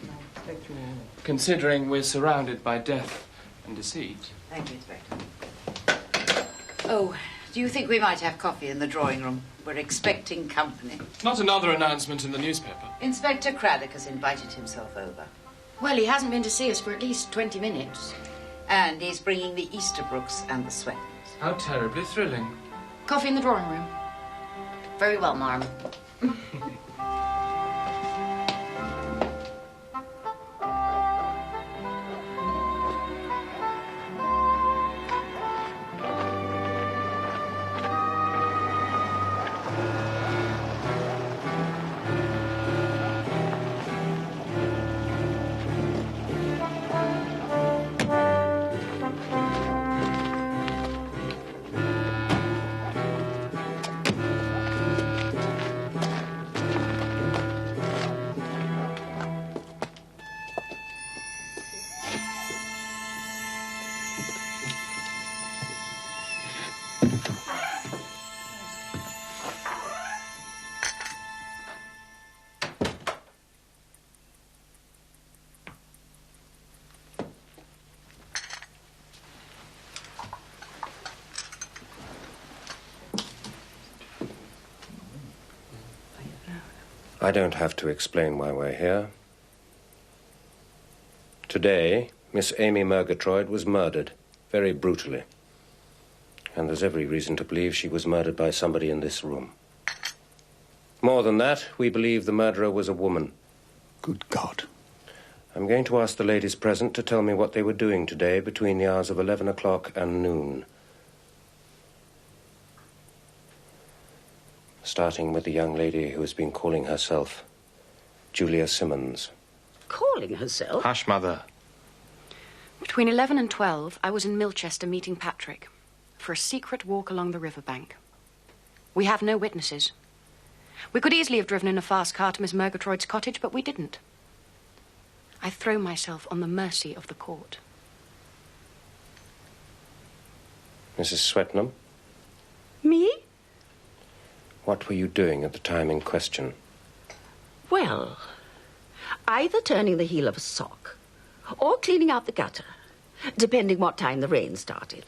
Considering we're surrounded by death and deceit. Thank you, Inspector. Oh, do you think we might have coffee in the drawing room? We're expecting company. Not another announcement in the newspaper. Inspector Craddock has invited himself over. Well, he hasn't been to see us for at least 20 minutes. And he's bringing the Easterbrooks and the Swetnams. How terribly thrilling. Coffee in the drawing room. Very well, Marm. I don't have to explain why we're here. Today, Miss Amy Murgatroyd was murdered, very brutally. And there's every reason to believe she was murdered by somebody in this room. More than that, we believe the murderer was a woman. Good God. I'm going to ask the ladies present to tell me what they were doing today between the hours of 11 o'clock and noon. Starting with the young lady who has been calling herself Julia Simmons. Calling herself? Hush, Mother. Between 11 and 12, I was in Milchester meeting Patrick for a secret walk along the riverbank. We have no witnesses. We could easily have driven in a fast car to Miss Murgatroyd's cottage, but we didn't. I throw myself on the mercy of the court. Mrs. Swetnam? Me? What were you doing at the time in question? Well, either turning the heel of a sock or cleaning out the gutter, depending what time the rain started.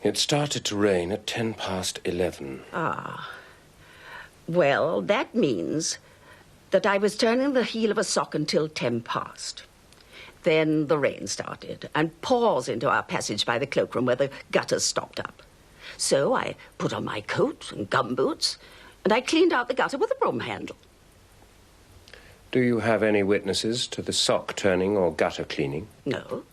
It started to rain at 11:10. Ah. Well, that means that I was turning the heel of a sock until 10 past. Then the rain started and pours into our passage by the cloakroom where the gutters stopped up. So I put on my coat and gumboots and I cleaned out the gutter with a broom handle. Do you have any witnesses to the sock turning or gutter cleaning? No.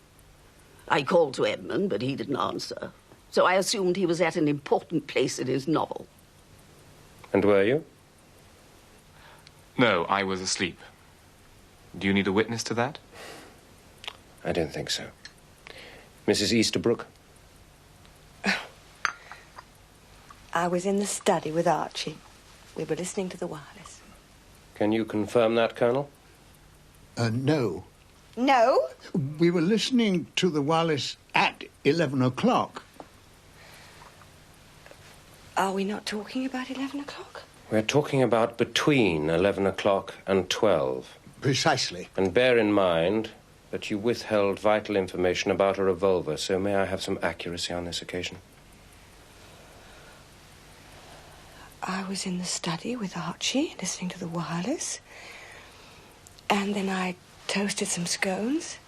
I called to Edmund, but he didn't answer. So I assumed he was at an important place in his novel. And were you? No, I was asleep. Do you need a witness to that? I don't think so. Mrs. Easterbrook? I was in the study with Archie. We were listening to the wireless. Can you confirm that, Colonel? No. No? We were listening to the wireless at 11 o'clock. Are we not talking about 11 o'clock? We're talking about between 11 o'clock and 12. Precisely. And bear in mind that you withheld vital information about a revolver, so may I have some accuracy on this occasion? I was in the study with Archie, listening to the wireless. And then I toasted some scones.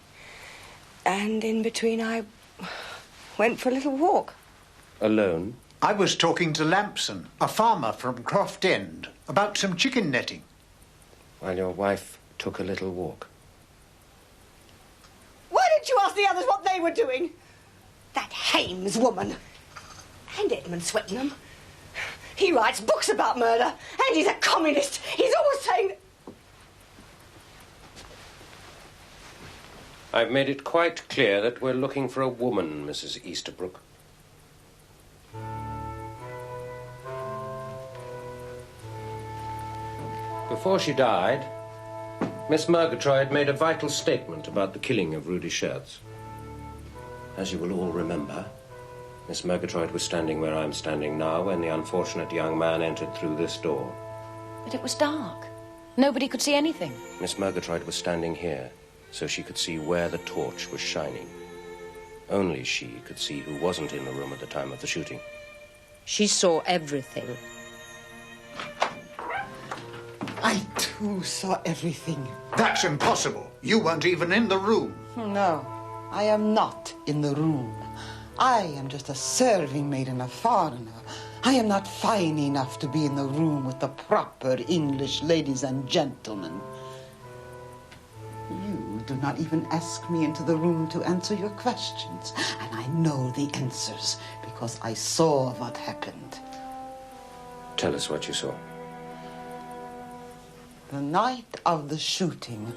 And in between I went for a little walk. Alone? I was talking to Lampson, a farmer from Croft End, about some chicken netting. While your wife took a little walk. Why didn't you ask the others what they were doing? That Hames woman. And Edmund Swetnam. He writes books about murder, and he's a communist. He's always saying... I've made it quite clear that we're looking for a woman, Mrs. Easterbrook. Before she died, Miss Murgatroyd made a vital statement about the killing of Rudy Schertz. As you will all remember, Miss Murgatroyd was standing where I'm standing now when the unfortunate young man entered through this door. But it was dark. Nobody could see anything. Miss Murgatroyd was standing here, so she could see where the torch was shining. Only she could see who wasn't in the room at the time of the shooting. She saw everything. I, too, saw everything. That's impossible. You weren't even in the room. No, I am not in the room. I am just a serving maid and a foreigner. I am not fine enough to be in the room with the proper English ladies and gentlemen. You do not even ask me into the room to answer your questions, and I know the answers because I saw what happened. Tell us what you saw. The night of the shooting,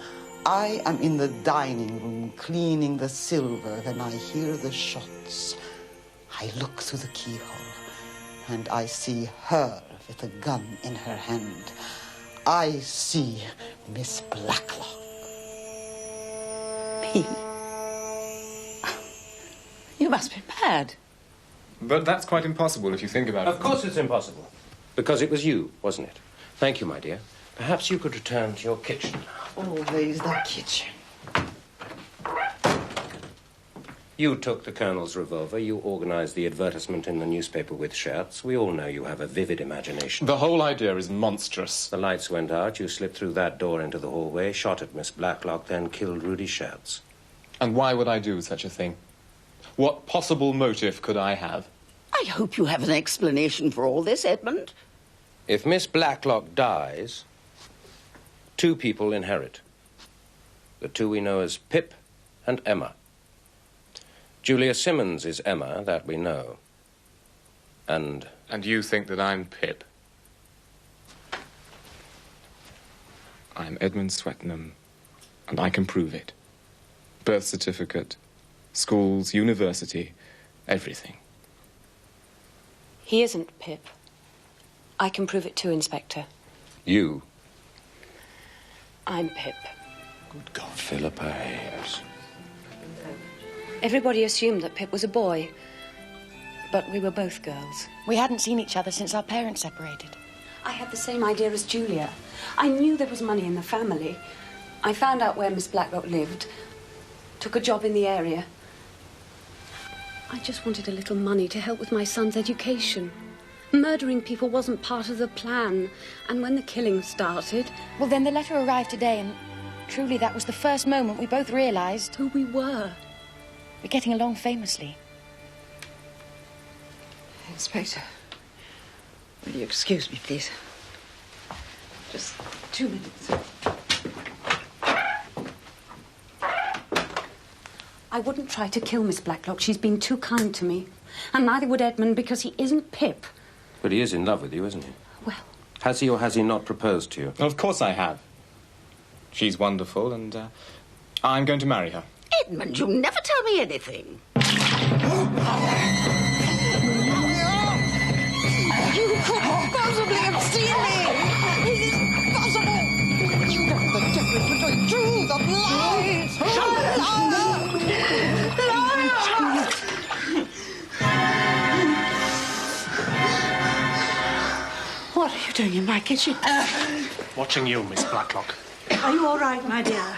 I am in the dining room cleaning the silver when I hear the shots. I look through the keyhole and I see her with a gun in her hand. I see Miss Blacklock. Me? You must be mad. But that's quite impossible if you think about it. Of course it's impossible. Because it was you, wasn't it? Thank you, my dear. Perhaps you could return to your kitchen now. Always the kitchen. You took the Colonel's revolver. You organised the advertisement in the newspaper with Schertz. We all know you have a vivid imagination. The whole idea is monstrous. The lights went out. You slipped through that door into the hallway, shot at Miss Blacklock, then killed Rudy Schertz. And why would I do such a thing? What possible motive could I have? I hope you have an explanation for all this, Edmund. If Miss Blacklock dies, two people inherit. The two we know as Pip and Emma. Julia Simmons is Emma, that we know. And you think that I'm Pip? I'm Edmund Swetnam, and I can prove it. Birth certificate, schools, university, everything. He isn't Pip. I can prove it too, Inspector. You? I'm Pip. Good God. Philippa Hayes. Everybody assumed that Pip was a boy, but we were both girls. We hadn't seen each other since our parents separated. I had the same idea as Julia. I knew there was money in the family. I found out where Miss Blacklock lived, took a job in the area. I just wanted a little money to help with my son's education. Murdering people wasn't part of the plan, and when the killing started... Well, then the letter arrived today, and truly that was the first moment we both realised... who we were. We're getting along famously. Inspector, will you excuse me, please? Just 2 minutes. I wouldn't try to kill Miss Blacklock. She's been too kind to me. And neither would Edmund, because he isn't Pip. But he is in love with you, isn't he? Well... Has he or has he not proposed to you? Of course I have. She's wonderful, and I'm going to marry her. Edmund, you never tell me anything. You couldn't possibly have seen me! It is possible! You know the difference between truth and lies! What are you doing in my kitchen? Watching you, Miss Blacklock. Are you all right, my dear?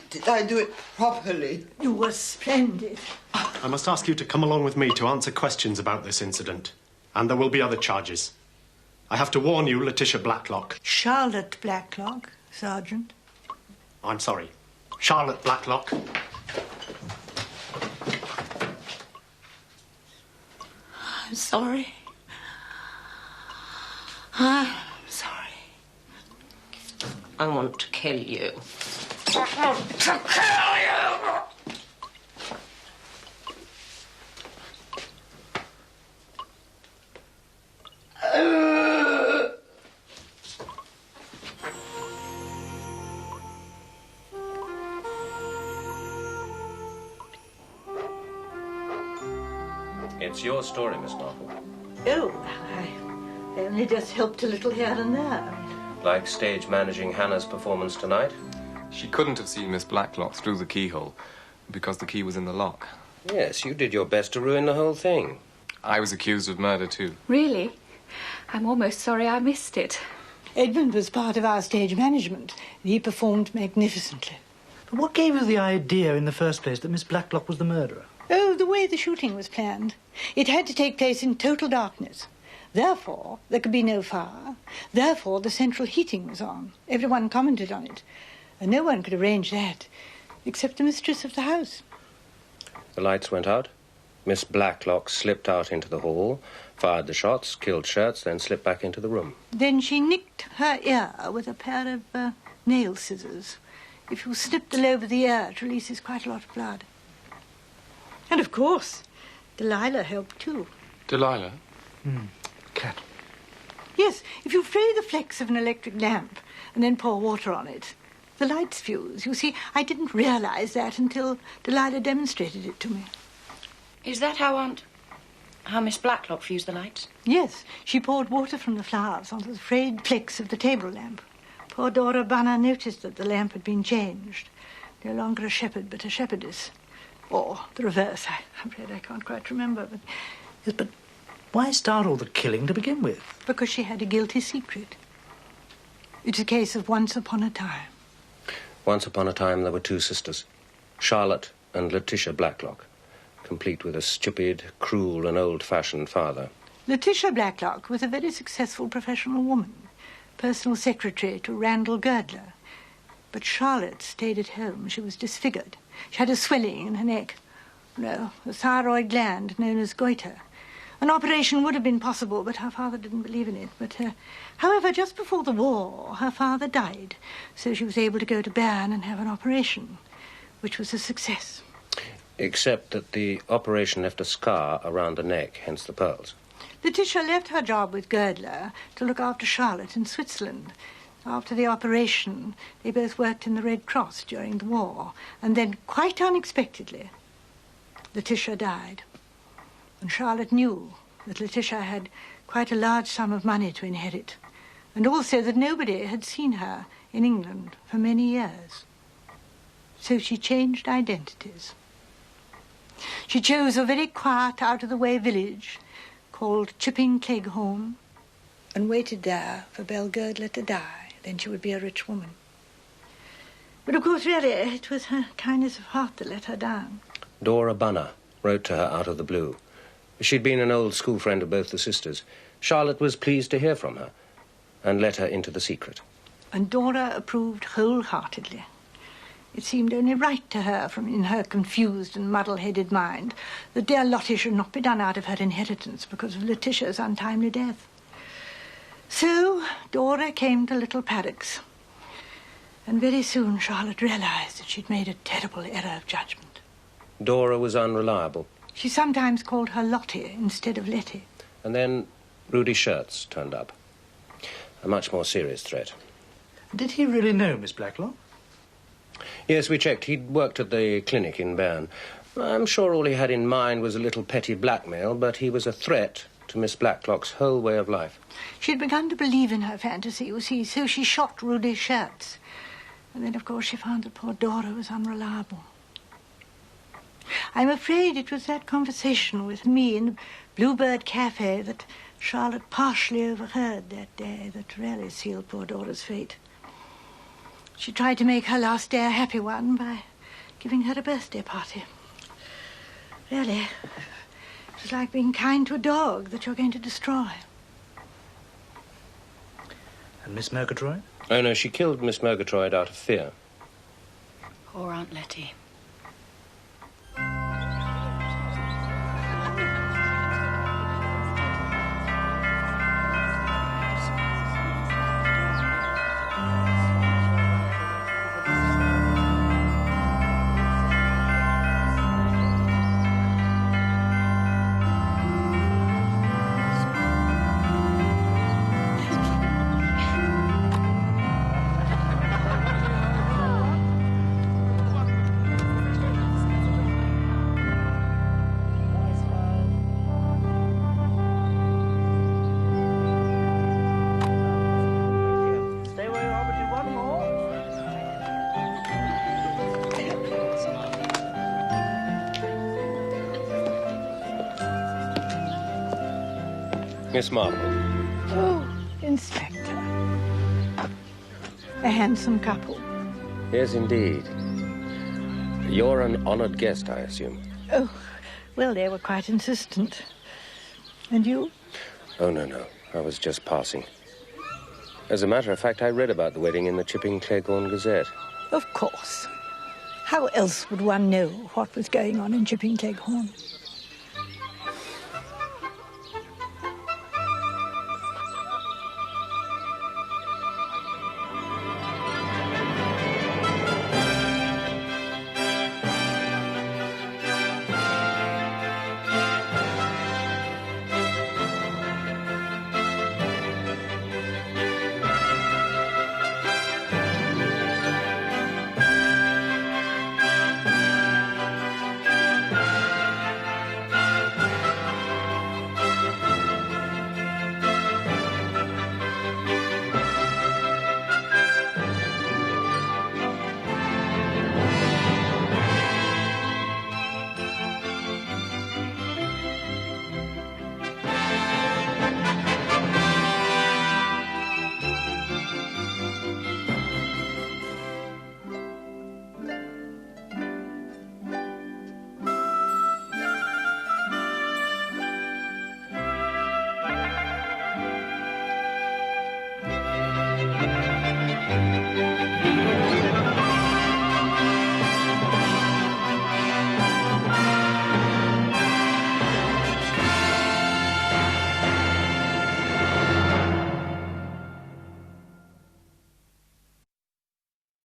Did I do it properly? You were splendid. I must ask you to come along with me to answer questions about this incident. And there will be other charges. I have to warn you, Letitia Blacklock. Charlotte Blacklock, Sergeant. I'm sorry. Charlotte Blacklock. I'm sorry. I'm sorry. I want to kill you. To kill you! It's your story, Miss Marple. Oh, I only just helped a little here and there. Like stage managing Hannah's performance tonight? She couldn't have seen Miss Blacklock through the keyhole because the key was in the lock. Yes, you did your best to ruin the whole thing. I was accused of murder, too. Really? I'm almost sorry I missed it. Edmund was part of our stage management, and he performed magnificently. But what gave you the idea in the first place that Miss Blacklock was the murderer? Oh, the way the shooting was planned. It had to take place in total darkness. Therefore, there could be no fire. Therefore, the central heating was on. Everyone commented on it. And no one could arrange that, except the mistress of the house. The lights went out. Miss Blacklock slipped out into the hall, fired the shots, killed Schertz, then slipped back into the room. Then she nicked her ear with a pair of nail scissors. If you snip the lobe of the ear, it releases quite a lot of blood. And, of course, Delilah helped, too. Delilah? Cat. Yes, if you fray the flex of an electric lamp and then pour water on it, the lights fuse. You see, I didn't realize that until Delilah demonstrated it to me. Is that how Miss Blacklock fused the lights? Yes, she poured water from the flowers onto the frayed flex of the table lamp. Poor Dora Bunner noticed that the lamp had been changed. No longer a shepherd, but a shepherdess. Or the reverse. I'm afraid I can't quite remember, but... Yes, but why start all the killing to begin with? Because she had a guilty secret. It's a case of once upon a time. Once upon a time, there were two sisters, Charlotte and Letitia Blacklock, complete with a stupid, cruel and old-fashioned father. Letitia Blacklock was a very successful professional woman, personal secretary to Randall Girdler. But Charlotte stayed at home. She was disfigured. She had a swelling in her neck. No, a thyroid gland known as goiter. An operation would have been possible, but her father didn't believe in it. But, however, just before the war, her father died, so she was able to go to Bern and have an operation, which was a success. Except that the operation left a scar around the neck, hence the pearls. Letitia left her job with Girdler to look after Charlotte in Switzerland. After the operation, they both worked in the Red Cross during the war, and then, quite unexpectedly, Letitia died. And Charlotte knew that Letitia had quite a large sum of money to inherit, and also that nobody had seen her in England for many years. So she changed identities. She chose a very quiet, out-of-the-way village called Chipping Cleghorn and waited there for Belle Girdler to die. Then she would be a rich woman. But, of course, really, it was her kindness of heart that let her down. Dora Bunner wrote to her out of the blue. She'd been an old school friend of both the sisters. Charlotte was pleased to hear from her and let her into the secret. And Dora approved wholeheartedly. It seemed only right to her, from in her confused and muddle-headed mind, that dear Lottie should not be done out of her inheritance because of Letitia's untimely death. So Dora came to Little Paddocks, and very soon Charlotte realized that she'd made a terrible error of judgment. Dora was unreliable. She sometimes called her Lottie instead of Letty. And then Rudy Shirts turned up. A much more serious threat. Did he really know Miss Blacklock? Yes, we checked. He'd worked at the clinic in Bern. I'm sure all he had in mind was a little petty blackmail, but he was a threat to Miss Blacklock's whole way of life. She'd begun to believe in her fantasy, you see, so she shot Rudy Shirts. And then, of course, she found that poor Dora was unreliable. I'm afraid it was that conversation with me in the Bluebird Cafe that Charlotte partially overheard that day that really sealed poor Dora's fate. She tried to make her last day a happy one by giving her a birthday party. Really, it was like being kind to a dog that you're going to destroy. And Miss Murgatroyd? Oh, no, she killed Miss Murgatroyd out of fear. Poor Aunt Letty. Miss Marple. Oh, Inspector. A handsome couple. Yes, indeed. You're an honoured guest, I assume. Oh, well, they were quite insistent. And you? Oh, no. I was just passing. As a matter of fact, I read about the wedding in the Chipping Cleghorn Gazette. Of course. How else would one know what was going on in Chipping Cleghorn?